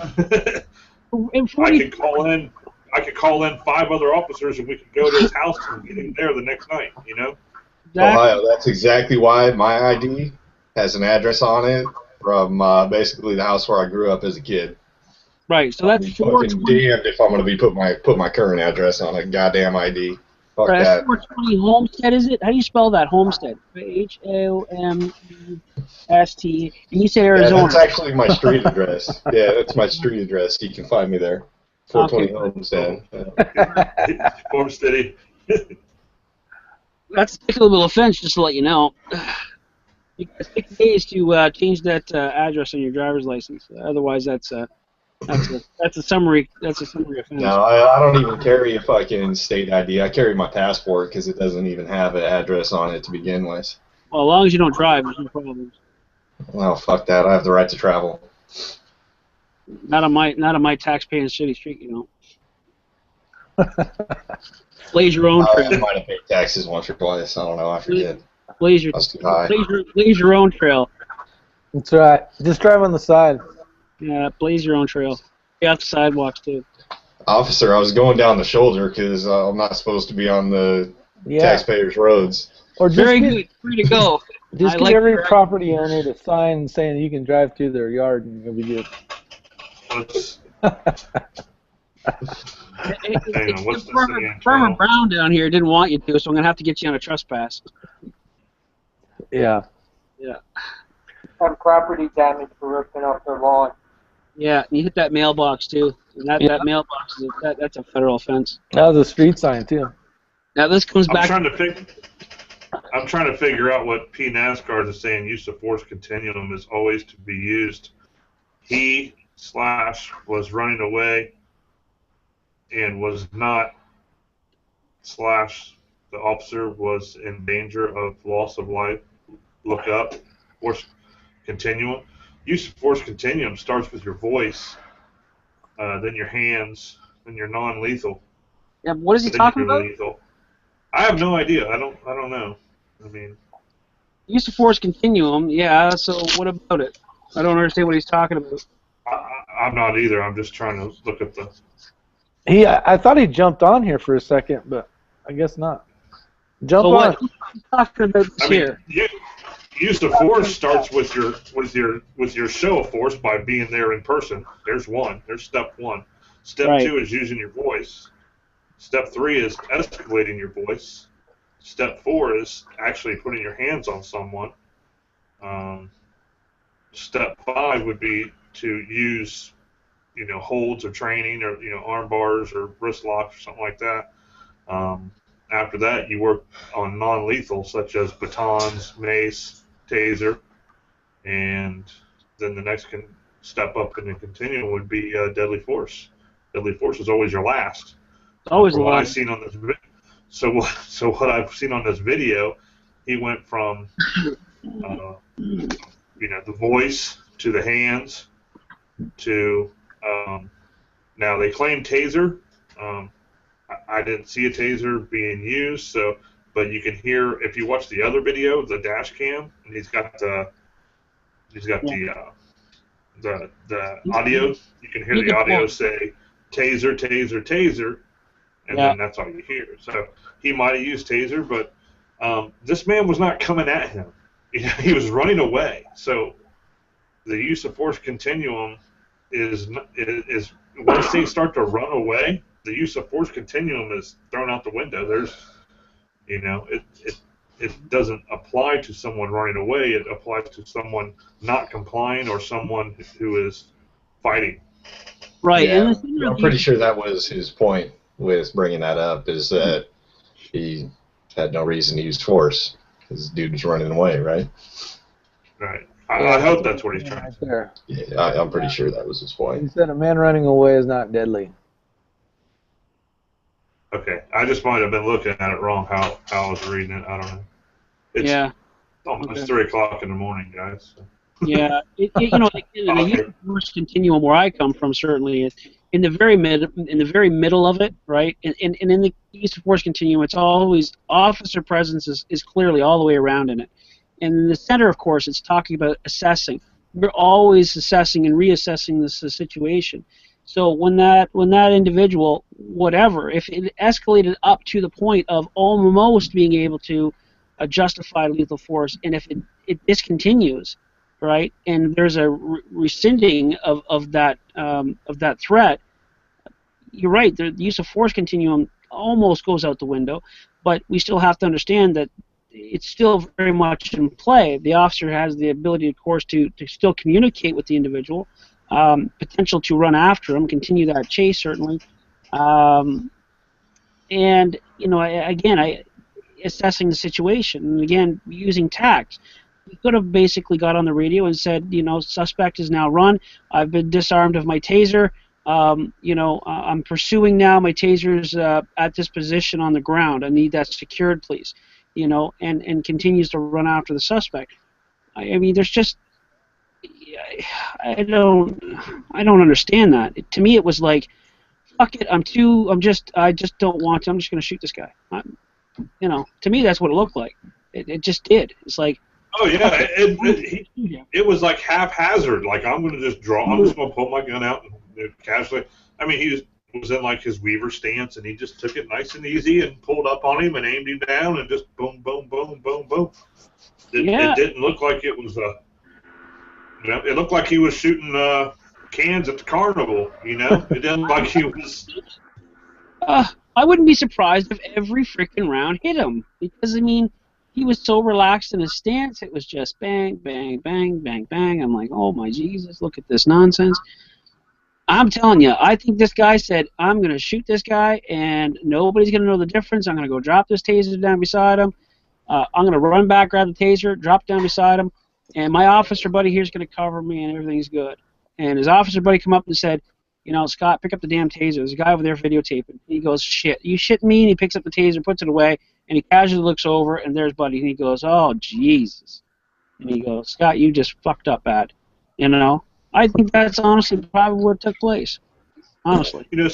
in I 40, could call in. I could call in 5 other officers, and we could go to his house and get him there the next night. You know. Ohio, that's exactly why my ID has an address on it from basically the house where I grew up as a kid. Right. So that's I'm fucking 420. damned if I'm gonna be put my current address on a goddamn ID. Fuck Right, that. 420 Homestead, is it? How do you spell that? Homestead. H-O-M-E-S-T. And you said Yeah, Arizona. that's actually my street address. Yeah, that's my street address. You can find me there. 420 Homestead. Yeah. Homesteady. That's a tickable offense, just to let you know. You got 6 days to change that address on your driver's license. Otherwise, that's a summary. That's a summary offense. No, I don't even carry a fucking state ID. I carry my passport because it doesn't even have an address on it to begin with. Well, as long as you don't drive, there's no problems. Well, fuck that. I have the right to travel. Not on my tax-paying city street, you know. Blaze your own I trail. might have paid taxes once or twice. I don't know. I forget. Blaze your, That's too high. blaze your own trail. That's right. Just drive on the side. Yeah, blaze your own trail. Get off the sidewalks too. Officer, I was going down the shoulder because I'm not supposed to be on the taxpayers' roads. Or just Very get, good. Free to go. Just I get like every that. property owner to sign saying you can drive through their yard and you'll be good. Hang on, what's the city Farmer internal? Brown down here didn't want you to, so I'm gonna have to get you on a trespass. Yeah. Yeah. And property damage for ripping up their lawn. Yeah, and you hit that mailbox too. And that mailbox is that's a federal offense. That was a street sign too. Now this comes I'm back. trying to figure out what P NASCAR is saying. Use of force continuum is always to be used. He / was running away and was not / the officer was in danger of loss of life. Look up force continuum. Use of force continuum starts with your voice, then your hands, then your non-lethal. Yeah, what is he then talking your about? lethal. I have no idea. I don't know. I mean, Use of force continuum. Yeah. So what about it? I don't understand what he's talking about. I'm not either. I'm just trying to look at the. I thought he jumped on here for a second, but I guess not. Jump So on. what he's talking about this I mean, here? use of force starts with your show of force by being there in person. There's one. There's step 1. Step Right. 2 is using your voice. Step 3 is escalating your voice. Step 4 is actually putting your hands on someone. Step 5 would be to use, holds or training or, arm bars or wrist locks or something like that. After that, you work on non-lethal, such as batons, mace, taser, and then the next step up in the continuum would be deadly force. Deadly force is always your last. Always a From what lot. I've seen on this so what I've seen on this video, he went from the voice to the hands to now they claim taser. I didn't see a taser being used, but you can hear if you watch the other video, the dash cam, and he's got the audio. You can hear the audio say taser, taser, taser, and then that's all you hear. So he might have used taser, but this man was not coming at him. He was running away. So the use of force continuum is once they start to run away, the use of force continuum is thrown out the window. There's, it doesn't apply to someone running away. It applies to someone not complying or someone who is fighting. Right. Yeah, And I'm pretty sure that was his point with bringing that up, is that he had no reason to use force because the dude was running away, right? Right. I hope that's what he's trying to say. There. Yeah, I'm pretty sure that was his He point. said a man running away is not deadly. Okay, I just might have been looking at it wrong. How I was reading it, I don't know. Yeah. It's 3 o'clock in the morning, guys. So. Yeah, you know, in the use of force continuum where I come from, certainly, in the very middle of it, right? And in the use of force continuum, it's always officer presence is clearly all the way around in it. And in the center, of course, it's talking about assessing. We're always assessing and reassessing this situation. So when that individual, whatever, if it escalated up to the point of almost being able to justify lethal force, and if it discontinues, right, and there's a rescinding of that threat, you're right. The use of force continuum almost goes out the window, but we still have to understand that it's still very much in play. The officer has the ability, of course, to still communicate with the individual, potential to run after him, continue that chase, certainly, and you know, assessing the situation, and again, using tact. He could have basically got on the radio and said, you know, suspect is now run. I've been disarmed of my taser. You know, I'm pursuing now. My taser's at this position on the ground. I need that secured, please. You know, and continues to run after the suspect. I mean, there's just, I don't understand that. To me, it was like, fuck it. I just don't want to. I'm just going to shoot this guy. You know, to me, that's what it looked like. It just did. It's like. Oh yeah, it was like haphazard. Like I'm going to just draw. I'm just going to pull my gun out and casually. I mean, he was in like his Weaver stance, and he just took it nice and easy and pulled up on him and aimed him down and just boom, boom, boom, boom, boom. It didn't look like it was it looked like he was shooting cans at the carnival. You know, it didn't look like he was. I wouldn't be surprised if every freaking round hit him, because I mean, he was so relaxed in his stance. It was just bang, bang, bang, bang, bang. I'm like, oh my Jesus, look at this nonsense. I'm telling you, I think this guy said, I'm going to shoot this guy, and nobody's going to know the difference. I'm going to go drop this taser down beside him. I'm going to run back, grab the taser, drop down beside him, and my officer buddy here is going to cover me, and everything's good. And his officer buddy come up and said, you know, Scott, pick up the damn taser. There's a guy over there videotaping. He goes, shit, you shitting me? And he picks up the taser, puts it away, and he casually looks over, and there's Buddy, and he goes, oh, Jesus. And he goes, Scott, you just fucked up bad. You know? I think that's honestly probably what took place. Honestly. You know,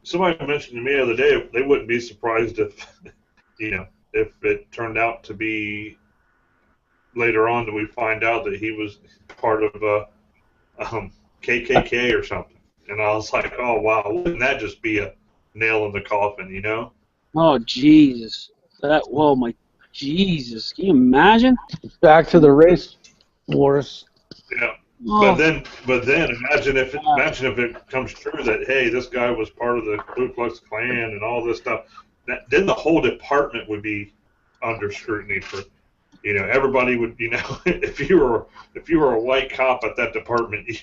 somebody mentioned to me the other day they wouldn't be surprised if, you know, if it turned out to be later on that we find out that he was part of KKK or something. And I was like, oh, wow, wouldn't that just be a nail in the coffin, you know? Oh, Jesus. Whoa, my Jesus. Can you imagine? Back to the race wars. Yeah. Oh. But then imagine if it comes true that, hey, this guy was part of the Ku Klux Klan and all this stuff. Then the whole department would be under scrutiny for, you know, everybody would, you know, if you were a white cop at that department, you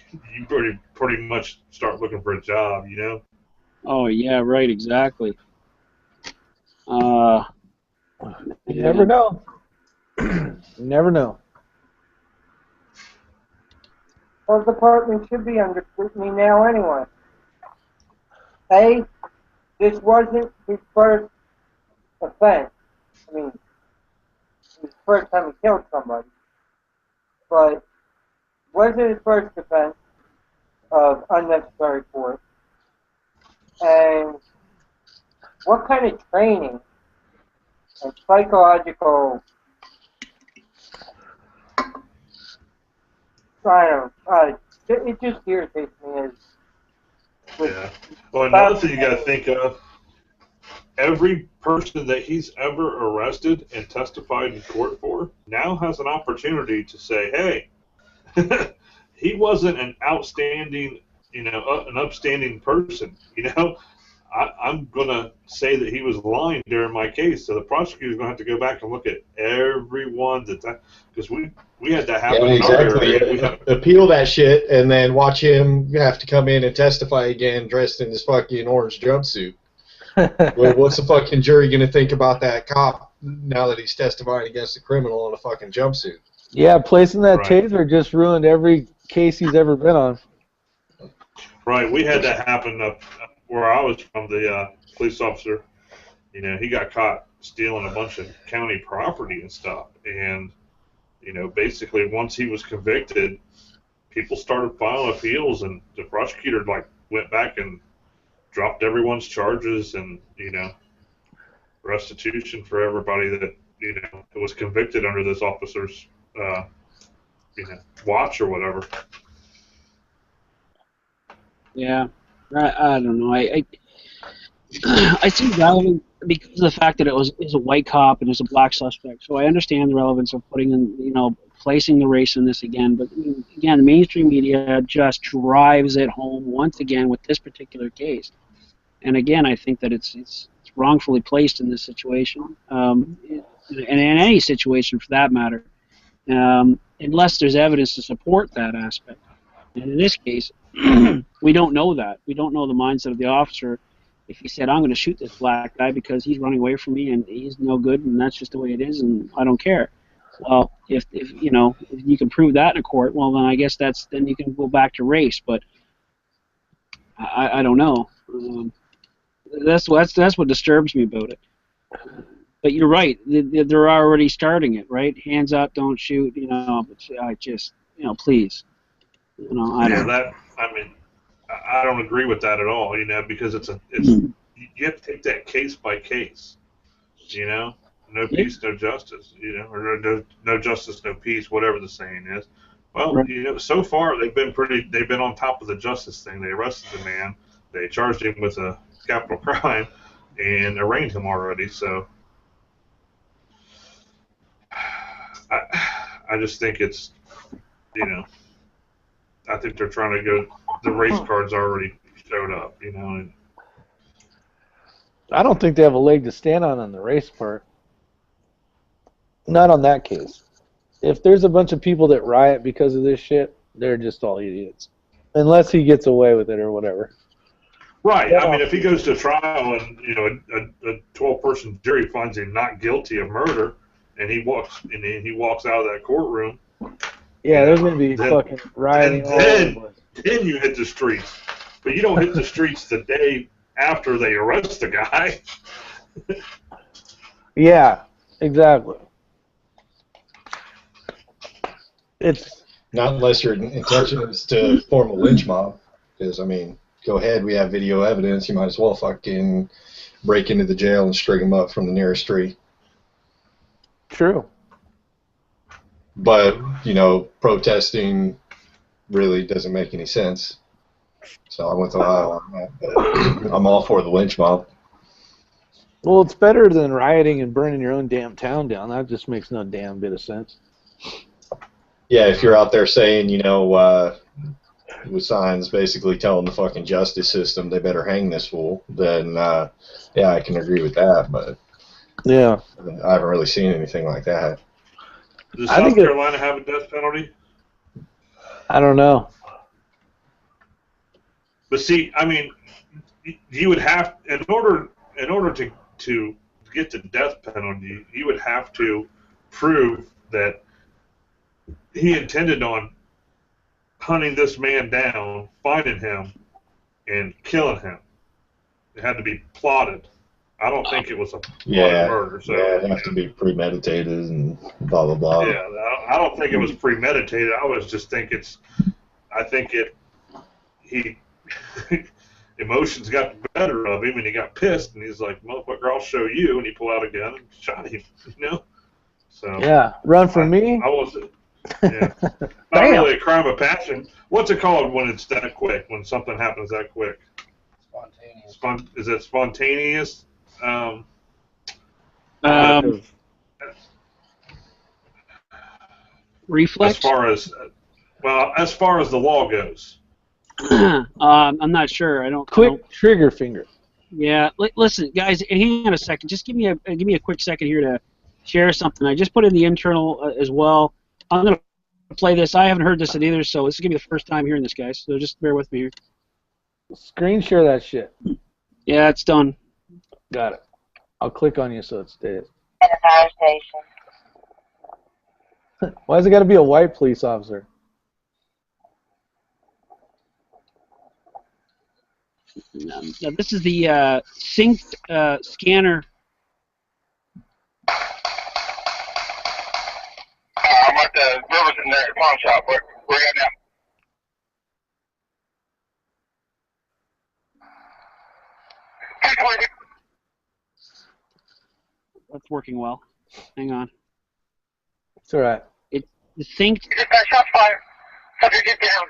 pretty much start looking for a job, you know. Oh yeah, right, exactly. You never know. You never know. Well, the department should be under scrutiny now anyway. This wasn't his first offense. I mean, it was the first time he killed somebody. But it wasn't his first offense of unnecessary force. And what kind of training and psychological, it just irritates me. Yeah. Well, another thing you got to think of, every person that he's ever arrested and testified in court for now has an opportunity to say, hey, he wasn't an outstanding, you know, an upstanding person, you know. I'm going to say that he was lying during my case, so the prosecutor's going to have to go back and look at everyone because we had that happen. Yeah, exactly. Appeal that shit and then watch him have to come in and testify again dressed in his fucking orange jumpsuit. What's the fucking jury going to think about that cop now that he's testifying against a criminal in a fucking jumpsuit? Yeah, placing that taser just ruined every case he's ever been on. Right, we had that happen where I was from, the police officer, you know, he got caught stealing a bunch of county property and stuff. And, you know, basically once he was convicted, people started filing appeals, and the prosecutor, like, went back and dropped everyone's charges and, you know, restitution for everybody that, you know, was convicted under this officer's, you know, watch or whatever. Yeah, I don't know. I see relevant because of the fact that it was a white cop and it was a black suspect. So I understand the relevance of putting in, you know, placing the race in this again. But again, the mainstream media just drives it home once again with this particular case. And again, I think that it's wrongfully placed in this situation, and in any situation for that matter, unless there's evidence to support that aspect. And in this case, we don't know that. We don't know the mindset of the officer. If he said, I'm going to shoot this black guy because he's running away from me and he's no good and that's just the way it is and I don't care. Well, if you know, if you can prove that in a court, well, then I guess then you can go back to race. But I don't know. That's what disturbs me about it. But you're right. They're already starting it, right? Hands up, don't shoot. You know, I just, you know, please. You know, I don't agree with that at all. You know, because you have to take that case by case. You know, no peace, no justice. You know, or no justice, no peace, whatever the saying is. Well, right. You know, so far they've been on top of the justice thing. They arrested the man. They charged him with a capital crime and arraigned him already. So I just think it's, you know, I think they're trying to go. The race cards already showed up, you know. And I don't think they have a leg to stand on the race part. Not on that case. If there's a bunch of people that riot because of this shit, they're just all idiots. Unless he gets away with it or whatever. Right. I mean, if he goes to trial and, you know, a 12-person jury finds him not guilty of murder, and he walks out of that courtroom. Yeah, there's gonna be fucking rioting all over. Then you hit the streets, but you don't hit the streets the day after they arrest the guy. Yeah, exactly. It's not unless your intention is to form a lynch mob, because I mean, go ahead, we have video evidence. You might as well fucking break into the jail and string them up from the nearest tree. True. But, you know, protesting really doesn't make any sense. So I went to Ohio on that. But I'm all for the lynch mob. Well, it's better than rioting and burning your own damn town down. That just makes no damn bit of sense. Yeah, if you're out there saying, you know, with signs basically telling the fucking justice system they better hang this fool, then, yeah, I can agree with that. But yeah, I haven't really seen anything like that. Does South Carolina have a death penalty? I don't know. But see, I mean, you would have, in order to get the death penalty, you would have to prove that he intended on hunting this man down, finding him, and killing him. It had to be plotted. I don't think it was a plotted murder. So, yeah, it'd have to be premeditated and blah, blah, blah. Yeah, I don't think it was premeditated. I think he emotions got the better of him, and he got pissed, and he's like, motherfucker, I'll show you, and he pulled out a gun and shot him, you know? So yeah, run from me? I wasn't, yeah. Not really a crime of passion. What's it called when it's that quick, when something happens that quick? Spontaneous. Is it spontaneous? Reflex? As far as the law goes. I'm not sure. I don't. Trigger finger. Yeah. Listen, guys, hang on a second. Just give me a quick second here to share something. I just put in the internal as well. I'm gonna play this. I haven't heard this either, so this is gonna be the first time hearing this, guys. So just bear with me here. Screen share that shit. Yeah, it's done. Got it. I'll click on you so it stays. At the fire station. Why's it got to be a white police officer? Now this is the synced scanner. I'm at the Rivers in there, pawn shop. Where are you at now? That's working well. Hang on. It's all right. The synced. Get that shot fired. Have you get down?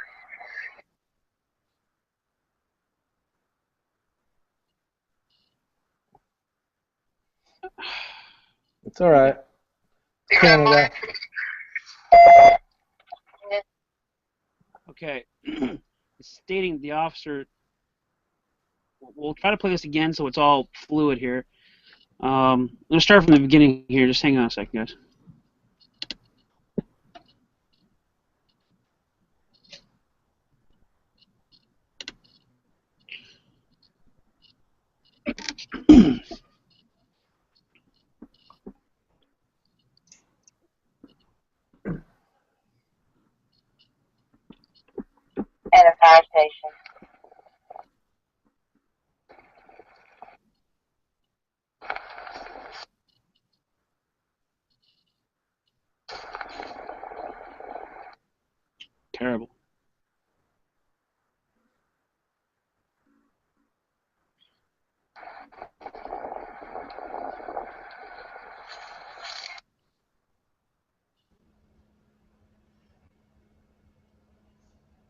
It's all right. You got Canada. Okay. It's stating the officer. We'll try to play this again so it's all fluid here. I'm going to start from the beginning here. Just hang on a second, guys. At a fire station. Terrible.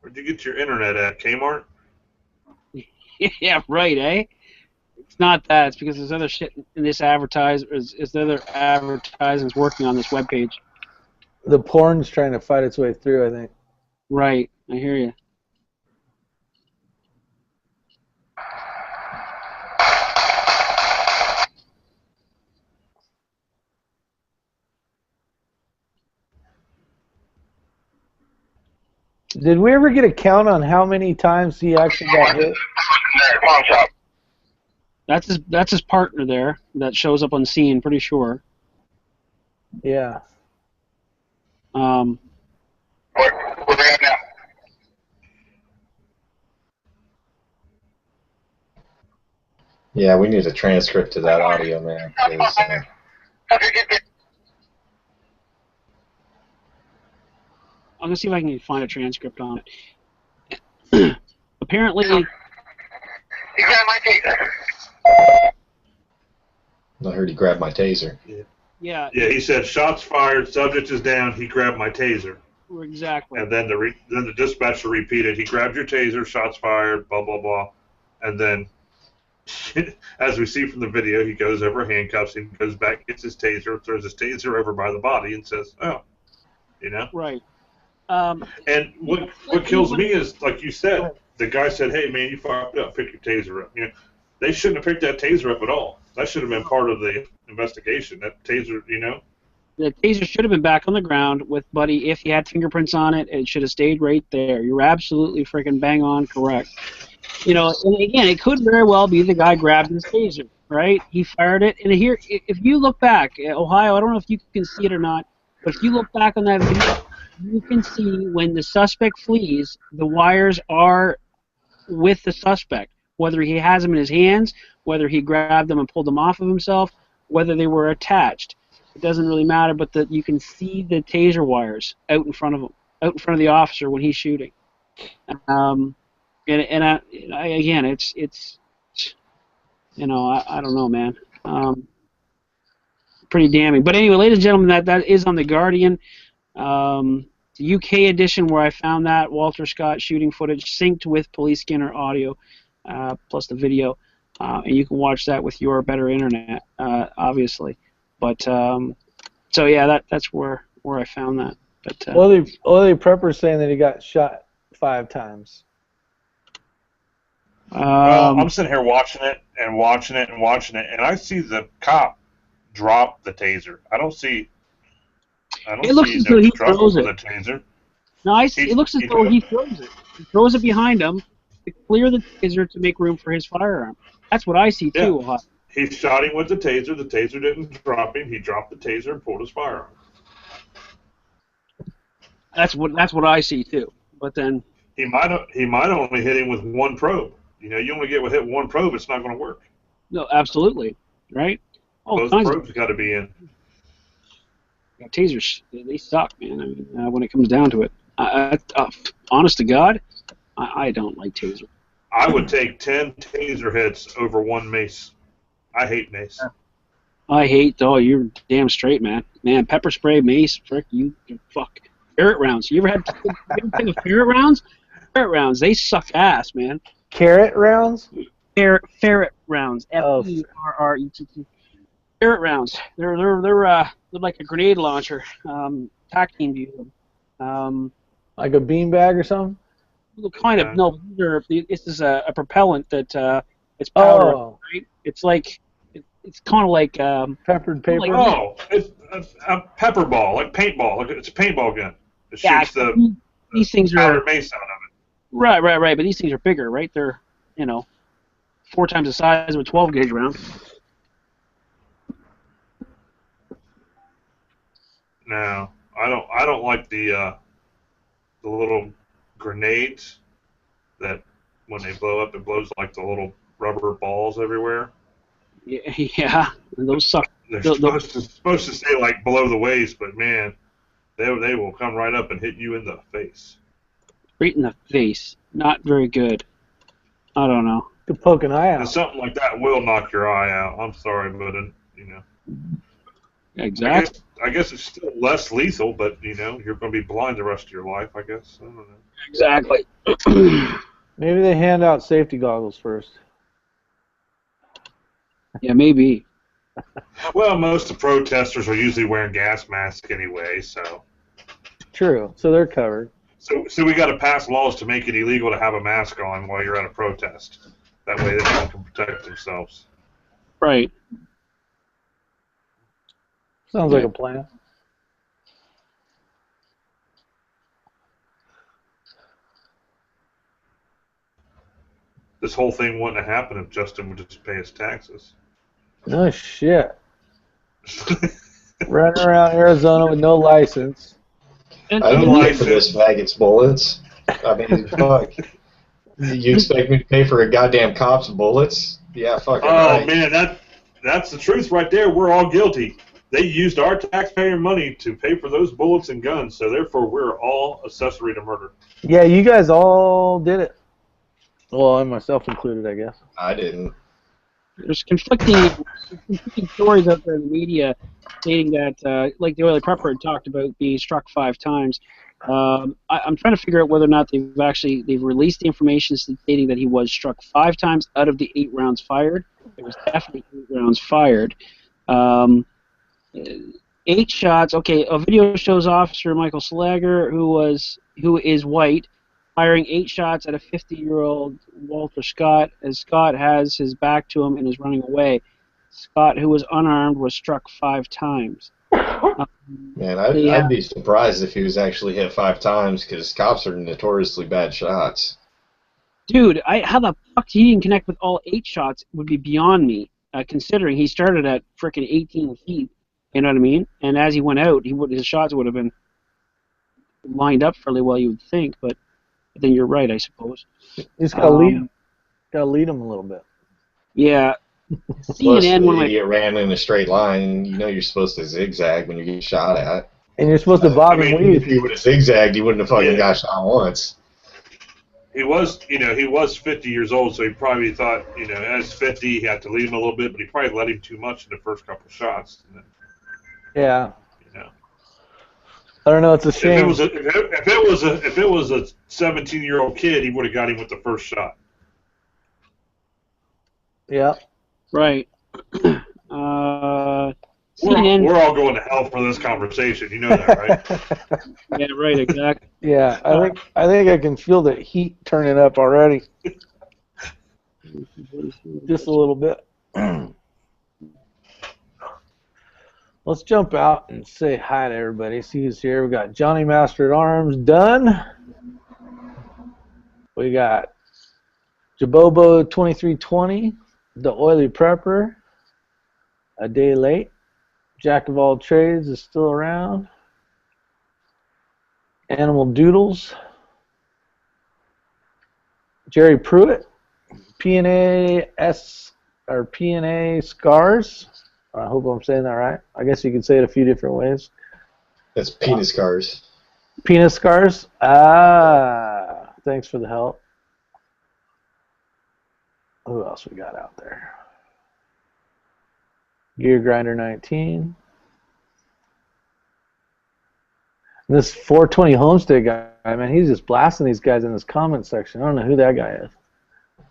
Where'd you get your internet at, Kmart? Yeah, right, eh? It's not that. It's because there's other shit in this is the other advertisements working on this webpage. The porn's trying to fight its way through, I think. Right. I hear you. Did we ever get a count on how many times he actually got hit? Pawn shop. That's his partner there that shows up on scene, pretty sure. Yeah. Where are you at now? Yeah, we need a transcript of that audio, man. 'Cause, Have you get down? I'm gonna see if I can find a transcript on it. Apparently, You got my taser. I heard he grabbed my taser. yeah, Yeah, he said shots fired, subject is down. He grabbed my taser, exactly. and then the dispatcher repeated, he grabbed your taser, shots fired, blah blah blah, and then, as we see from the video, he goes over, handcuffs him, goes back, gets his taser, throws his taser over by the body, and says, "Oh, you know." Right. And what kills me is, like you said, the guy said, "Hey man, you fucked up. Pick your taser up." You know, they shouldn't have picked that taser up at all. That should have been part of the investigation. That taser, you know. The taser should have been back on the ground with Buddy. If he had fingerprints on it, it should have stayed right there. You're absolutely freaking bang on correct. You know, and again, it could very well be the guy grabbed his taser, right? He fired it, and here, if you look back, Ohio, I don't know if you can see it or not, but if you look back on that video, you can see when the suspect flees, the wires are with the suspect, whether he has them in his hands, whether he grabbed them and pulled them off of himself, whether they were attached. It doesn't really matter, but you can see the taser wires out in front of him, out in front of the officer when he's shooting. Again, it's you know, I don't know, man. Pretty damning. But anyway, ladies and gentlemen, that is on The Guardian. The UK edition where I found that Walter Scott shooting footage synced with police scanner audio, plus the video, and you can watch that with your better internet, obviously. But so yeah, that's where I found that. But Oily Prepper's saying that he got shot 5 times. Well, I'm sitting here watching it, and I see the cop drop the taser. I don't see it looks as though he throws it. The taser. No, it looks as though he throws it. He throws it behind him to clear the taser to make room for his firearm. That's what I see too. Yeah. He shot him with the taser. The taser didn't drop him. He dropped the taser and pulled his firearm. That's what I see too. But then he might only hit him with one probe. You know, you only get hit with one probe, it's not going to work. No, absolutely, right? All Both kinds probes got to be in. of tasers. They suck, man. I mean, when it comes down to it, honest to God, I don't like taser. I would take 10 taser hits over one mace. I hate mace. I hate. Oh, you're damn straight, man. Man, pepper spray, mace, frick, you fuck. Ferret rounds. You ever had anything with ferret rounds? Ferret rounds, they suck ass, man. Carrot rounds? Ferret rounds. Ferret. Ferret rounds. They're like a grenade launcher. TAC team view. Like a beanbag or something? Kind of. No, this is a propellant that it's powder, Oh. right? It's like it's kind of like Peppered paper? like- Oh, it's a pepper ball, like paintball. Like it's a paintball gun. It shoots these things powder are mace out of it. right. But these things are bigger, right? They're 4 times the size of a 12 gauge round. No, I don't like the little grenades that when they blow up, it blows like the little rubber balls everywhere. Yeah, and those suck. They're The- supposed to stay like below the waist, but man, they will come right up and hit you in the face. Right in the face. Not very good. I don't know. Could poke an eye And out. something like that will knock your eye out. I'm sorry, but Exactly. I guess it's still less lethal, but you're going to be blind the rest of your life. I guess I don't know. Exactly. Maybe they hand out safety goggles first. Yeah, maybe. Well, most of the protesters are usually wearing gas masks anyway, so True. So they're covered. so we got to pass laws to make it illegal to have a mask on while you're at a protest. That way, they can protect themselves. Right. Sounds like a plan. This whole thing wouldn't have happened if Justin would just pay his taxes. No shit. Running around Arizona with no license. And, I don't didn't like pay for it. this faggots bullets. I mean, fuck. You expect me to pay for a goddamn cop's bullets? Yeah, fucking Oh right. man, that's the truth right there. We're all guilty. They used our taxpayer money to pay for those bullets and guns, so therefore we're all accessory to murder. Yeah, you guys all did it. Well, and myself included, I guess. I didn't. there's conflicting stories out there in the media stating that, like the oily prepper had talked about being struck 5 times. I'm trying to figure out whether or not they've released the information stating that he was struck 5 times out of the 8 rounds fired. There was definitely 8 rounds fired. 8 shots. Okay, a video shows Officer Michael Slager, who is white, firing 8 shots at a 50-year-old Walter Scott, as Scott has his back to him and is running away. Scott, who was unarmed, was struck 5 times. Man, I'd be surprised if he was actually hit 5 times, because cops are notoriously bad shots. Dude, how the fuck he didn't connect with all 8 shots would be beyond me, considering he started at frickin' 18 feet. You know what I mean? And as he went out, his shots would have been lined up fairly well, you would think. But then you're right, I suppose. You just gotta lead him. Gotta lead him a little bit. Yeah. Plus, CNN, the idiot ran in a straight line. You know you're supposed to zigzag when you get shot at. And you're supposed to bob and If weave. he would have zigzagged, he wouldn't have fucking got shot once. He was 50 years old, so he probably thought, as 50, he had to lead him a little bit, but he probably let him too much in the first couple of shots. And then, Yeah. you know. I don't know. It's a If shame. it was a 17-year-old kid, he would have got him with the first shot. Yeah. Right. We're CNN. all going to hell for this conversation. You know that, right? Yeah, right, exactly. Yeah. I think I can feel the heat turning up already. Just a little bit. Let's jump out and say hi to everybody. See who's here. We got Johnny Master at Arms done. We got Jabobo 2320, the Oily Prepper, a day late. Jack of all trades is still around. Animal Doodles. Jerry Pruitt, PNA or PNA Scars. I hope I'm saying that right. I guess you could say it a few different ways. That's penis scars. Penis Scars. Ah, thanks for the help. Who else we got out there? Gear Grinder 19. And this 420 Homestead guy, man, he's just blasting these guys in this comment section. I don't know who that guy is.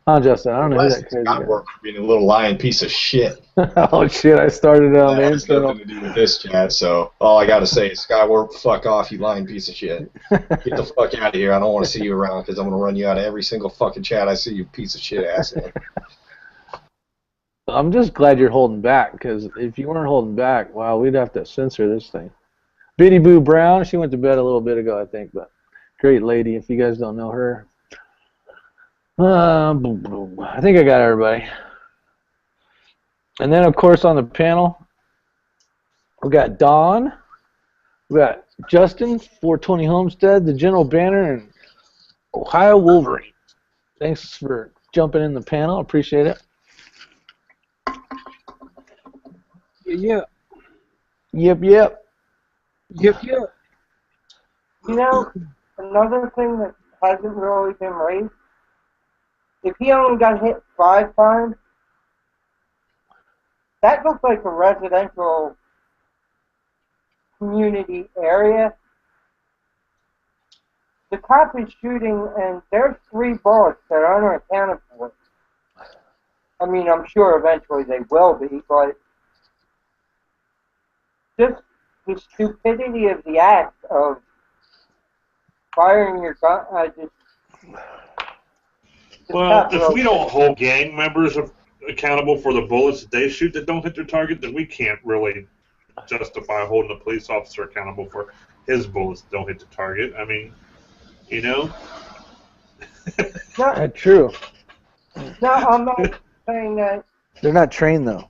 Oh, Justin, I don't know who that crazy guy is. For being a little lying piece of shit. Oh, shit, I started it on the That has nothing to do with this chat, so all I got to say is, Skywarp, fuck off, you lying piece of shit. Get the fuck out of here. I don't want to see you around because I'm going to run you out of every single fucking chat I see, you piece of shit asshole. I'm just glad you're holding back, because if you weren't holding back, wow, we'd have to censor this thing. Biddy Boo Brown, she went to bed a little bit ago, I think, but great lady, if you guys don't know her. I think I got everybody. And then, of course, on the panel, we got Don, we got Justin, 420 Homestead, the General Banner, and Ohio Wolverine. Thanks for jumping in the panel. Appreciate it. Yeah. Yep, yep. Yep, yep. You know, another thing that hasn't really been raised, if he only got hit 5 times, that looks like a residential community area. The cop is shooting, and there's 3 bullets that aren't accounted for. I mean, I'm sure eventually they will be, but just the stupidity of the act of firing your gun, Well, if we don't hold gang members accountable for the bullets that they shoot that don't hit their target, then we can't really justify holding a police officer accountable for his bullets that don't hit the target. I mean, you know? True. No, I'm not saying that. They're not trained, though.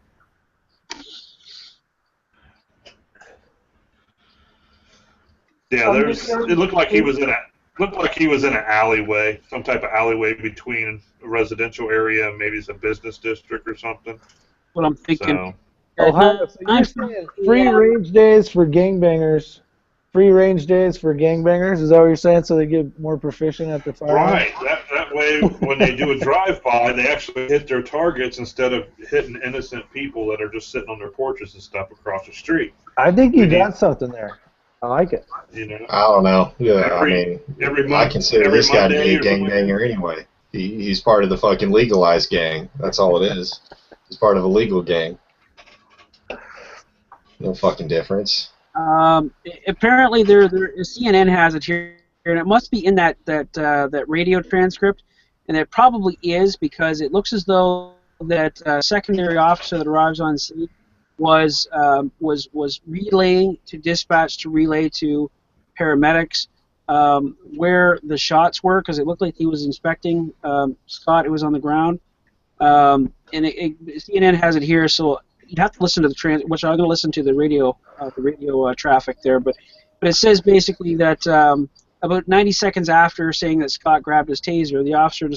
Yeah, it looked like he was in an alleyway, some type of alleyway between a residential area and maybe some business district or something. What I'm thinking. So, Ohio, so you're saying free range days for gangbangers. Free range days for gangbangers? Is that what you're saying? So they get more proficient at the fire? Right. That way, when they do a drive-by, they actually hit their targets instead of hitting innocent people that are just sitting on their porches and stuff across the street. I think you got something there. I like it. You know? I don't know. Yeah, I consider this guy to be a gangbanger anyway. He's part of the fucking legalized gang. That's all it is. He's part of a legal gang. No fucking difference. Apparently, CNN has it here, and it must be in that radio transcript, and it probably is because it looks as though that secondary officer that arrives on scene was relaying to dispatch to relay to paramedics where the shots were, because it looked like he was inspecting Scott who was on the ground, and CNN has it here, so you'd have to listen to the which I'm going to listen to the radio traffic there, but it says basically that about 90 seconds after saying that Scott grabbed his taser, the officer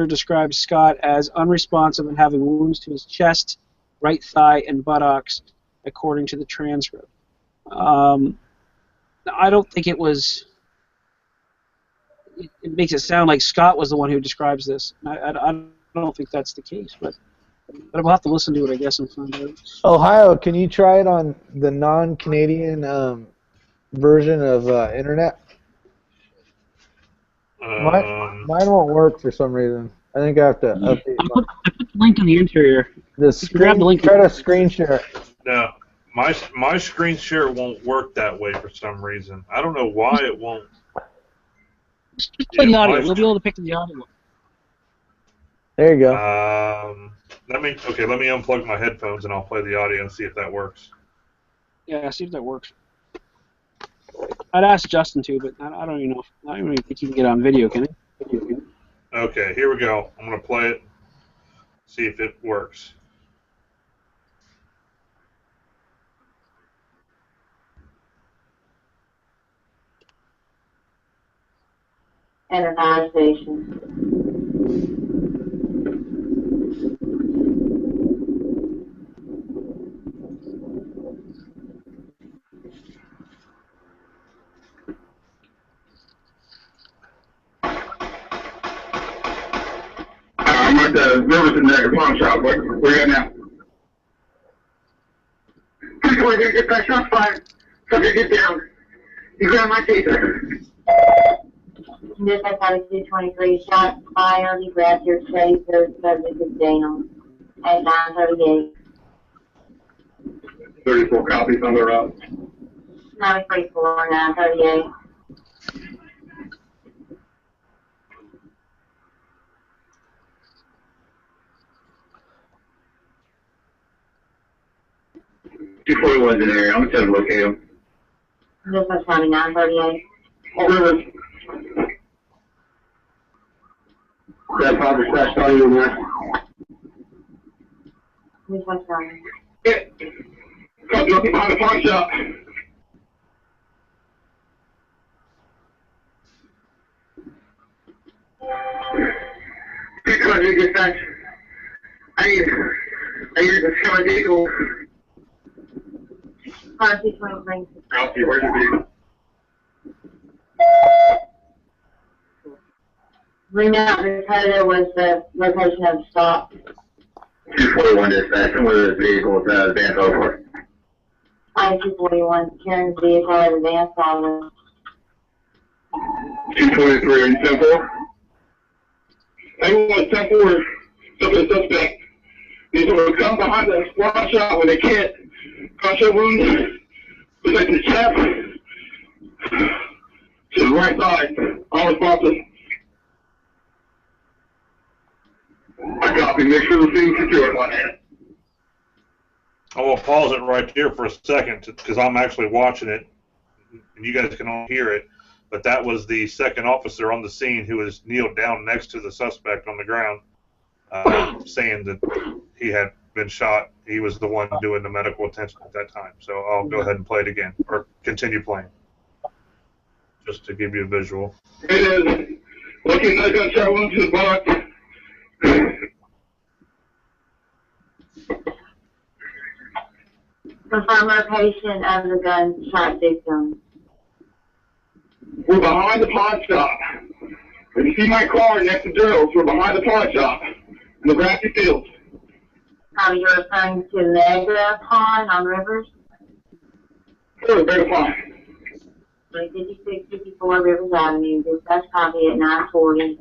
described Scott as unresponsive and having wounds to his chest, right thigh, and buttocks, according to the transcript. I don't think it was. It makes it sound like Scott was the one who describes this. I don't think that's the case, but I'll have to listen to it, I guess, and find out. Ohio, can you try it on the non-Canadian version of internet? Mine won't work for some reason. I think I have to update. I put the link in the interior. Grab the link. Try to screen share it. No, my screen share won't work that way for some reason. I don't know why it won't. Just play the audio. We'll be able to pick the audio. There you go. Let me unplug my headphones and I'll play the audio and see if that works. Yeah, see if that works. I'd ask Justin too, but I don't even know. I don't even think he can get on video, can he? Okay, here we go. I'm gonna play it. See if it works. And a 9 station. I'm at the Riverton there, pawn shop. Where you at now? Come on, get back, shot fire. Somebody get down. You grab my taser. Dispatch out of 223, shot fired. He grabbed your taser, subject is down. At 938. 34 copies on the route. 934, 938. $241's in the area. I'm going to locate him. Dispatch County 938. Oh, Rivers. That probably crashed on you in there. Dispatch County. Yeah. Come looking behind the pawn shop. Come on, you get back. I need to come on, vehicle. 223. Alfie, where's your vehicle? Remount Dakota was the location of the stop. 241 dispatch, and where the vehicle is advanced over. I-241, Karen's vehicle at advanced on 223 and 10-4. Everyone 10-4, something suspect. These will come behind the squad shot when they can't. Gunshot wound, looks like the chest, to the right side, all responsive. I copy, make sure the scene's secure. I will pause it right there for a second because I'm actually watching it, and you guys can all hear it. But that was the second officer on the scene who was kneeled down next to the suspect on the ground, saying that he had been shot. He was the one doing the medical attention at that time. So I'll go ahead and play it again, or continue playing, just to give you a visual. It is looking like a gunshot wound to the butt. confirm location of the gunshot victim. We're behind the pawn shop. If you see my car next to Daryl's, we're behind the pawn shop in the grassy fields. You're referring to Mega Pond on Rivers? Sure, Mega Pond. 5654 Rivers Avenue. Dispatch copy at 940.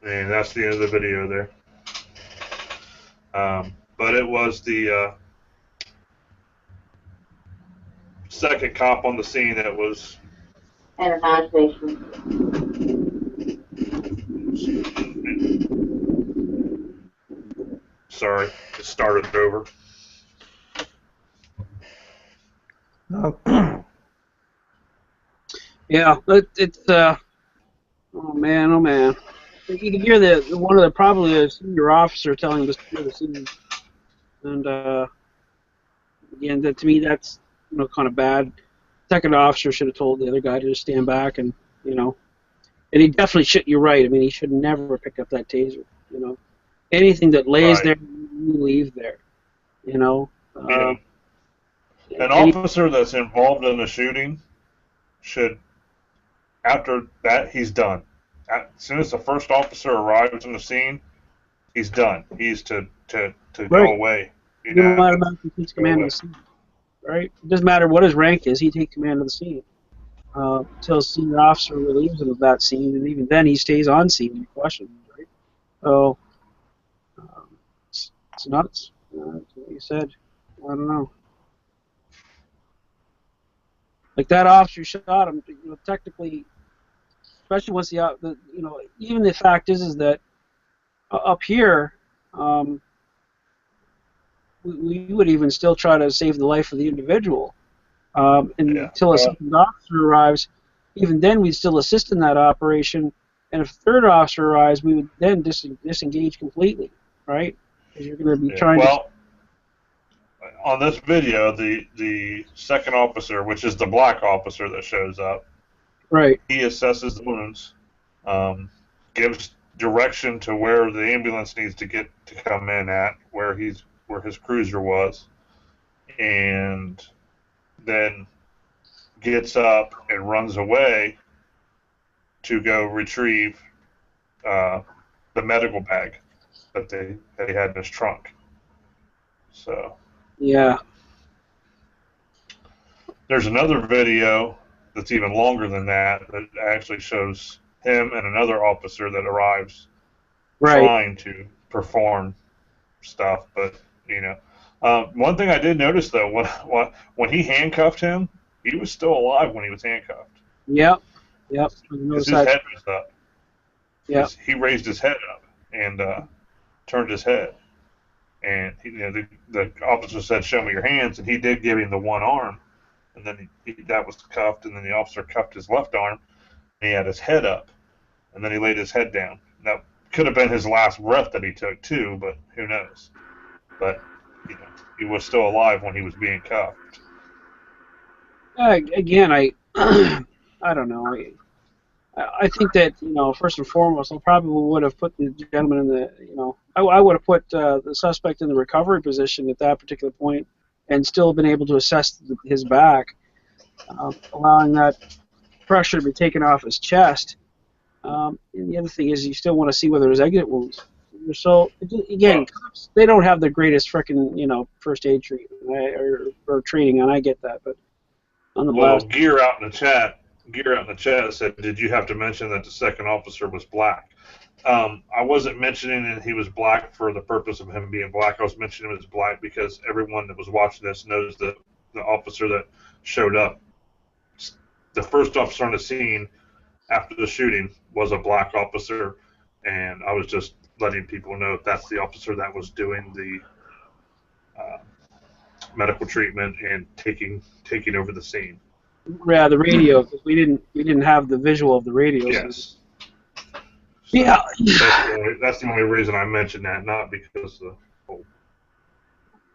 And that's the end of the video there. But it was the second cop on the scene that was... And a fire station. Sorry, it started over. Yeah, it's oh man, oh man. You can hear one of the probably a senior officer telling the scene, and again, that to me that's kind of bad. Second officer should have told the other guy to just stand back, and and he definitely should. You're right. I mean, he should never pick up that taser. Anything that lays Right. there, you leave there. An officer that's involved in a shooting should, after that, he's done. As soon as the first officer arrives on the scene, he's done. He's to Right. go away. No matter if he takes command of the scene, right? It doesn't matter what his rank is. He takes command of the scene until a senior officer relieves him of that scene, and even then he stays on scene and questions, right? So it's nuts. That's what you said. I don't know. Like that officer shot him. Technically, especially once even the fact is that up here, we would even still try to save the life of the individual. Until a second officer arrives, even then we'd still assist in that operation. And if a third officer arrives, we would then disengage completely, right? Because you're going to be trying to... on this video, the second officer, which is the black officer that shows up, Right. he assesses the wounds, gives direction to where the ambulance needs to come in at, where his cruiser was, and then gets up and runs away to go retrieve the medical bag that he had in his trunk. So Yeah. there's another video that's even longer than that actually shows him and another officer that arrives Right. trying to perform stuff. But, one thing I did notice, though, when he handcuffed him, he was still alive when he was handcuffed. Yep. Yep. Because his head was up. Yeah. He raised his head up and turned his head. And the officer said, "Show me your hands," and he did give him the one arm. And then that was cuffed, and then the officer cuffed his left arm, and he had his head up, and then he laid his head down. That could have been his last breath that he took too, but who knows? But he was still alive when he was being cuffed. Again, I don't know. I think that first and foremost, I probably would have put the gentleman in the I would have put the suspect in the recovery position at that particular point, and still been able to assess his back, allowing that pressure to be taken off his chest. And the other thing is, you still want to see whether there's exit wounds. So again, cops, they don't have the greatest frickin' first aid treatment or training, and I get that, but nonetheless. Well, Gear out in the chat said, "Did you have to mention that the second officer was black?" I wasn't mentioning that he was black for the purpose of him being black. I was mentioning him as black because everyone that was watching this knows that the officer that showed up, the first officer on the scene after the shooting, was a black officer, and I was just letting people know that's the officer that was doing the medical treatment and taking over the scene. Yeah, the radio, because we didn't have the visual of the radio. Yes. Yeah. That's the only reason I mentioned that, not because the whole.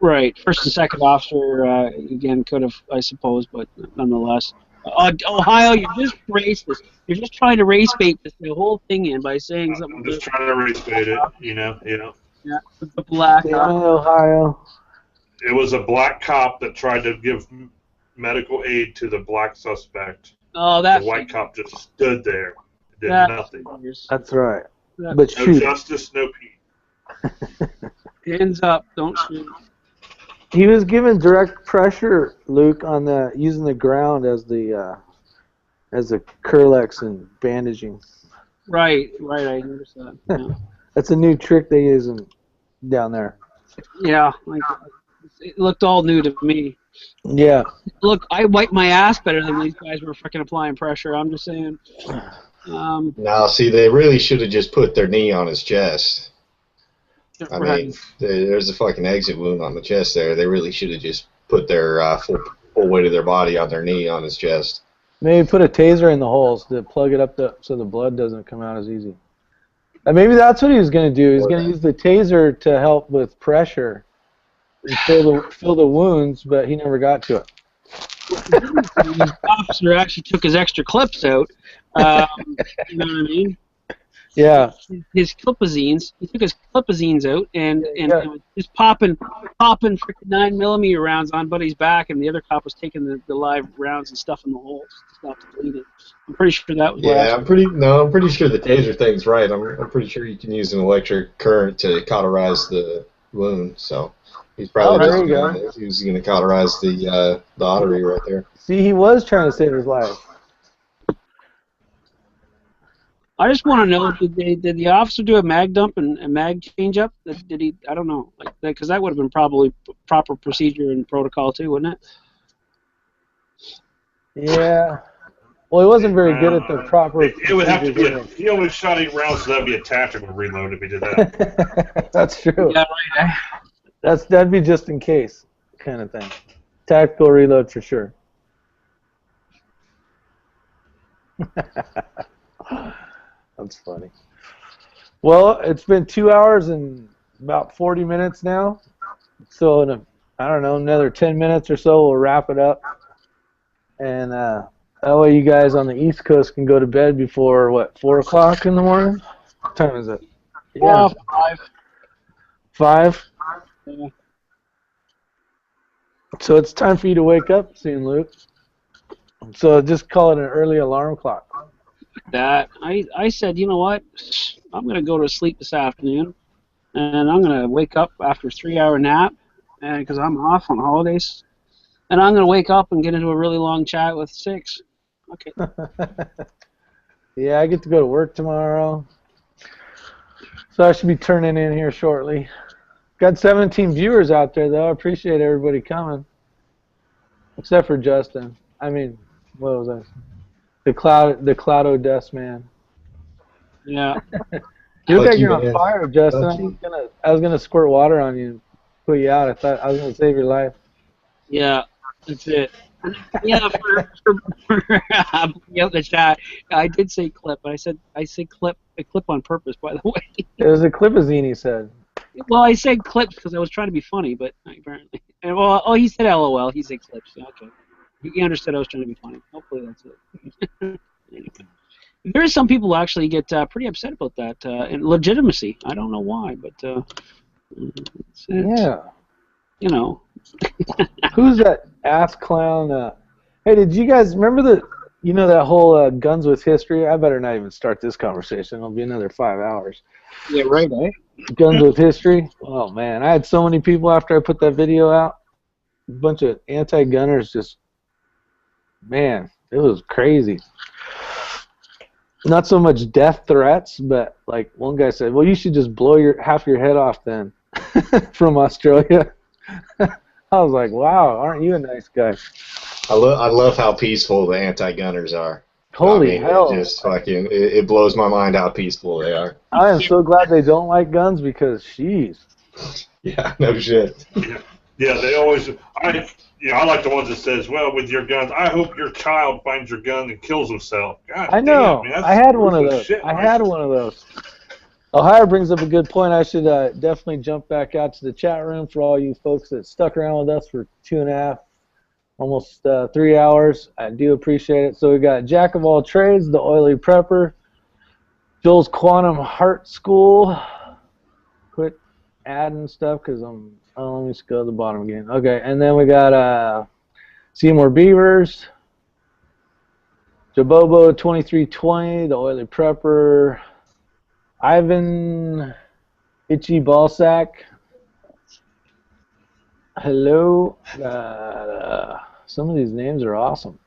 Right. First and second officer, again, could have, I suppose, but nonetheless. Ohio, you're just racist. You're just trying to race bait the whole thing in by saying something. I'm just trying to race bait it, Yeah, with the black. Ohio. It was a black cop that tried to give medical aid to the black suspect. Oh, that's. The white cop just stood there, did nothing. That's right. But No shoot. justice, no peace. Hands up, don't shoot. He was given direct pressure, Luke, on using the ground as the Curlex and bandaging. Right, I noticed that. Yeah. That's a new trick they use down there. Yeah, it looked all new to me. Yeah. Look, I wiped my ass better than these guys were freaking applying pressure. I'm just saying. Now, see, they really should have just put their knee on his chest. I mean, there's a fucking exit wound on the chest there. They really should have just put their full weight of their body on their knee on his chest. Maybe put a taser in the holes to plug it up so the blood doesn't come out as easy. And maybe that's what he was going to do. He was going to use the taser to help with pressure and fill the wounds, but he never got to it. The officer actually took his extra clips out. You know what I mean? Yeah. His clipazines. He took his clipazines out and was just popping freaking 9mm rounds on Buddy's back, and the other cop was taking the live rounds and stuffing the holes to stop the bleeding. I'm pretty sure that was. Yeah, I'm pretty sure the taser thing's right. I'm pretty sure you can use an electric current to cauterize the wound. So he's probably he was going to cauterize the artery right there. See, he was trying to save his life. I just want to know, did the officer do a mag dump and a mag change up? Did he? I don't know, because that would have been probably proper procedure and protocol too, wouldn't it? Yeah. Well, he wasn't very good at the proper. It would have to be. He only shot 8 rounds, so that'd be a tactical reload if he did that. That's true. Yeah, right. That'd be just in case kind of thing. Tactical reload for sure. That's funny. Well, it's been 2 hours and about 40 minutes now. So in I don't know, another 10 minutes or so, we'll wrap it up. And that way you guys on the East Coast can go to bed before, what, 4 o'clock in the morning? What time is it? Yeah. 5. 5? Yeah. So it's time for you to wake up soon, Luke. So just call it an early alarm clock. That I said, you know what? I'm going to go to sleep this afternoon, and I'm going to wake up after a 3-hour nap, and because I'm off on holidays, and I'm going to wake up and get into a really long chat with Six. Okay. Yeah, I get to go to work tomorrow, so I should be turning in here shortly. Got 17 viewers out there, though. I appreciate everybody coming, except for Justin. I mean, what was I? The Cloudo Dust Man. Yeah. You look Fuck like you, you're on man. fire, Justin. Fuck I was gonna squirt water on you and put you out. I thought I was gonna save your life. Yeah, that's it. Yeah, for the chat, I did say clip, but I said clip on purpose, by the way. It was a clipazine, he said. Well, I said clips because I was trying to be funny, but apparently, and well, oh, he said LOL. He said clips. Okay, he understood I was trying to be funny. Hopefully, that's it. Anyway. There are some people who actually get pretty upset about that and legitimacy. I don't know why, but Yeah. You know. Who's that ass clown? Hey, did you guys remember that whole Guns with History? I better not even start this conversation. It'll be another 5 hours. Yeah, right, eh? Guns with History. Oh man, I had so many people after I put that video out. A bunch of anti-gunners just, man, it was crazy. Not so much death threats, but like one guy said, well, you should just blow half your head off then, from Australia. I was like, wow, aren't you a nice guy? I love how peaceful the anti-gunners are. Holy hell. It blows my mind how peaceful they are. I am so glad they don't like guns because, jeez. Yeah, no shit. Yeah, they always. I like the ones that says, "Well, with your guns, I hope your child finds your gun and kills himself." God I know. Damn, man, I had one of those. shit, I had one of those. Ohio brings up a good point. I should definitely jump back out to the chat room for all you folks that stuck around with us for 2.5, almost 3 hours. I do appreciate it. So we got Jack of all trades, the oily prepper, Joel's Quantum Heart School. Quit adding stuff because I'm. Oh, let me just go to the bottom again. Okay, and then we got Seymour Beavers, Jabobo 2320, the oily prepper, Ivan Itchy Ballsack. Hello. Some of these names are awesome.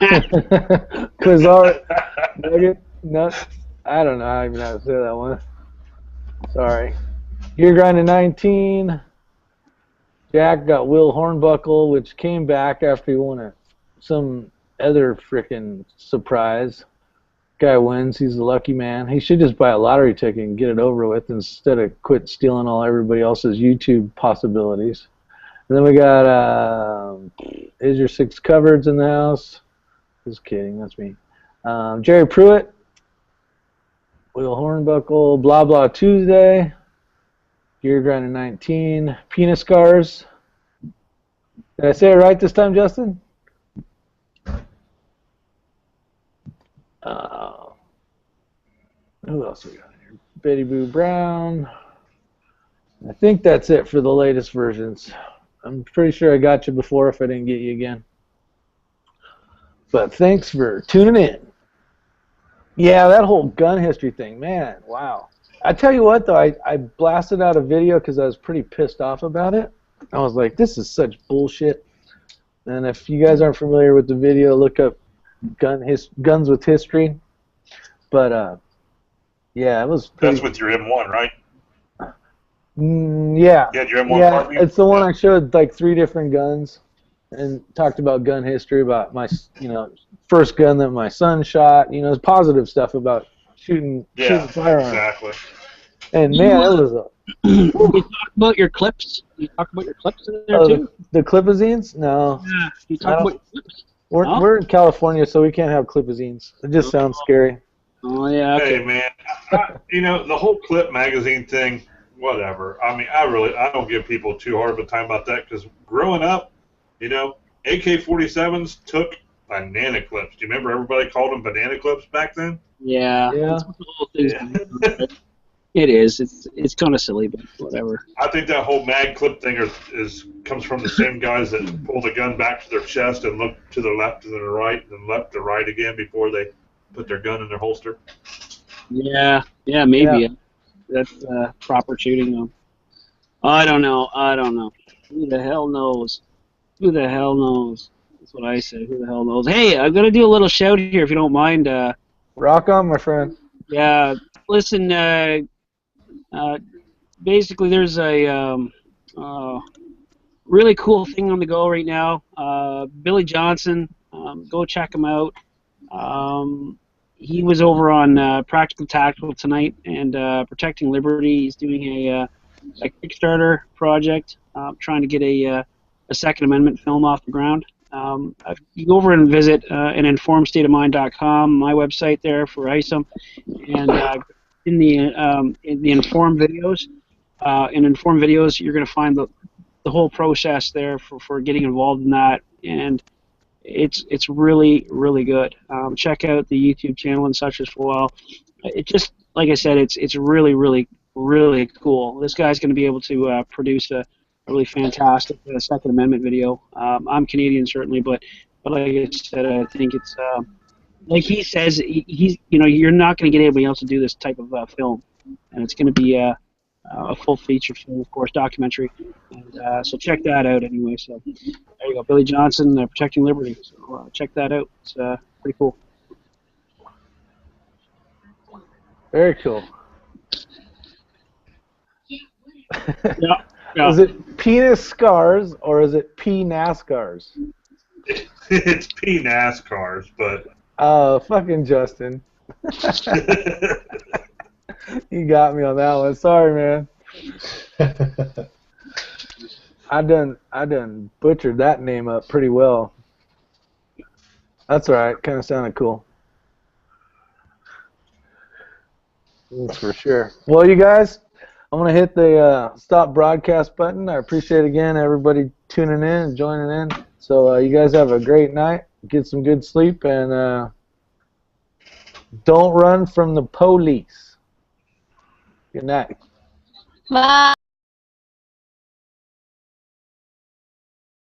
Quizar Nugget Nuts. I don't know even how to say that one. Sorry. Gear Grinding 19. Jack got Will Hornbuckle, which came back after he won some other freaking surprise. Guy wins. He's a lucky man. He should just buy a lottery ticket and get it over with instead of quit stealing all everybody else's YouTube possibilities. And then we got Is Your Six Covereds in the house? Just kidding. That's me. Jerry Pruitt. Will Hornbuckle. Blah Blah Tuesday. Gear Grinding 19. Penis Scars. Did I say it right this time, Justin? Who else we got here? Betty Boo Brown. I think that's it for the latest versions. I'm pretty sure I got you before if I didn't get you again. But thanks for tuning in. Yeah, that whole gun history thing, man, wow. I tell you what, though, I blasted out a video because I was pretty pissed off about it. I was like, this is such bullshit. And if you guys aren't familiar with the video, look up Guns with History. But, yeah, it was pretty... That's with your M1, right? Yeah. You had your M1 yeah, Barbie? it's the one I showed, like 3 different guns and talked about gun history, about my, first gun that my son shot, positive stuff about shooting firearms. Exactly. And man, it was a... You talk about your clips? You talk about your clips in there too? The clipazines? No. Yeah. You talk about your clips? We're in California, so we can't have clipazines. It just sounds scary. Oh, yeah. Okay. Hey, man, the whole Clip magazine thing, whatever. I mean, I don't give people too hard of a time about that because growing up, you know, AK-47s took banana clips. Do you remember everybody called them banana clips back then? Yeah. Yeah. That's what the whole thing's Yeah. It is. It's kind of silly, but whatever. I think that whole mag clip thing comes from the same guys that pull the gun back to their chest and look to the left and the right and then left to right again before they put their gun in their holster. Yeah. Yeah. Maybe. Yeah. That's proper shooting, though. I don't know. Who the hell knows? Who the hell knows? That's what I say. Who the hell knows? Hey, I'm gonna do a little shout here if you don't mind. Rock on, my friend. Yeah. Listen. Basically, there's a really cool thing on the go right now. Billy Johnson. Go check him out. He was over on Practical Tactical tonight and Protecting Liberty. He's doing a Kickstarter project, trying to get a Second Amendment film off the ground. You go over and visit an informedstateofmind.com, my website there for ISOM, and in the informed videos, you're going to find the whole process there for getting involved in that, and it's really, really good. Check out the YouTube channel and such as well. It just, like I said, it's really, really, really cool. This guy's going to be able to produce a really fantastic Second Amendment video. I'm Canadian certainly, but like I said, I think it's like he says, he's you're not going to get anybody else to do this type of film, and it's going to be a full feature film, of course, documentary. And, so check that out anyway. So there you go, Billy Johnson, Protecting Liberty. So check that out. It's pretty cool. Very cool. Yeah. Is it penis scars or is it P NASCARs? It's P NASCARs, but Fucking Justin. You got me on that one. Sorry, man. I done butchered that name up pretty well. That's alright. Kind of sounded cool. That's for sure. Well, you guys, I'm going to hit the stop broadcast button. I appreciate, again, everybody tuning in and joining in. So you guys have a great night. Get some good sleep, and don't run from the police. Good night. Bye.